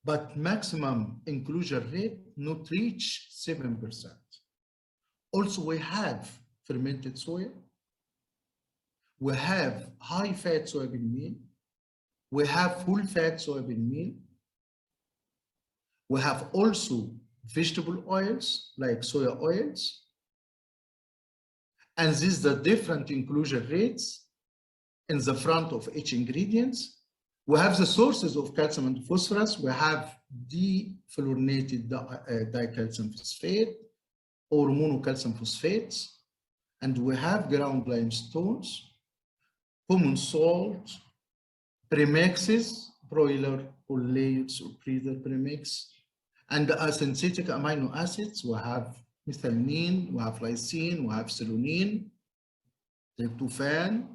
but maximum inclusion rate not reach 7%. Also, we have fermented soya, we have high fat soybean meal, we have full fat soybean meal, we have also vegetable oils like soya oils, and these are the different inclusion rates in the front of each ingredients. We have the sources of calcium and phosphorus. We have defluorinated dicalcium phosphate or monocalcium phosphates, and we have ground limestones, common salt, premixes, broiler or layers or breeder premix, and synthetic amino acids. We have methionine, we have lysine, we have celanine, tryptophan,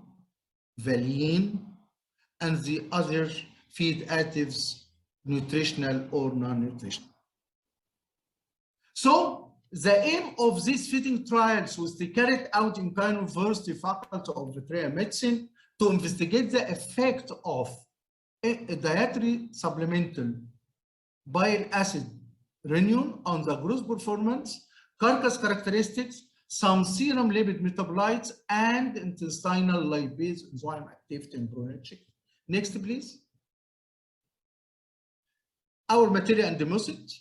valine, and the other feed additives, nutritional or non-nutritional. So the aim of these feeding trials was to carry out in Cairo University Faculty of Veterinary Medicine to investigate the effect of a dietary supplemental bile acid reunion on the growth performance, carcass characteristics, some serum lipid metabolites, and intestinal lipase enzyme activity in broiler chicken. Next, please. Our material and the method,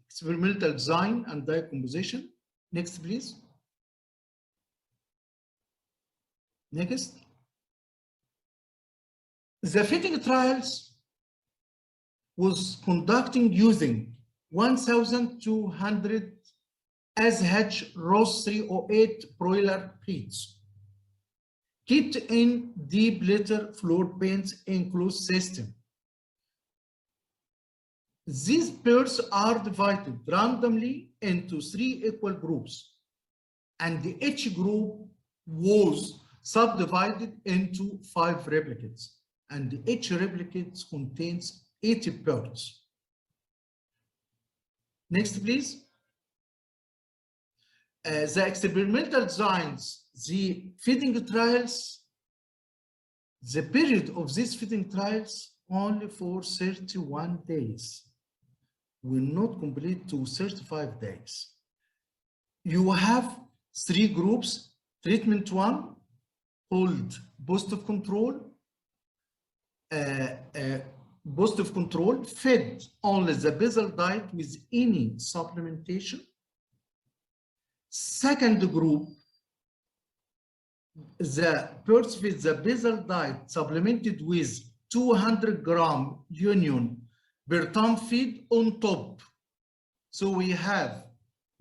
experimental design and diet composition. Next, please. Next. The feeding trials was conducting using 1,200 SH Ross 308 broiler breeds, kept in deep litter floor pens enclosed system. These birds are divided randomly into 3 equal groups, and each group was subdivided into 5 replicates, and each replicate contains 80 birds. Next, please. The experimental designs, the feeding trials, the period of these feeding trials only for 31 days. Will not complete to 35 days. You have 3 groups. Treatment 1 called positive control. Positive control fed only the basal diet with any supplementation. Second group, the birds fed the basal diet supplemented with 200 gram union per ton feed on top. So we have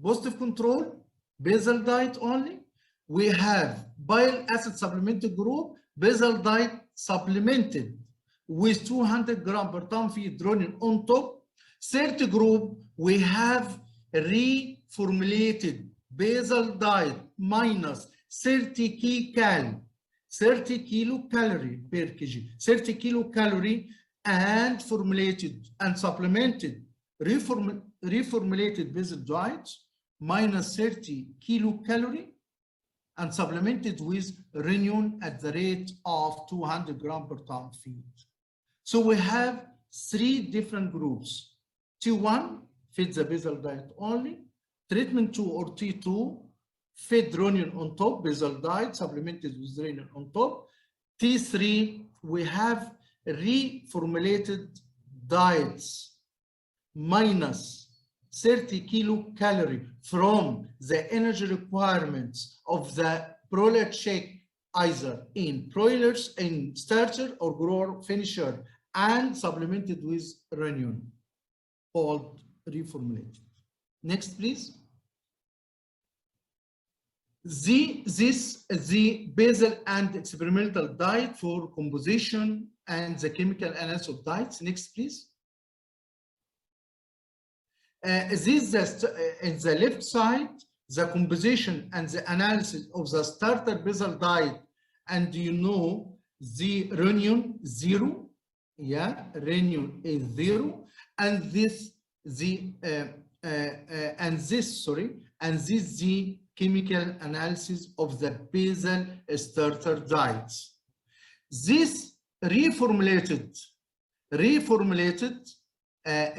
positive control, basal diet only. We have bile acid supplemented group, basal diet supplemented with 200 gram per ton feed running on top. Third group, we have reformulated basal diet minus 30 kilocalorie per kg, 30 kilocalorie, and formulated and supplemented reformulated basal diet minus 30 kilocalorie and supplemented with renin at the rate of 200 grams per ton feed. So we have three different groups. T1 feeds the basal diet only, treatment 2 or T2 fed renin on top, basal diet supplemented with renin on top. T3, we have reformulated diets minus 30 kilocalorie from the energy requirements of the broiler chick, either in broilers, in starter or grower finisher, and supplemented with renin, called reformulated. Next, please. The basal and experimental diet for composition and the chemical analysis of diets. Next, please. This is in the left side, the composition and the analysis of the starter basal diet, and you know the renin 0, yeah, renin is 0, and this the chemical analysis of the basal starter diets. This reformulated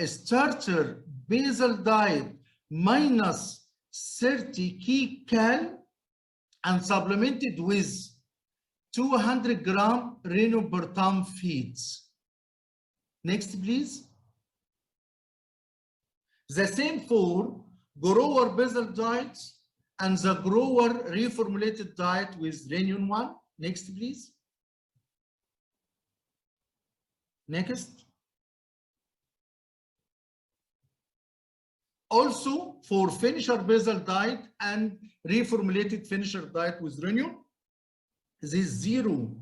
starter basal diet minus 30 kcal and supplemented with 200 gram renin per ton feeds. Next, please. The same for grower basal diets and the grower reformulated diet with renin 1. Next, please. Next. Also for finisher basal diet and reformulated finisher diet with renin, this 0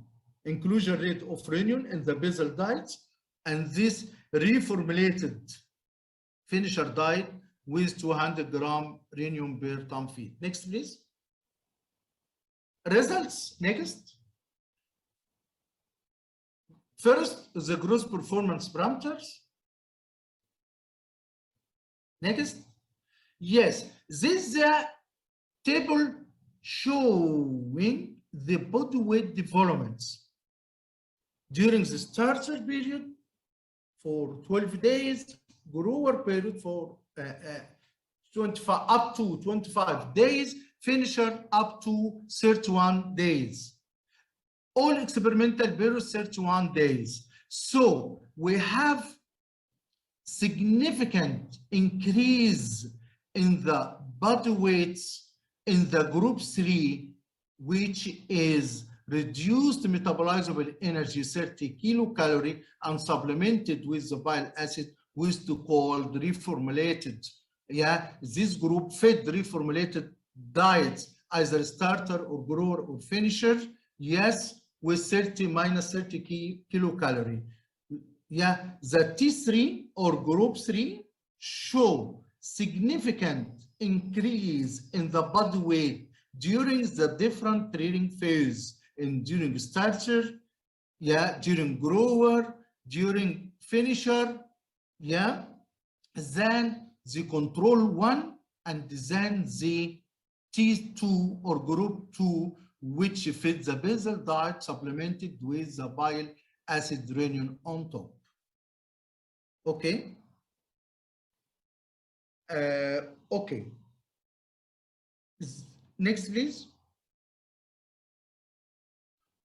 inclusion rate of renin in the basal diets, and this reformulated finisher diet with 200 gram renin per ton feed. Next, please. Results. Next. First, the gross performance parameters. Next. Yes, this is a table showing the body weight developments during the starter period for 12 days, grower period for 25 up to 25 days, finisher up to 31 days. All experimental periods 31 days. So we have significant increase in the body weights in the group 3, which is reduced metabolizable energy 30 kilocalorie and supplemented with the bile acid with the called reformulated. Yeah, this group fed reformulated diets, either starter or grower or finisher. Yes, with 30 minus 30 kilocalorie. Yeah, the T3 or group 3 show significant increase in the body weight during the different training phase, during starter, yeah, during grower, during finisher, yeah, then the control 1 and then the T2 or group 2, which fits the basal diet supplemented with the bile acid renin on top. Okay. Okay. Next, please.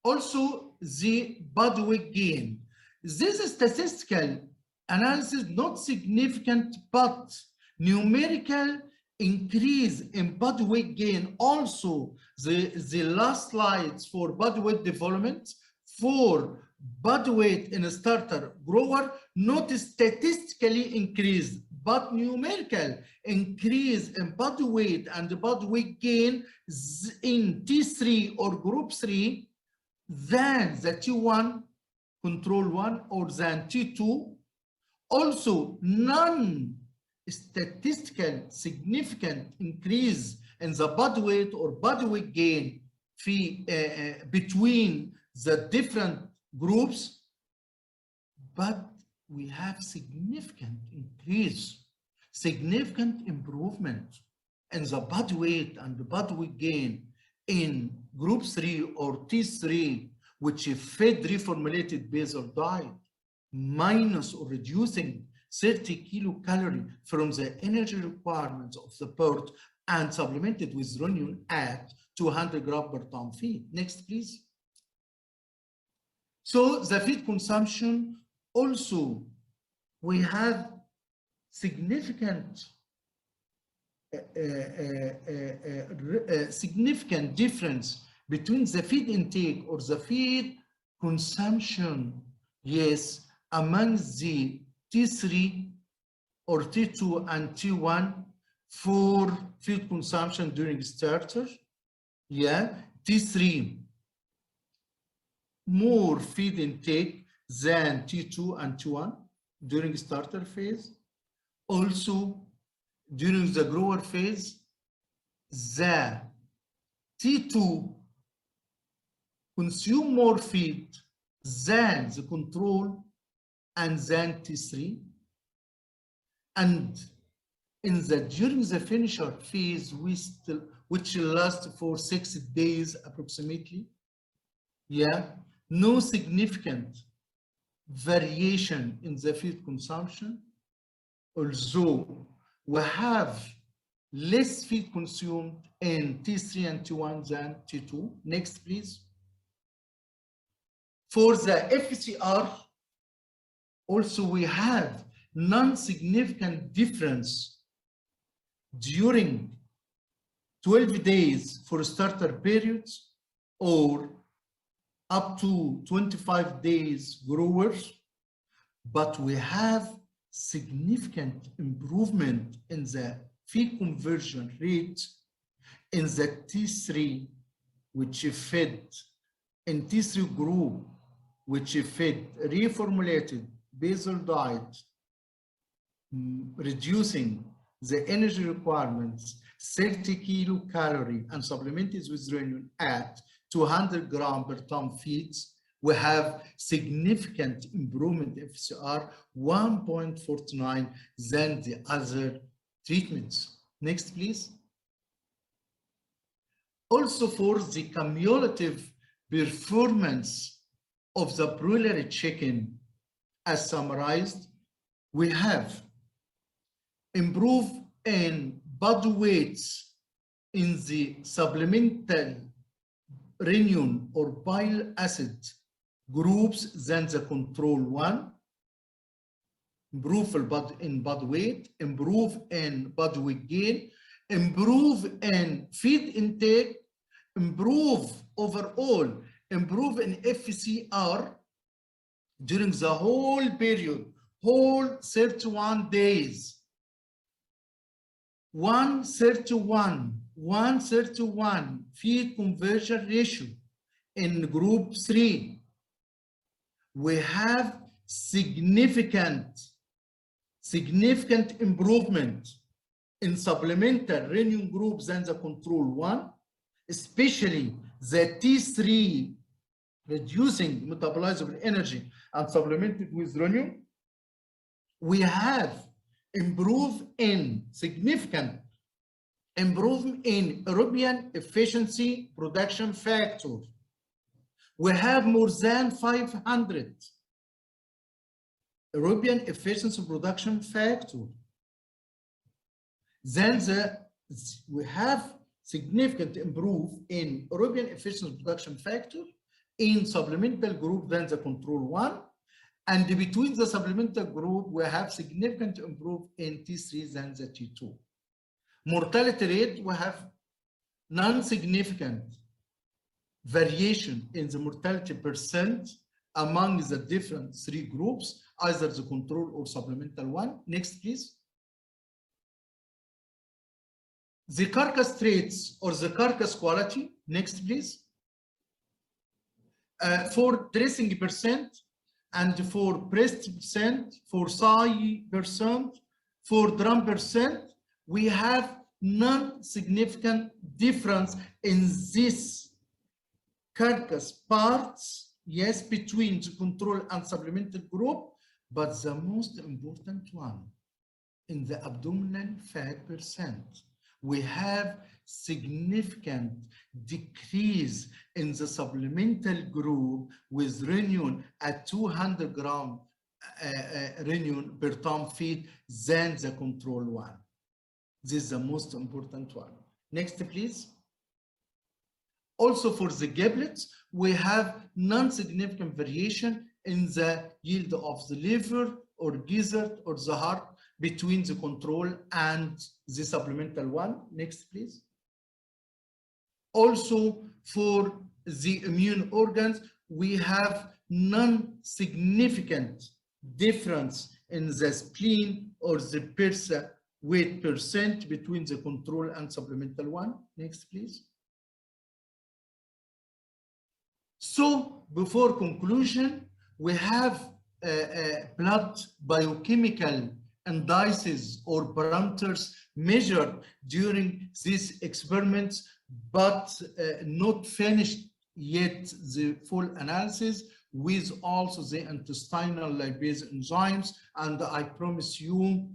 Also, the body weight gain. This is statistical analysis, not significant, but numerical increase in body weight gain. Also, the last slides for body weight development for body weight in a starter grower, not statistically increased, but numerical increase in body weight and body weight gain in T3 or group 3 than the T1 control 1 or than T2. Also, non-statistical significant increase in the body weight or body weight gain between the different groups, but we have significant increase, significant improvement in the body weight and the body weight gain in group 3 or T3, which is fed reformulated basal diet, minus or reducing 30 kilocalorie from the energy requirements of the bird and supplemented with renin at 200 grams per ton feed. Next, please. So the feed consumption also, we have significant significant difference between the feed intake or the feed consumption, yes, among the T3 or T2 and T1 for feed consumption during starter. Yeah, T3 more feed intake than T2 and T1 during starter phase. Also, during the grower phase, the T2 consume more feed than the control and than T3. And during the finisher phase, which lasts for 6 days approximately, yeah, no significant variation in the feed consumption, although we have less feed consumed in T3 and T1 than T2. Next, please. For the FCR, also we have non-significant difference during 12 days for starter periods or up to 25 days growers, but we have significant improvement in the feed conversion rate in the T3, which is fed in T3 group, which is fed reformulated basal diet, reducing the energy requirements 30 kilocalorie and supplemented with renin at 200 grams per ton feeds. We have significant improvement FCR 1.49 than the other treatments. Next, please. Also, for the cumulative performance of the broiler chicken, as summarized, we have improved in body weights in the supplemental renin or bile acid groups than the control one, improve in body weight, improve in body weight gain, improve in feed intake, improve overall, improve in FCR during the whole period, whole 31 days. 131 feed conversion ratio in group 3. We have significant improvement in supplemental renin groups than the control one, especially the T3 reducing metabolizable energy and supplemented with renin. We have significant improvement in European efficiency production factor. We have more than 500 European efficiency production factor. Then we have significant improvement in European efficiency production factor in supplemental group than the control one. And between the supplemental group, we have significant improvement in T3 than the T2. Mortality rate, we have non-significant variation in the mortality percent among the different 3 groups, either the control or supplemental one. Next, please. The carcass traits or the carcass quality. Next, please. For dressing percent, and for breast percent, for thigh percent, for drum percent, we have non-significant difference in this carcass parts, yes, between the control and supplemental group, but the most important one, in the abdominal fat percent, we have significant decrease in the supplemental group with renin at 200 gram renin per ton feed than the control one. This is the most important one. Next, please. Also for the giblets, we have non-significant variation in the yield of the liver or gizzard or the heart between the control and the supplemental one. Next, please. Also for the immune organs, we have non-significant difference in the spleen or the persa weight percent between the control and supplemental one. Next, please. So before conclusion, we have blood biochemical indices or parameters measured during these experiments, but not finished yet the full analysis with also the intestinal lipase enzymes. And I promise you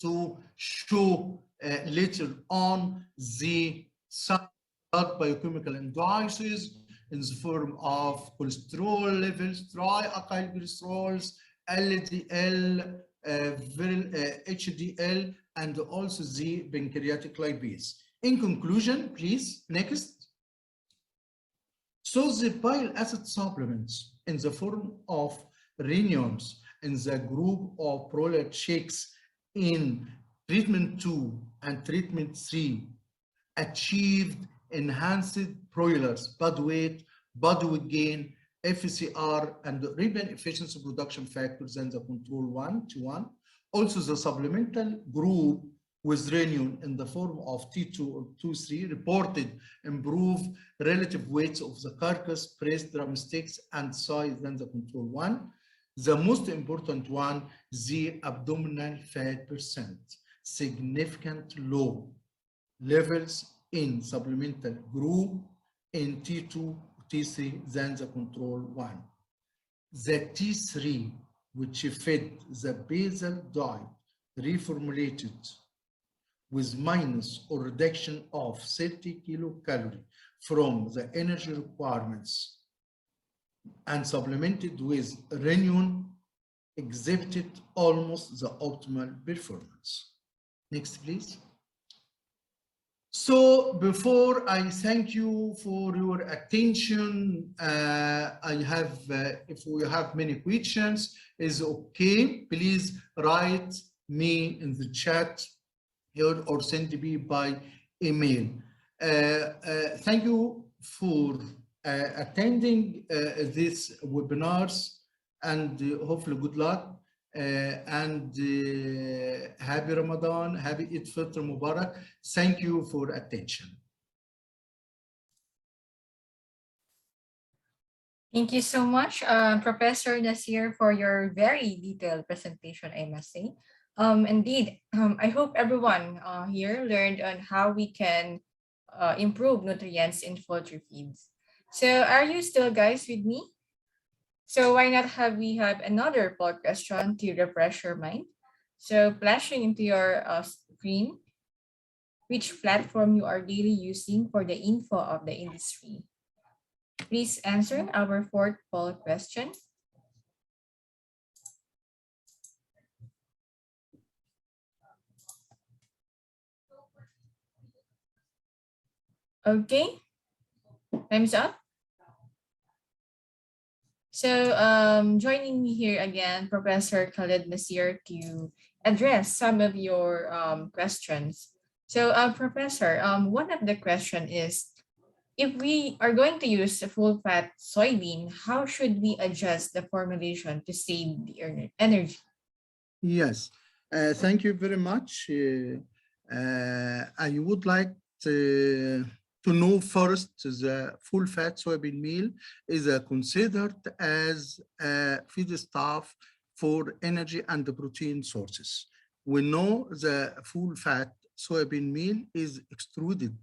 to show later on the blood biochemical indices in the form of cholesterol levels, trialkyl cholesterols, LDL, HDL, and also the pancreatic lipase. In conclusion, please, next. So the bile acid supplements in the form of renins in the group of broiler chicks in treatment 2 and treatment 3 achieved enhanced broilers, body weight gain, FCR, and ribbon efficiency production factors than the control 1:1. Also, the supplemental group with renin in the form of T2 or T3 reported improved relative weights of the carcass, breast, drumsticks, and size than the control 1. The most important one, the abdominal fat percent, significant low levels in supplemental group in T2, T3 than the control 1. The T3, which fed the basal diet, reformulated with minus or reduction of 30 kilocalories from the energy requirements and supplemented with renin, exhibited almost the optimal performance. Next, please. So before I thank you for your attention, I have, if we have many questions, is okay, please write me in the chat here or send me by email. Thank you for attending these webinars, and hopefully good luck. Happy Ramadan, happy Eid Fitr Mubarak. Thank you for attention. Thank you so much, Professor Nasir, for your very detailed presentation, I must say. Indeed, I hope everyone here learned on how we can improve nutrients in poultry feeds. So are you still guys with me? So why not we have another poll question to refresh your mind? So flashing into your screen, which platform you are daily using for the info of the industry? Please answer our fourth poll question. Okay, time's up. So joining me here again, Professor Khaled Nasr, to address some of your questions. So Professor, one of the question is, if we are going to use a full-fat soybean, how should we adjust the formulation to save the energy? Yes, thank you very much. I would like to to know first, the full fat soybean meal is considered as a feedstuff for energy and protein sources. We know the full fat soybean meal is extruded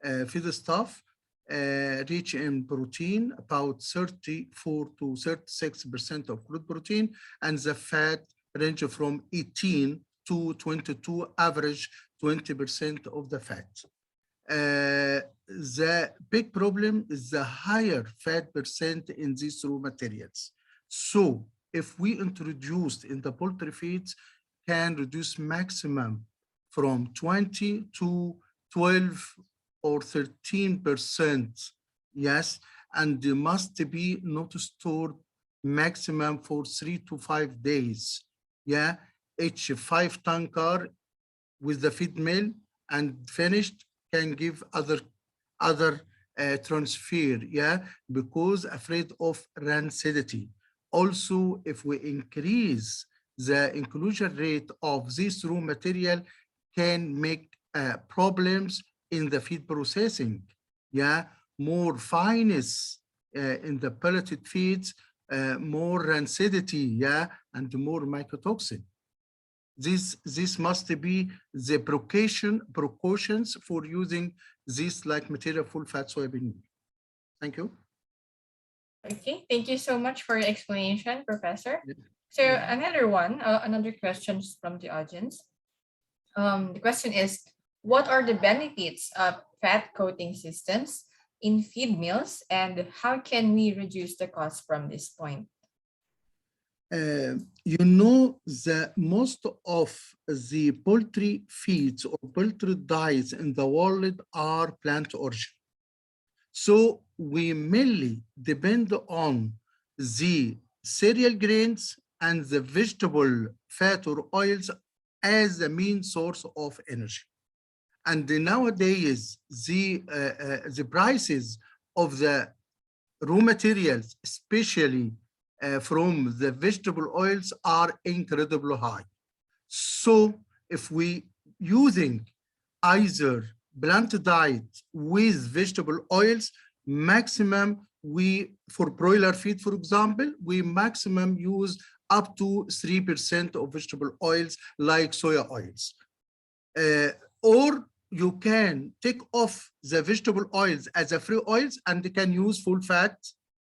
feedstuff rich in protein, about 34 to 36% of crude protein, and the fat range from 18 to 22, average 20% of the fat. The big problem is the higher fat percent in these raw materials. So if we introduced in the poultry feeds, can reduce maximum from 20 to 12 or 13%, yes, and they must be not stored maximum for 3 to 5 days. Yeah, each 5-ton car with the feed mill and finished can give other transfer, yeah, because afraid of rancidity. Also, if we increase the inclusion rate of this raw material, can make problems in the feed processing, yeah, more fineness in the pelleted feeds, more rancidity, yeah, and more mycotoxin. This must be the precautions for using this like material full fat soybean meal. Thank you. Okay, thank you so much for your explanation, Professor. Yeah. So another question from the audience. The question is, what are the benefits of fat coating systems in feed mills, and how can we reduce the cost from this point? You know that most of the poultry feeds or poultry diets in the world are plant origin. So we mainly depend on the cereal grains and the vegetable fat or oils as the main source of energy. And nowadays, the prices of the raw materials, especially from the vegetable oils, are incredibly high. So if we using either plant diet with vegetable oils, maximum for broiler feed, for example, we maximum use up to 3% of vegetable oils like soya oils. Or you can take off the vegetable oils as a free oils and you can use full fat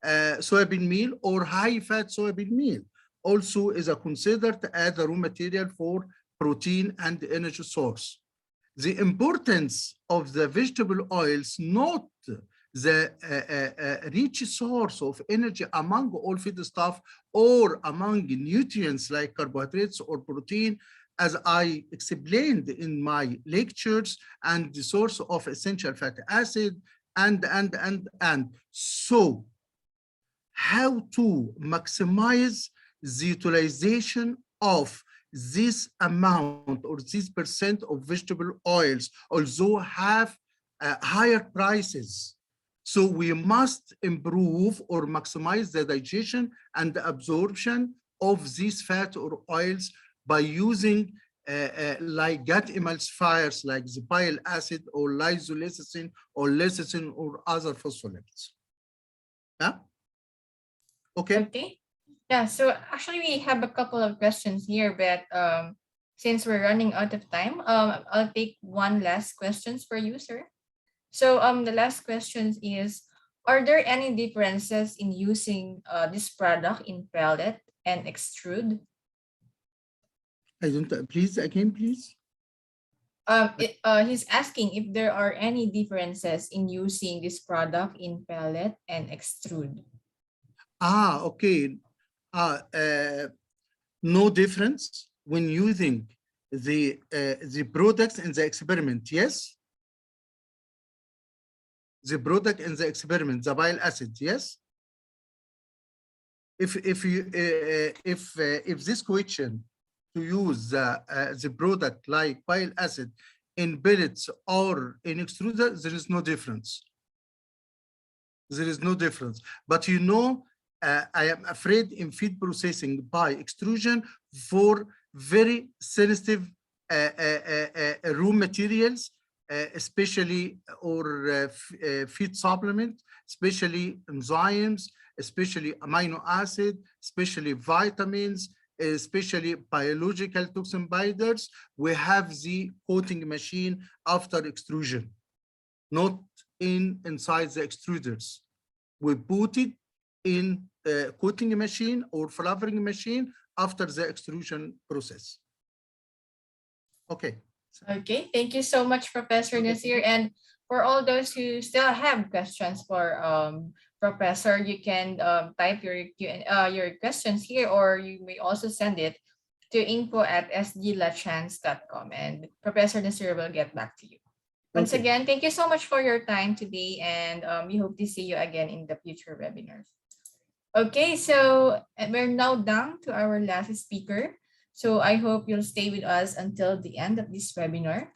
soybean meal or high fat soybean meal. Also is considered as a raw material for protein and energy source. The importance of the vegetable oils, not the rich source of energy among all feedstuff or among nutrients like carbohydrates or protein, as I explained in my lectures, and the source of essential fatty acid, and. So how to maximize the utilization of this amount or this percent of vegetable oils, although have higher prices. So we must improve or maximize the digestion and the absorption of these fat or oils by using like gut emulsifiers like the bile acid or lysolecithin or lecithin or other phospholipids. Yeah? Okay. Yeah, so actually we have a couple of questions here, but since we're running out of time, I'll take one last questions for you, sir. So the last question is, are there any differences in using this product in pellet and extrude? I don't, please, again, please. He's asking if there are any differences in using this product in pellet and extrude. Ah, okay. No difference when using the products in the experiment, yes? The product in the experiment, the bile acid, yes? If this question to use the product like bile acid in pellets or in extruder, there is no difference. There is no difference. But you know, I am afraid in feed processing by extrusion for very sensitive raw materials, especially feed supplement, especially enzymes, especially amino acid, especially vitamins, especially biological toxin binders. We have the coating machine after extrusion, not inside the extruders. We put it in a coating machine or flavoring machine after the extrusion process. Okay. Okay, thank you so much, Professor Nasir. And for all those who still have questions for Professor, you can type your questions here, or you may also send it to info@sdlachance.com, and Professor Nasir will get back to you. Once Okay. again, thank you so much for your time today, and we hope to see you again in the future webinars. Okay, so we're now down to our last speaker. So I hope you'll stay with us until the end of this webinar.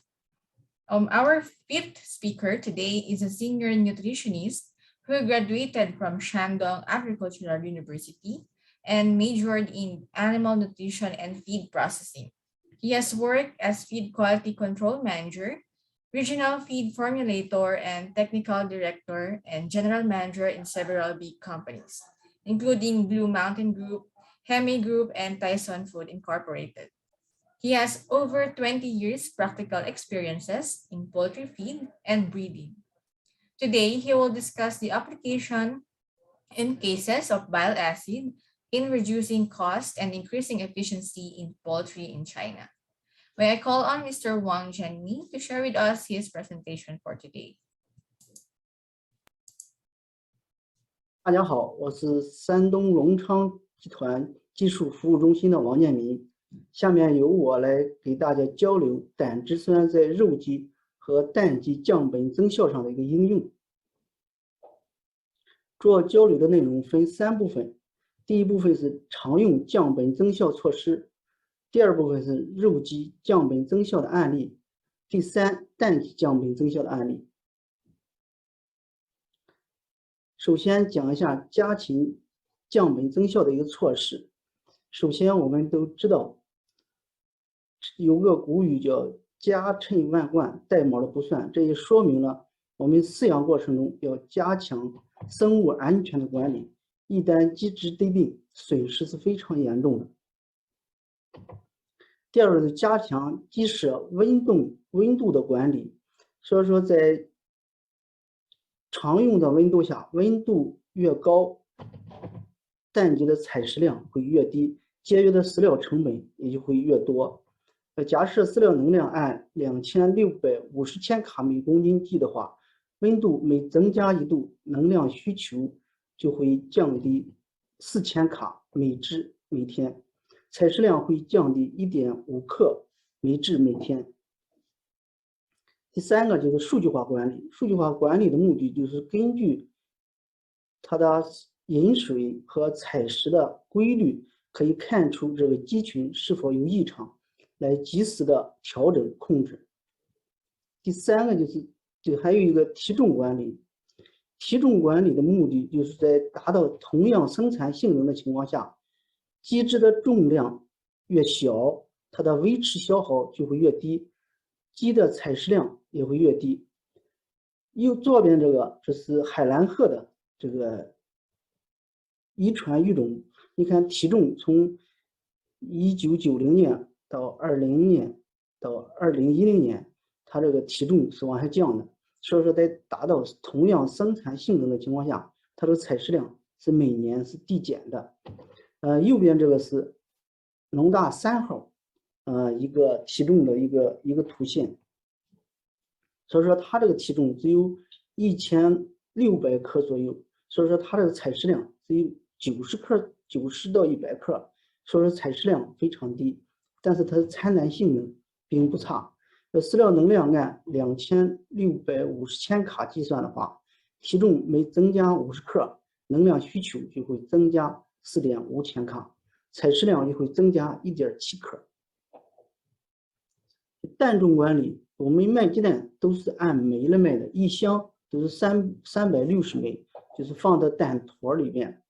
Our fifth speaker today is a senior nutritionist who graduated from Shandong Agricultural University and majored in animal nutrition and feed processing. He has worked as feed quality control manager, regional feed formulator, and technical director and general manager in several big companies, including Blue Mountain Group, Hemi Group, and Tyson Food Incorporated. He has over 20 years practical experiences in poultry feed and breeding. Today, he will discuss the application in cases of bile acid in reducing cost and increasing efficiency in poultry in China. May I call on Mr. Wang Jianmin to share with us his presentation for today. 大家好，我是山东隆昌集团技术服务中心的王建民。下面由我来给大家交流胆汁酸在肉鸡和蛋鸡降本增效上的一个应用。主要交流的内容分3部分，第一部分是常用降本增效措施，第二部分是肉鸡降本增效的案例，第3蛋鸡降本增效的案例。首先讲一下家禽降本增效的一个措施。首先我们都知道有个古语叫家趁万贯，带毛的不算，这也说明了我们饲养过程中要加强生物安全的管理，一旦鸡只得病，损失是非常严重的。第二个是加强鸡舍温度的管理，所以说在常用的温度下，温度越高，蛋鸡的采食量会越低，节约的饲料成本也就会越多。假设饲料能量按2650千卡每公斤计的话，温度每增加1度，能量需求就会降低4000卡每只每天，采食量会降低1.5克每只每天。第3个就是数据化管理，数据化管理的目的就是根据它的饮水和采食的规律，可以看出这个鸡群是否有异常，来及时的调整控制。第3个还有一个体重管理，体重管理的目的就是在达到同样生产性能的情况下，鸡只的重量越小，它的维持消耗就会越低，鸡的采食量也会越低。左边这是海蓝鹤的这个遗传育种，你看体重从1990年到20年到2010年，它这个体重是往下降的，所以说在达到同样生产性能的情况下，它的采食量是每年是递减的。右边这个是农大3号，一个体重的一个图线，所以说它这个体重只有1600克左右，所以说它这个采食量只有90到100克，所以说采食量非常低，但是它的产卵性能并不差。饲料能量按2650千卡计算的话，体重每增加50克，能量需求就会增加4.5千卡，采食量就会增加1.7克。蛋重管理，我们卖鸡蛋都是按枚来卖的，一箱都是360枚，就是放到蛋坨里面。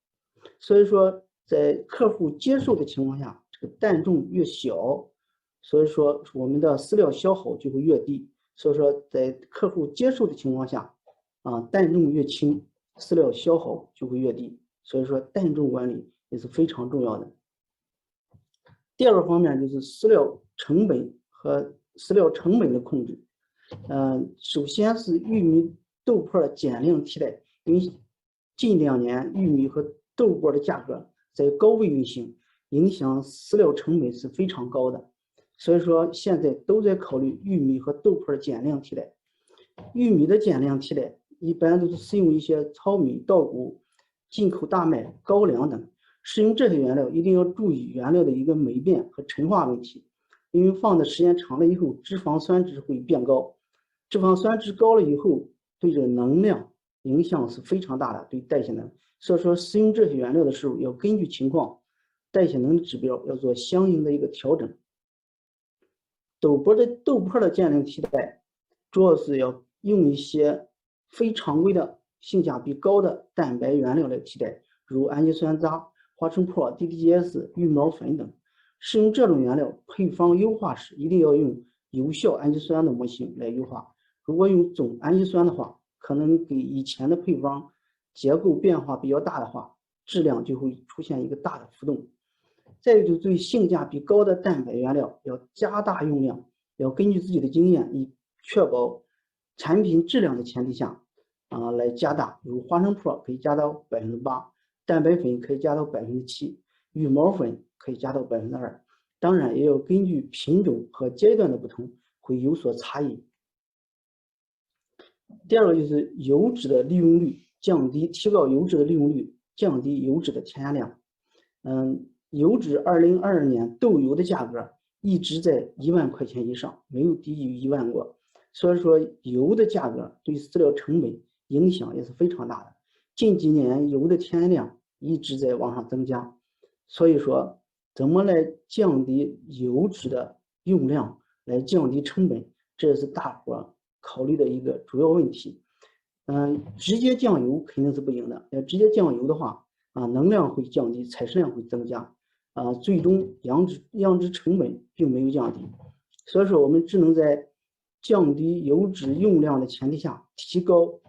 所以说在客户接受的情况下，这个蛋重越小，所以说我们的饲料消耗就会越低，所以说在客户接受的情况下，蛋重越轻，饲料消耗就会越低。所以说蛋重管理也是非常重要的。第二个方面就是饲料成本和饲料成本的控制。首先是玉米豆粕减量替代，因为近2年玉米和豆粕的价格在高位运行，影响饲料成本是非常高的。所以说现在都在考虑玉米和豆粕的减量替代。玉米的减量替代一般都是使用一些糙米、稻谷、进口大麦、高粱等。使用这些原料一定要注意原料的一个霉变和陈化问题，因为放的时间长了以后，脂肪酸值会变高，脂肪酸值高了以后，对这个能量影响是非常大的，对代谢能。所以说使用这些原料的时候，要根据情况，代谢能的指标要做相应的一个调整。豆粕的减量替代，主要是要用一些非常规的性价比高的蛋白原料来替代，如氨基酸渣、花生粕、DDGS、玉毛粉等。使用这种原料，配方优化时一定要用有效氨基酸的模型来优化。如果用总氨基酸的话，可能给以前的配方结构变化比较大的话，质量就会出现一个大的浮动。再有就是对性价比高的蛋白原料要加大用量，要根据自己的经验，以确保产品质量的前提下，来加大。如花生粕可以加到8%，蛋白粉可以加到7%，羽毛粉可以加到2%。当然也要根据品种和阶段的不同，会有所差异。第二个就是油脂的利用率降低，提高油脂的利用率，降低油脂的添加量。油脂2022年豆油的价格一直在1万块钱以上，没有低于1万过。所以说油的价格对饲料成本影响也是非常大的。近几年油的添加量一直在往上增加，所以说怎么来降低油脂的用量，来降低成本，这也是大伙考虑的一个主要问题。直接降油肯定是不行的，要直接降油的话，能量会降低，采食量会增加，最终养殖成本并没有降低。所以说我们只能在降低油脂用量的前提下，提高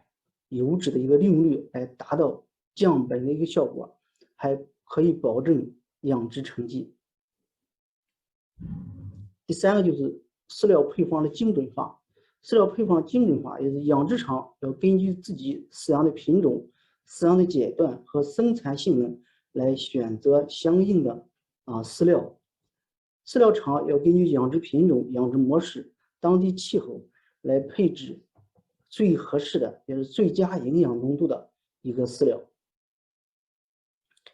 油脂的一个利用率，来达到降本的一个效果，还可以保证养殖成绩。第三个就是饲料配方的精准化。饲料配方精准化也是养殖场要根据自己饲养的品种、饲养的阶段和生产性能来选择相应的饲料。饲料厂要根据养殖品种、养殖模式、当地气候来配置最合适的，也是最佳营养浓度的一个饲料。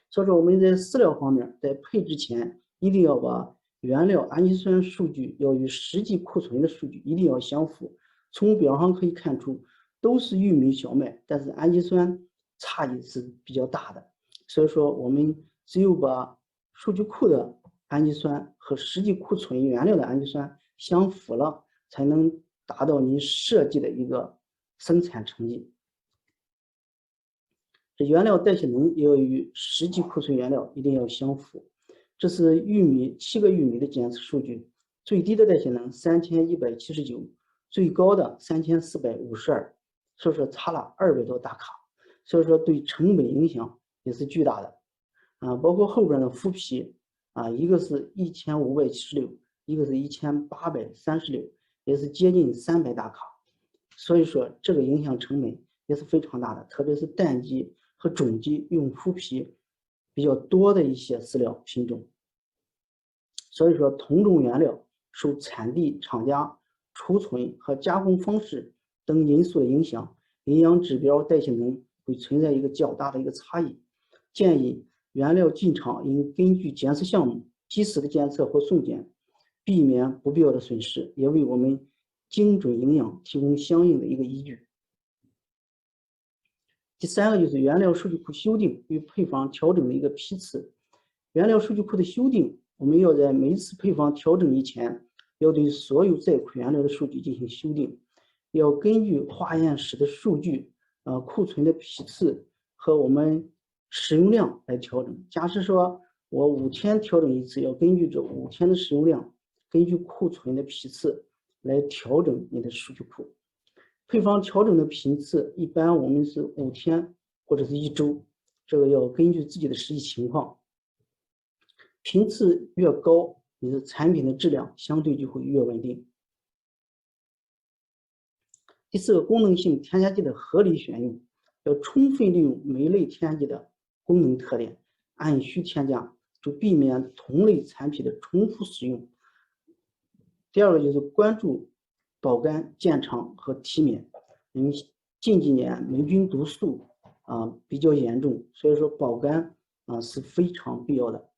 所以说我们在饲料方面，在配置前一定要把原料氨基酸数据要与实际库存的数据一定要相符。从表上可以看出，都是玉米、小麦，但是氨基酸差异是比较大的。所以说我们只有把数据库的氨基酸和实际库存原料的氨基酸相符了，才能达到你设计的一个生产成绩。这原料代谢能也要与实际库存原料一定要相符。这是7个玉米的检测数据，最低的代谢能3179，最高的3452，所以说差了200多大卡，所以说对成本影响也是巨大的。包括后边的麸皮，一个是1576，一个是1836，也是接近300大卡，所以说这个影响成本也是非常大的，特别是淡基和种基用麸皮比较多的一些饲料品种。所以说同种原料受产地、厂家、储存和加工方式等因素的影响，营养指标代谢能会存在一个较大的一个差异。建议原料进场应根据检测项目及时的检测或送检，避免不必要的损失，也为我们精准营养提供相应的一个依据。第三个就是原料数据库修订与配方调整的一个批次。原料数据库的修订，我们要在每次配方调整以前，要对所有在库原料的数据进行修订，要根据化验室的数据、库存的批次和我们使用量来调整。假设说我5天调整一次，要根据这5天的使用量，根据库存的批次来调整你的数据库。配方调整的频次一般我们是5天或者是1周，这个要根据自己的实际情况。频次越高，你的产品的质量相对就会越稳定。第4个，功能性添加剂的合理选用，要充分利用每类添加剂的功能特点，按需添加，就避免同类产品的重复使用。第2个就是关注保肝健肠和体免，因为近几年霉菌毒素比较严重，所以说保肝是非常必要的。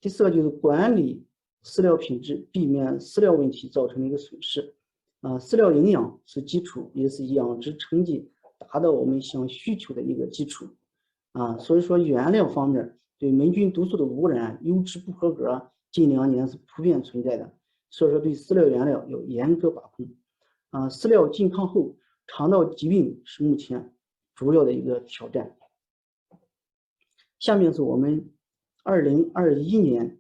第4个就是管理饲料品质，避免饲料问题造成的一个损失。饲料营养是基础，也是养殖成绩达到我们想需求的一个基础。所以说原料方面对霉菌毒素的污染、优质不合格，近2年是普遍存在的，所以说对饲料原料要严格把控。饲料进仓后，肠道疾病是目前主要的一个挑战。下面是我们2021年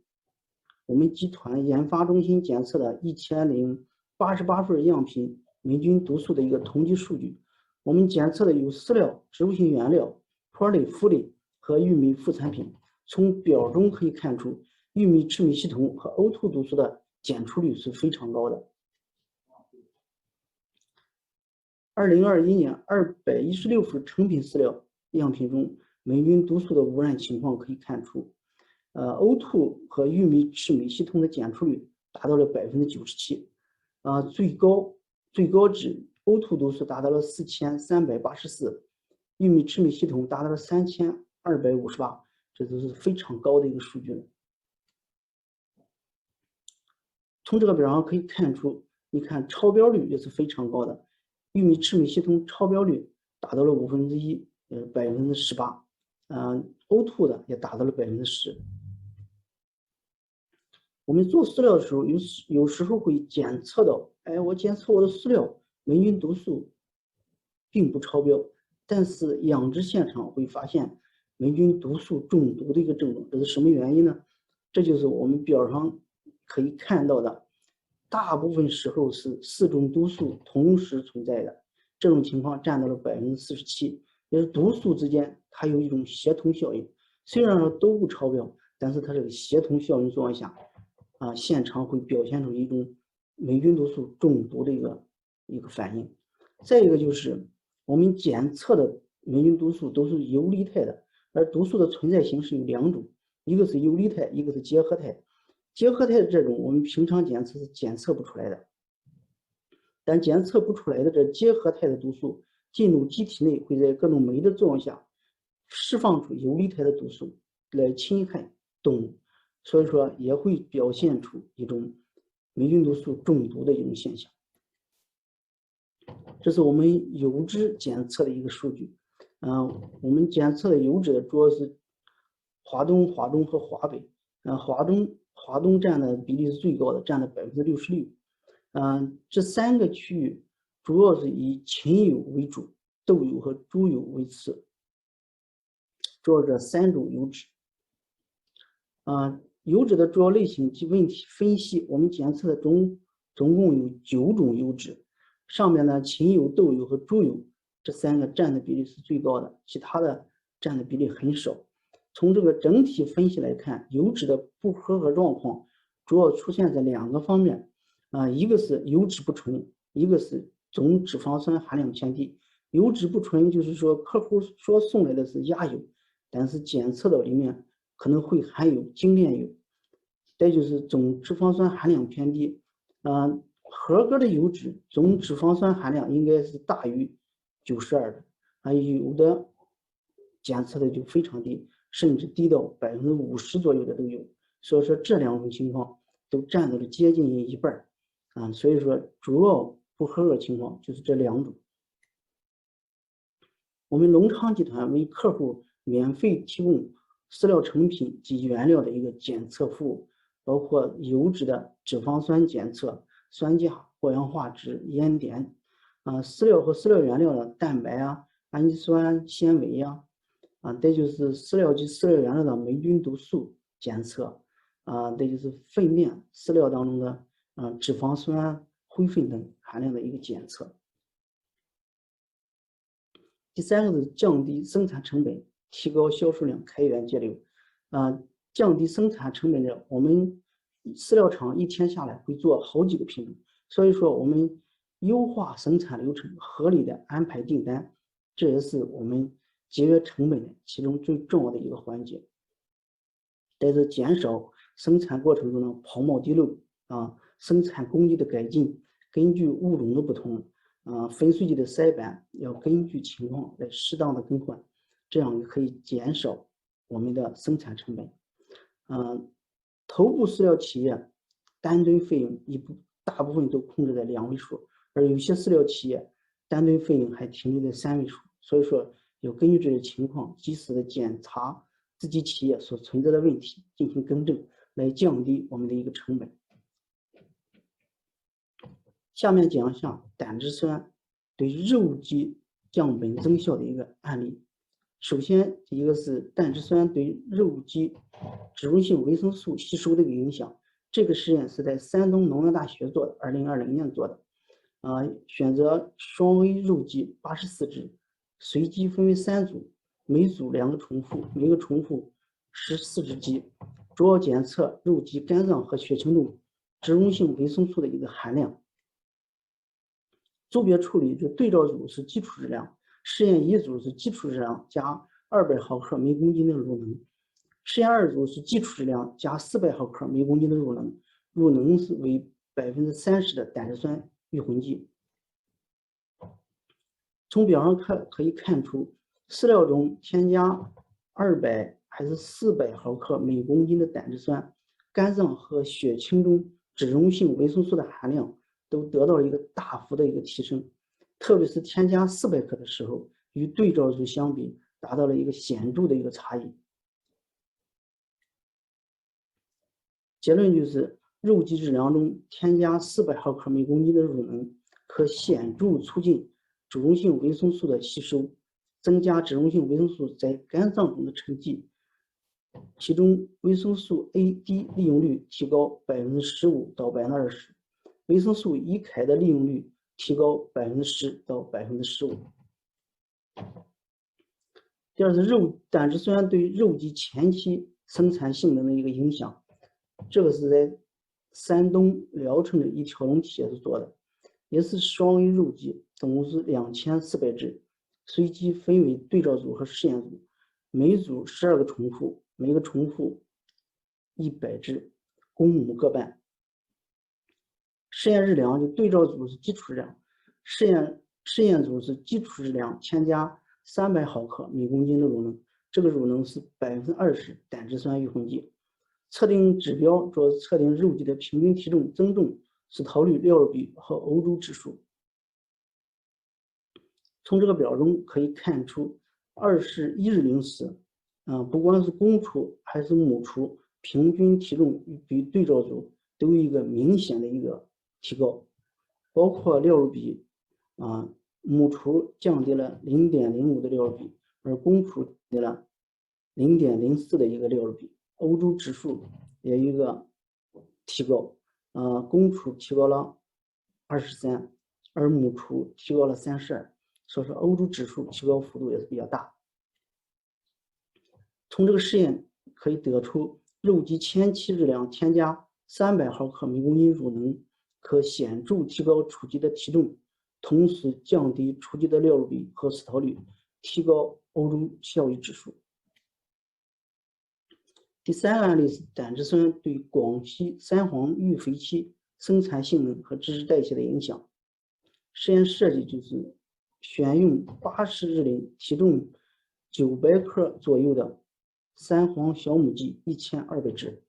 我们集团研发中心检测的1088份样品霉菌毒素的一个统计数据。我们检测的有饲料、植物性原料、麸类、麸类和玉米副产品。从表中可以看出，玉米赤米系统和O2毒素的检出率是非常高的。2021年216份成品饲料样品中，霉菌毒素的污染情况可以看出，O2和玉米赤米系统的检出率达到了97%，最高值 O2 毒素达到了4384，玉米赤米系统达到了3258，这都是非常高的一个数据了。从这个表上可以看出，你看超标率也是非常高的，玉米赤米系统超标率达到了1%， 18%， O2 的也达到了10%。我们做饲料的时候，有时候会检测到，我检测我的饲料霉菌毒素并不超标，但是养殖现场会发现霉菌毒素中毒的一个症状，这是什么原因呢？这就是我们表上可以看到的，大部分时候是4种毒素同时存在的，这种情况占到了47%，也是毒素之间它有一种协同效应，虽然说都不超标，但是它这个协同效应作用下，现场会表现出一种霉菌毒素中毒的一个反应。再一个就是我们检测的霉菌毒素都是游离态的，而毒素的存在形式有2种，一个是游离态，一个是结合态。结合态的这种我们平常检测是检测不出来的，但检测不出来的这结合态的毒素进入机体内，会在各种酶的作用下释放出游离态的毒素来侵害动物，所以说也会表现出一种霉菌毒素中毒的一种现象。这是我们油脂检测的一个数据。我们检测的油脂主要是华东和华北。华东占的比例是最高的，占了66%。这3个区域主要是以禽油为主，豆油和猪油为次，主要这3种油脂。油脂的主要类型及问题分析，我们检测的总共有9种油脂，上面呢禽油、豆油和猪油这3个占的比例是最高的，其他的占的比例很少。从这个整体分析来看，油脂的不合格状况主要出现在2个方面，一个是油脂不纯，一个是总脂肪酸含量偏低。油脂不纯就是说客户说送来的是鸭油，但是检测到里面可能会含有精炼油。再就是总脂肪酸含量偏低，合格的油脂总脂肪酸含量应该是大于92的，有的检测的就非常低，甚至低到50%左右的都有。所以说这2种情况都占到了接近1半，所以说主要不合格情况就是这2种。我们隆昌集团为客户免费提供饲料成品及原料的一个检测服务，包括油脂的脂肪酸检测、酸钾、过氧化酯、盐碘，饲料和饲料原料的蛋白氨基酸、纤维再就是饲料及饲料原料的霉菌毒素检测，再就是粪便饲料当中的脂肪酸、灰分等含量的一个检测。第三个是降低生产成本，提高销售量，开源节流。降低生产成本的，我们饲料厂一天下来会做好几个品种，所以说我们优化生产流程，合理的安排订单，这也是我们节约成本的其中最重要的一个环节。在这减少生产过程中的跑冒滴漏生产工艺的改进，根据物种的不同，粉碎机的塞板要根据情况来适当的更换，这样也可以减少我们的生产成本。头部饲料企业单吨费用大部分都控制在2位数，而有些饲料企业单吨费用还停留在3位数，所以说要根据这些情况及时的检查自己企业所存在的问题，进行更正，来降低我们的一个成本。下面讲一下胆汁酸对肉鸡降本增效的一个案例。首先，第一个是胆汁酸对肉鸡脂溶性维生素吸收的一个影响。这个实验是在山东农业大学做的，2020年做的。选择双 A 肉鸡84只，随机分为3组，每组2个重复，每个重复14只鸡，主要检测肉鸡肝脏和血清中脂溶性维生素的一个含量。组别处理，就对照组是基础质量，实验1组是基础质量加200毫克每公斤的乳能，实验2组是基础质量加400毫克每公斤的乳能，乳能是为30%的胆汁酸遇混剂。从表上可以看出，饲料中添加200还是400毫克每公斤的胆汁酸，肝脏和血清中脂溶性维生素的含量都得到了一个大幅的一个提升，特别是添加400克的时候，与对照组相比达到了一个显著的一个差异。结论就是，肉鸡质量中添加400毫克每公斤的乳能，可显著促进脂溶性维生素的吸收，增加脂溶性维生素在肝脏中的沉积，其中维生素 A、D 利用率提高15%到20%，维生素 E、氦的利用率提高10%到15%。第二是胆汁酸对肉鸡前期生产性能的一个影响，这个是在山东聊城的一条龙企业所做的，也是双 A 肉鸡，总共是2400只，随机分为对照组和实验组，每组12个重复，每个重复100只，公母各半。实验质量就对照组是基础质量，实验组是基础质量添加300毫克每公斤的乳能，这个乳能是20%胆汁酸遇混剂。测定指标主要是测定肉鸡的平均体重、增重、死逃率、料肉比和欧洲指数。从这个表中可以看出，21日零时，不管是公雏还是母雏，平均体重比对照组都有一个明显的一个提高，包括料肉比，母雏降低了0.05的料肉比，而公雏降低了0.04的一个料肉比。欧洲指数也有一个提高，公雏提高了23，而母雏提高了32，所以说欧洲指数提高幅度也是比较大。从这个实验可以得出，肉鸡前期质量添加300毫克每公斤乳能，可显著提高雏鸡的体重，同时降低雏鸡的料肉比和死逃率，提高欧洲效益指数。第3个案例是胆汁酸对广西三黄育肥期生产性能和知识代谢的影响。实验设计就是选用80日龄、体重900克左右的三黄小母鸡1200只，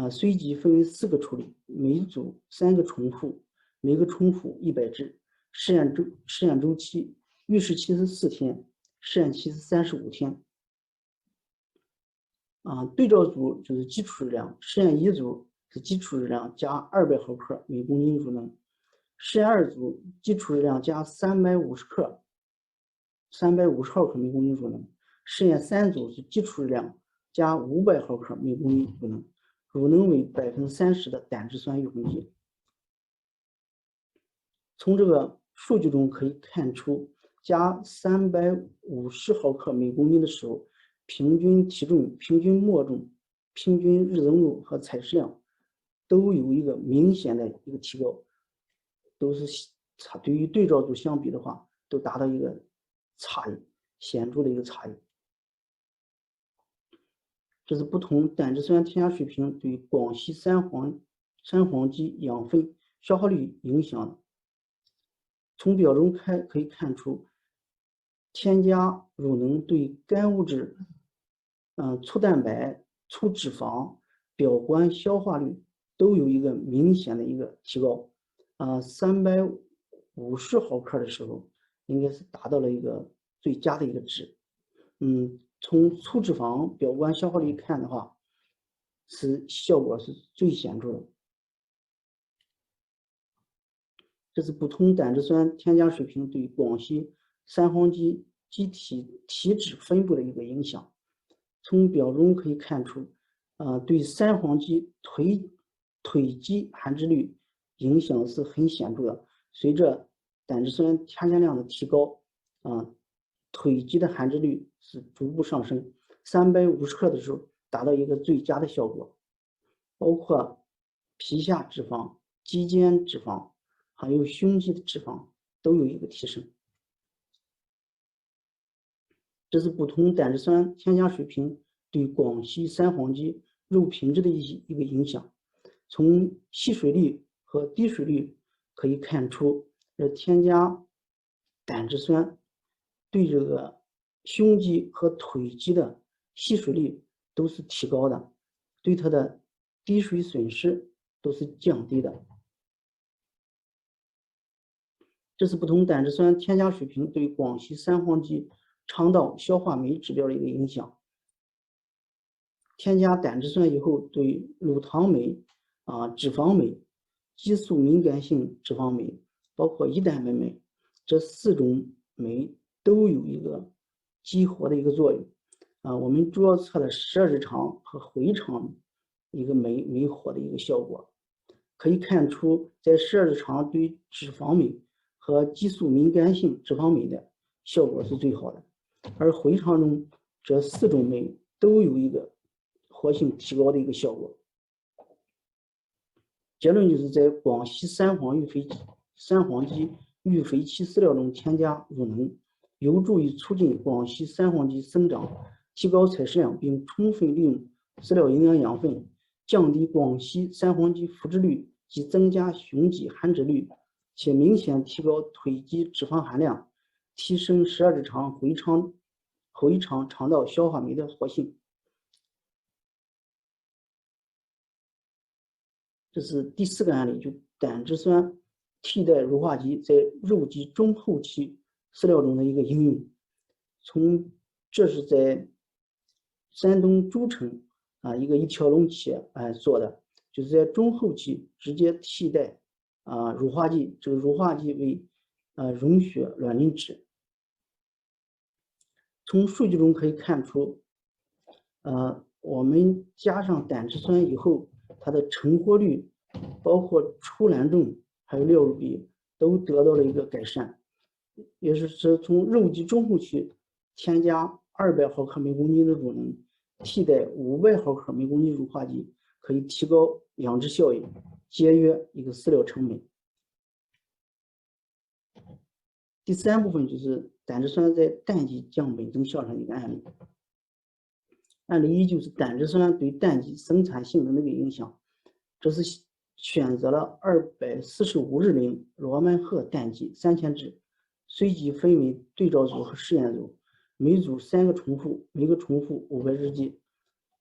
随机分为4个处理，每组3个重复，每个重复100只。实验周期，预示期是4天，实验期是35天。对照组就是基础质量，实验1组是基础质量加200毫克每公斤乳能，实验2组基础质量加350毫克每公斤乳能，实验3组是基础质量加500毫克每公斤乳能，乳能为30%的胆汁酸遇混剂。从这个数据中可以看出，加350毫克每公斤的时候，平均体重、平均末重、平均日增重和采食量都有一个明显的一个提高，都是对于对照组相比的话，都达到一个差异，显著的一个差异。这是不同胆汁酸添加水平对广西三黄鸡养分消耗率影响的。从表中可以看出，添加乳能对干物质、粗蛋白、粗脂肪、表观消化率都有一个明显的一个提高。350毫克的时候，应该是达到了一个最佳的一个值。从粗脂肪表观消化率看的话，效果是最显著的。这是不同胆汁酸添加水平对广西三黄鸡体脂分布的一个影响。从表中可以看出，对三黄鸡腿肌含脂率影响是很显著的。随着胆汁酸添加量的提高，腿肌的含脂率是逐步上升，350克的时候达到一个最佳的效果，包括皮下脂肪、肌间脂肪还有胸肌的脂肪都有一个提升。这是不同胆汁酸添加水平对广西三黄鸡肉品质的一个影响。从吸水率和滴水率可以看出，添加胆汁酸对这个胸肌和腿肌的吸水率都是提高的，对它的滴水损失都是降低的。这是不同胆汁酸添加水平对广西三黄鸡肠道消化酶指标的一个影响。添加胆汁酸以后，对乳糖酶、脂肪酶、激素敏感性脂肪酶，包括胰蛋白酶，这4种酶都有一个激活的一个作用。我们主要测了十二指肠和回肠一个酶活的一个效果。可以看出，在十二指肠对脂肪酶和激素敏感性脂肪酶的效果是最好的，而回肠中这4种酶都有一个活性提高的一个效果。结论就是在广西三黄鸡育肥期饲料中添加乳能，有助于促进广西三黄鸡生长，提高采食量，并充分利用饲料营养养分，降低广西三黄鸡腐殖率及增加胸肌含脂率，且明显提高腿肌脂肪含量，提升十二指肠回肠肠道消化酶的活性。这是第4个案例，就胆汁酸替代乳化剂在肉鸡中后期饲料中的一个应用。这是在山东诸城一个1条龙企业做的，就是在中后期直接替代乳化剂，这个乳化剂为溶血卵磷脂。从数据中可以看出，我们加上胆汁酸以后，它的成活率，包括出栏重还有料乳比都得到了一个改善。也就是说，从肉鸡中后期添加200毫克每公斤的乳能，替代500毫克每公斤乳化剂，可以提高养殖效益，节约一个饲料成本。第3部分就是胆汁酸在蛋鸡降本增效上的一个案例。案例1就是胆汁酸对蛋鸡生产性能的一个影响。这是选择了245日龄罗曼赫蛋鸡3000只，随机分为对照组和试验组，每组3个重复，每个重复500日鸡。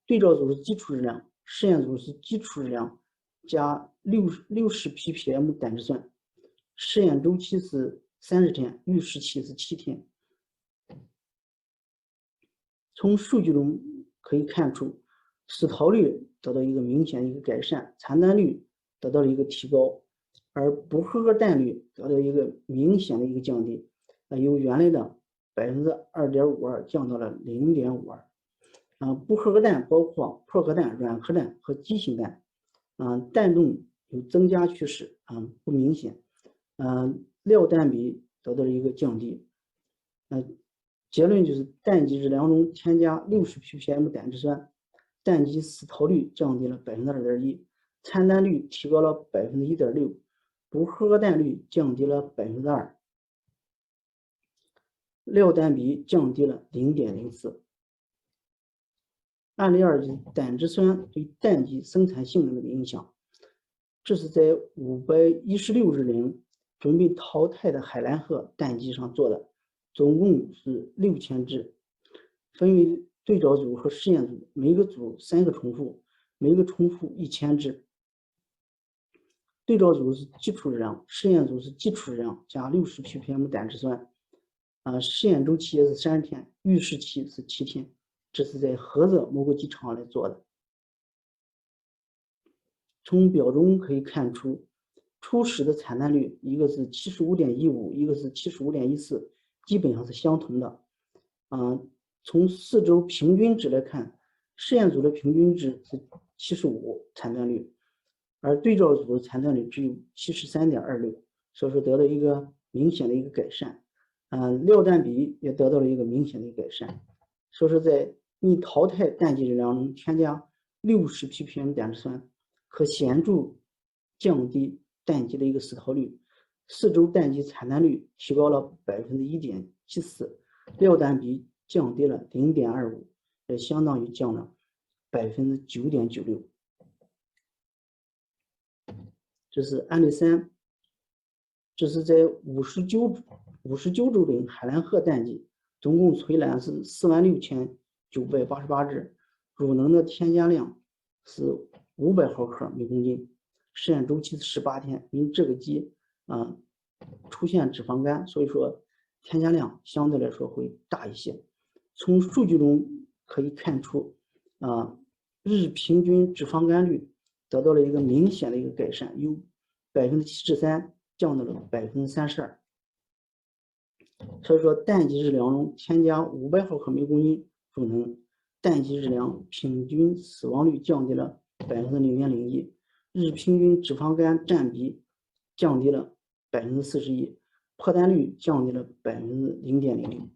对照组是基础质量，试验组是基础质量加60 ppm 胆汁酸。试验周期是30天，预试期是7天。从数据中可以看出，死逃率得到一个明显的一个改善，残蛋率得到了一个提高，而不合格蛋率得到一个明显的一个降低，由原来的2.52%降到了0.52%。不合格蛋包括破壳蛋、软壳蛋和畸形蛋，蛋重有增加趋势，不明显。料氮比得到了一个降低。结论就是氮基质量中添加60 ppm 胆汁酸，氮基死逃率降低了2.1%，残氮率提高了1.6%，不合氮率降低了2%，料氮比降低了0.04。案例2就是胆汁酸对氮基生产性能的影响。这是在516日龄准备淘汰的海蓝褐氮基上做的，总共是6000只，分为对照组和实验组，每个组3个重复，每个重复1000只。对照组是基础质量，实验组是基础质量加60 ppm 胆汁酸，实验周期也是30天，预示期是7天。这是在菏泽某个机场来做的。从表中可以看出，初始的产氮率一个是75.15，一个是75.14，基本上是相同的。从4周平均值来看，实验组的平均值是75产氮率，而对照组的产氮率只有73.26，所以说得到一个明显的一个改善。料氮比也得到了一个明显的改善。所以说在拟淘汰氮基质量中添加60 ppm 胆汁酸，可显著降低氮基的一个死逃率，4周氮基产氮率提高了1.74%，料氮比降低了0.25%，也相当于降了9.96%。这是案例3，这是在59周龄海蓝褐氮基，总共催卵是46988只，乳能的添加量是500毫克每公斤，实验周期是18天。因为这个鸡出现脂肪肝，所以说添加量相对来说会大一些。从数据中可以看出，日平均脂肪肝率得到了一个明显的一个改善，由73%降到了32%。所以说氮基质量中添加500毫克每公斤乳能，氮基质量平均死亡率降低了0.01%，日平均脂肪肝占比降低了41%，破氮率降低了0.06%。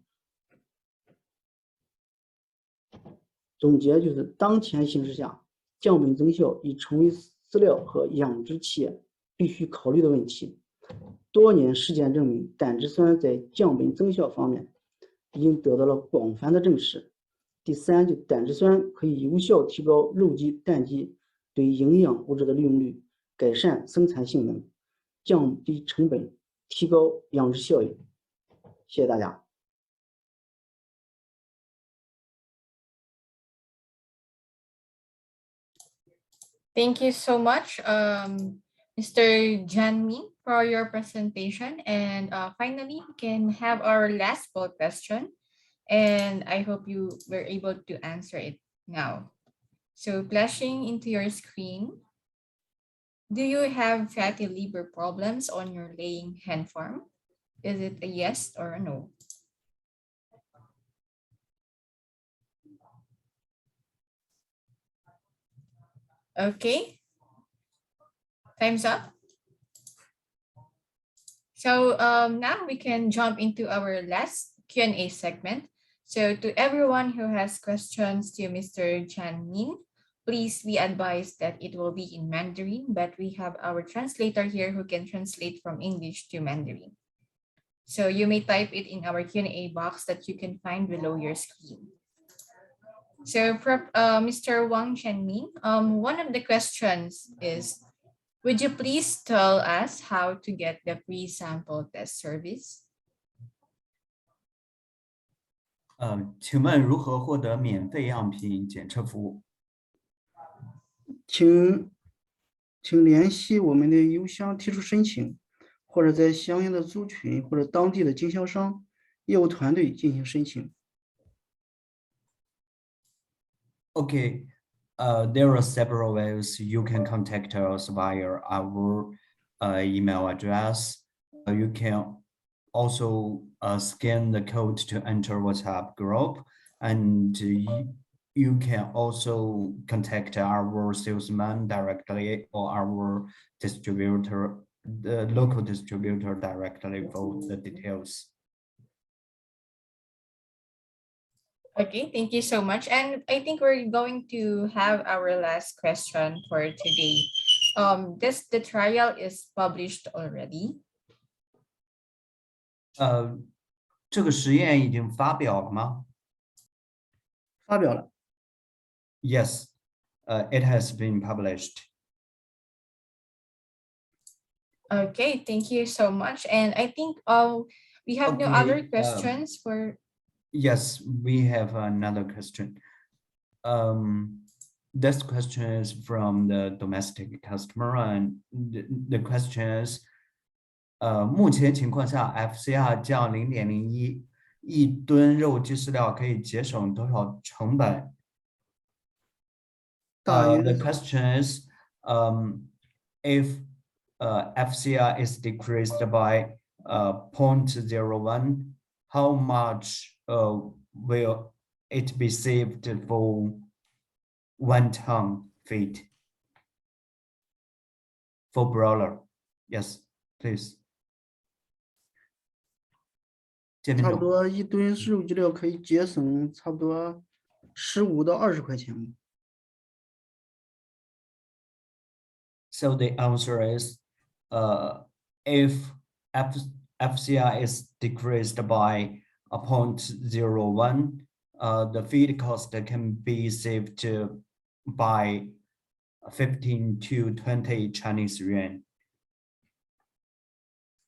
总结就是，当前形势下，降本增效已成为饲料和养殖企业必须考虑的问题。多年实践证明，胆汁酸在降本增效方面已经得到了广泛的证实。第3，就胆汁酸可以有效提高肉鸡、蛋鸡对营养物质的利用率，改善生产性能，降低成本，提高养殖效益。谢谢大家。Thank you so much, Mr. Jianmin, for your presentation. And finally, we can have our last poll question. And I hope you were able to answer it now. So flashing into your screen, do you have fatty liver problems on your laying hen farm? Is it a yes or a no? Okay. Time's up. So now we can jump into our last Q&A segment. So to everyone who has questions to Mr. Jianmin, please be advised that it will be in Mandarin, but we have our translator here who can translate from English to Mandarin. So you may type it in our Q&A box that you can find below your screen. So Mr. Wang Jianmin, one of the questions is, would you please tell us how to get the free sample test service? 请问如何获得免费样品检测服务？请联系我们的邮箱提出申请，或者在相应的族群或者当地的经销商业务团队进行申请。Okay, there are several ways you can contact us via our email address. You can also scan the code to enter WhatsApp group, and you can also contact our salesman directly or our distributor the local distributor directly for the details. Okay, thank you so much. And I think we're going to have our last question for today. The trial is published already. 这个实验已经发表了吗？发表了。 Yes, it has been published. Okay, thank you so much. And I think we have no Okay, other questions for. Yes, we have another question. This question is from the domestic customer, and the question is, 目前情况下 FCR 降0.01亿吨肉鸡饲料可以节省多少成本？ The question is, if FCR is decreased by 0.01, how much will it be saved for 1 ton feed for broiler? Yes, please. 差不多1吨肉鸡料可以节省差不多15到20块钱。 So the answer is, if FCR is decreased by 0.01, the feed cost can be saved by 15 to 20 Chinese yuan.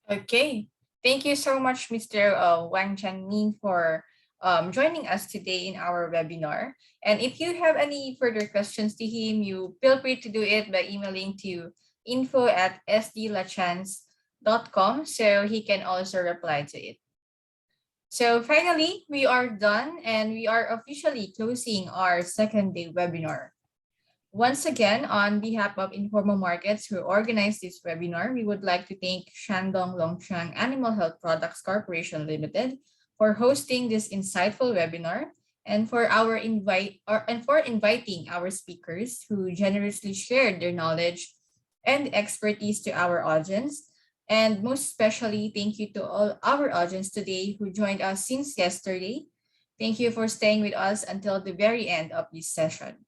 Okay, thank you so much, Mr. Wang Jianmin, for joining us today in our webinar. And if you have any further questions to him, you feel free to do it by emailing to info@sdlachance.com so he can also reply to it. So finally, we are done and we are officially closing our second day webinar. Once again, on behalf of Informal Markets who organized this webinar, we would like to thank Shandong Longchang Animal Health Products Corporation Limited for hosting this insightful webinar and for inviting our speakers who generously shared their knowledge and expertise to our audience. And most especially, thank you to all our audience today who joined us since yesterday. Thank you for staying with us until the very end of this session.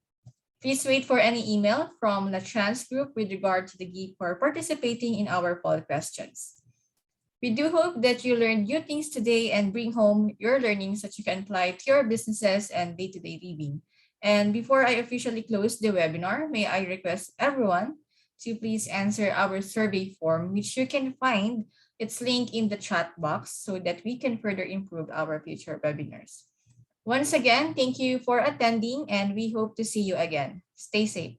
Please wait for any email from LachanceGroup with regard to the gift for participating in our poll questions. We do hope that you learned new things today and bring home your learnings that you can apply to your businesses and day-to-day living. And before I officially close the webinar, may I request everyone to please answer our survey form, which you can find its link in the chat box so that we can further improve our future webinars. Once again, thank you for attending and we hope to see you again. Stay safe.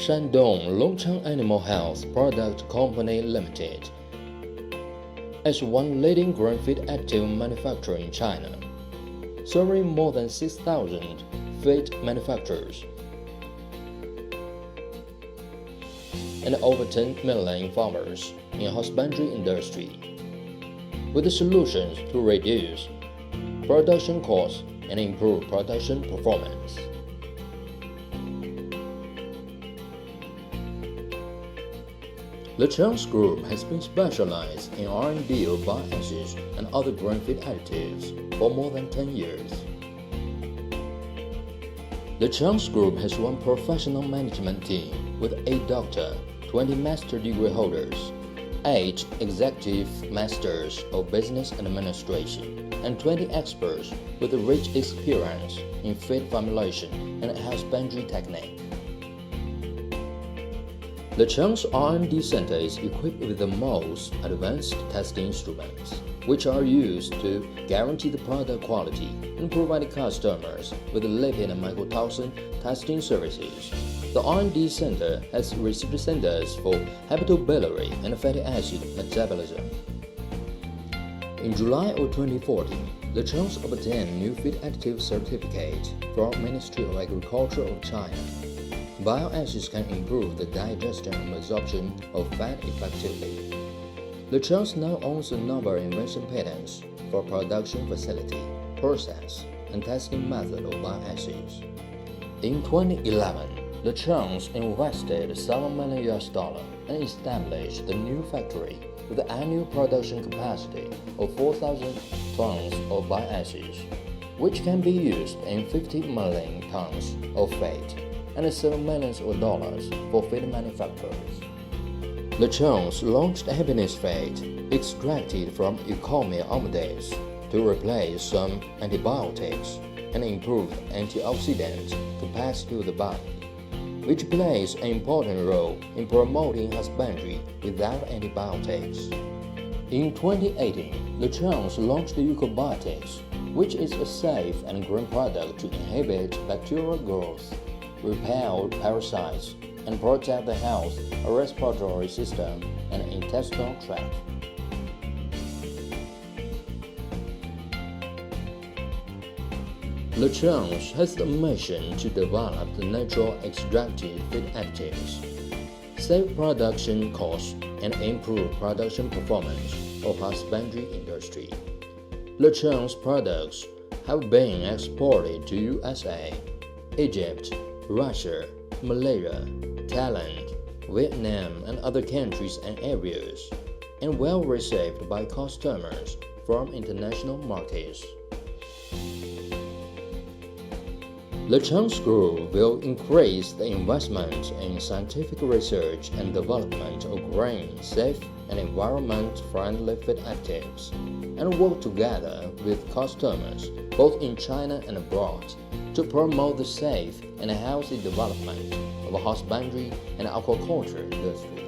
Shandong Longchang Animal Health Product Company Limited is one leading grain feed additive manufacturer in China, serving more than 6,000 feed manufacturers and over 10 million farmers in husbandry industry, with the solutions to reduce production costs and improve production performance. LachanceGroup has been specialized in R&D of bioacids and other grain feed additives for more than 10 years. LachanceGroup has one professional management team with 8 doctor, 20 master degree holders, 8 executive masters of business administration, and 20 experts with a rich experience in feed formulation and husbandry technique. Lachance R&D Center is equipped with the most advanced testing instruments, which are used to guarantee the product quality and provide customers with lipid and mycotoxin testing services. The R&D Center has received standards for hepatobiliary and fatty acid metabolism. In July of 2014, Lachance obtained new feed additive certificate from Ministry of Agriculture of China. Bioacids can improve the digestion and absorption of fat effectively. Lachance now owns a number of invention patents for production facility, process, and testing method of bioacids. In 2011, Lachance invested $7 million and established the new factory with an annual production capacity of 4,000 tons of bioacids, which can be used in 50 million tons of feed and $7 million for feed manufacturers. Lachance launched Happiness Feed, extracted from Eucommia omodis, to replace some antibiotics and improve antioxidant capacity of the body, which plays an important role in promoting husbandry without antibiotics. In 2018, Lachance launched Eucobiotics, which is a safe and green product to inhibit bacterial growth, repel parasites, and protect the health of respiratory system and intestinal tract. Lachance has the mission to develop the natural extractive feed additives, save production costs, and improve production performance of husbandry industry. Lachance products have been exported to USA, Egypt, Russia, Malaysia, Thailand, Vietnam, and other countries and areas, and well received by customers from international markets. LachanceGroup will increase the investment in scientific research and development of green, safe, and environment-friendly feed additives, and work together with customers both in China and abroad to promote the safe and healthy development of husbandry and aquaculture industry.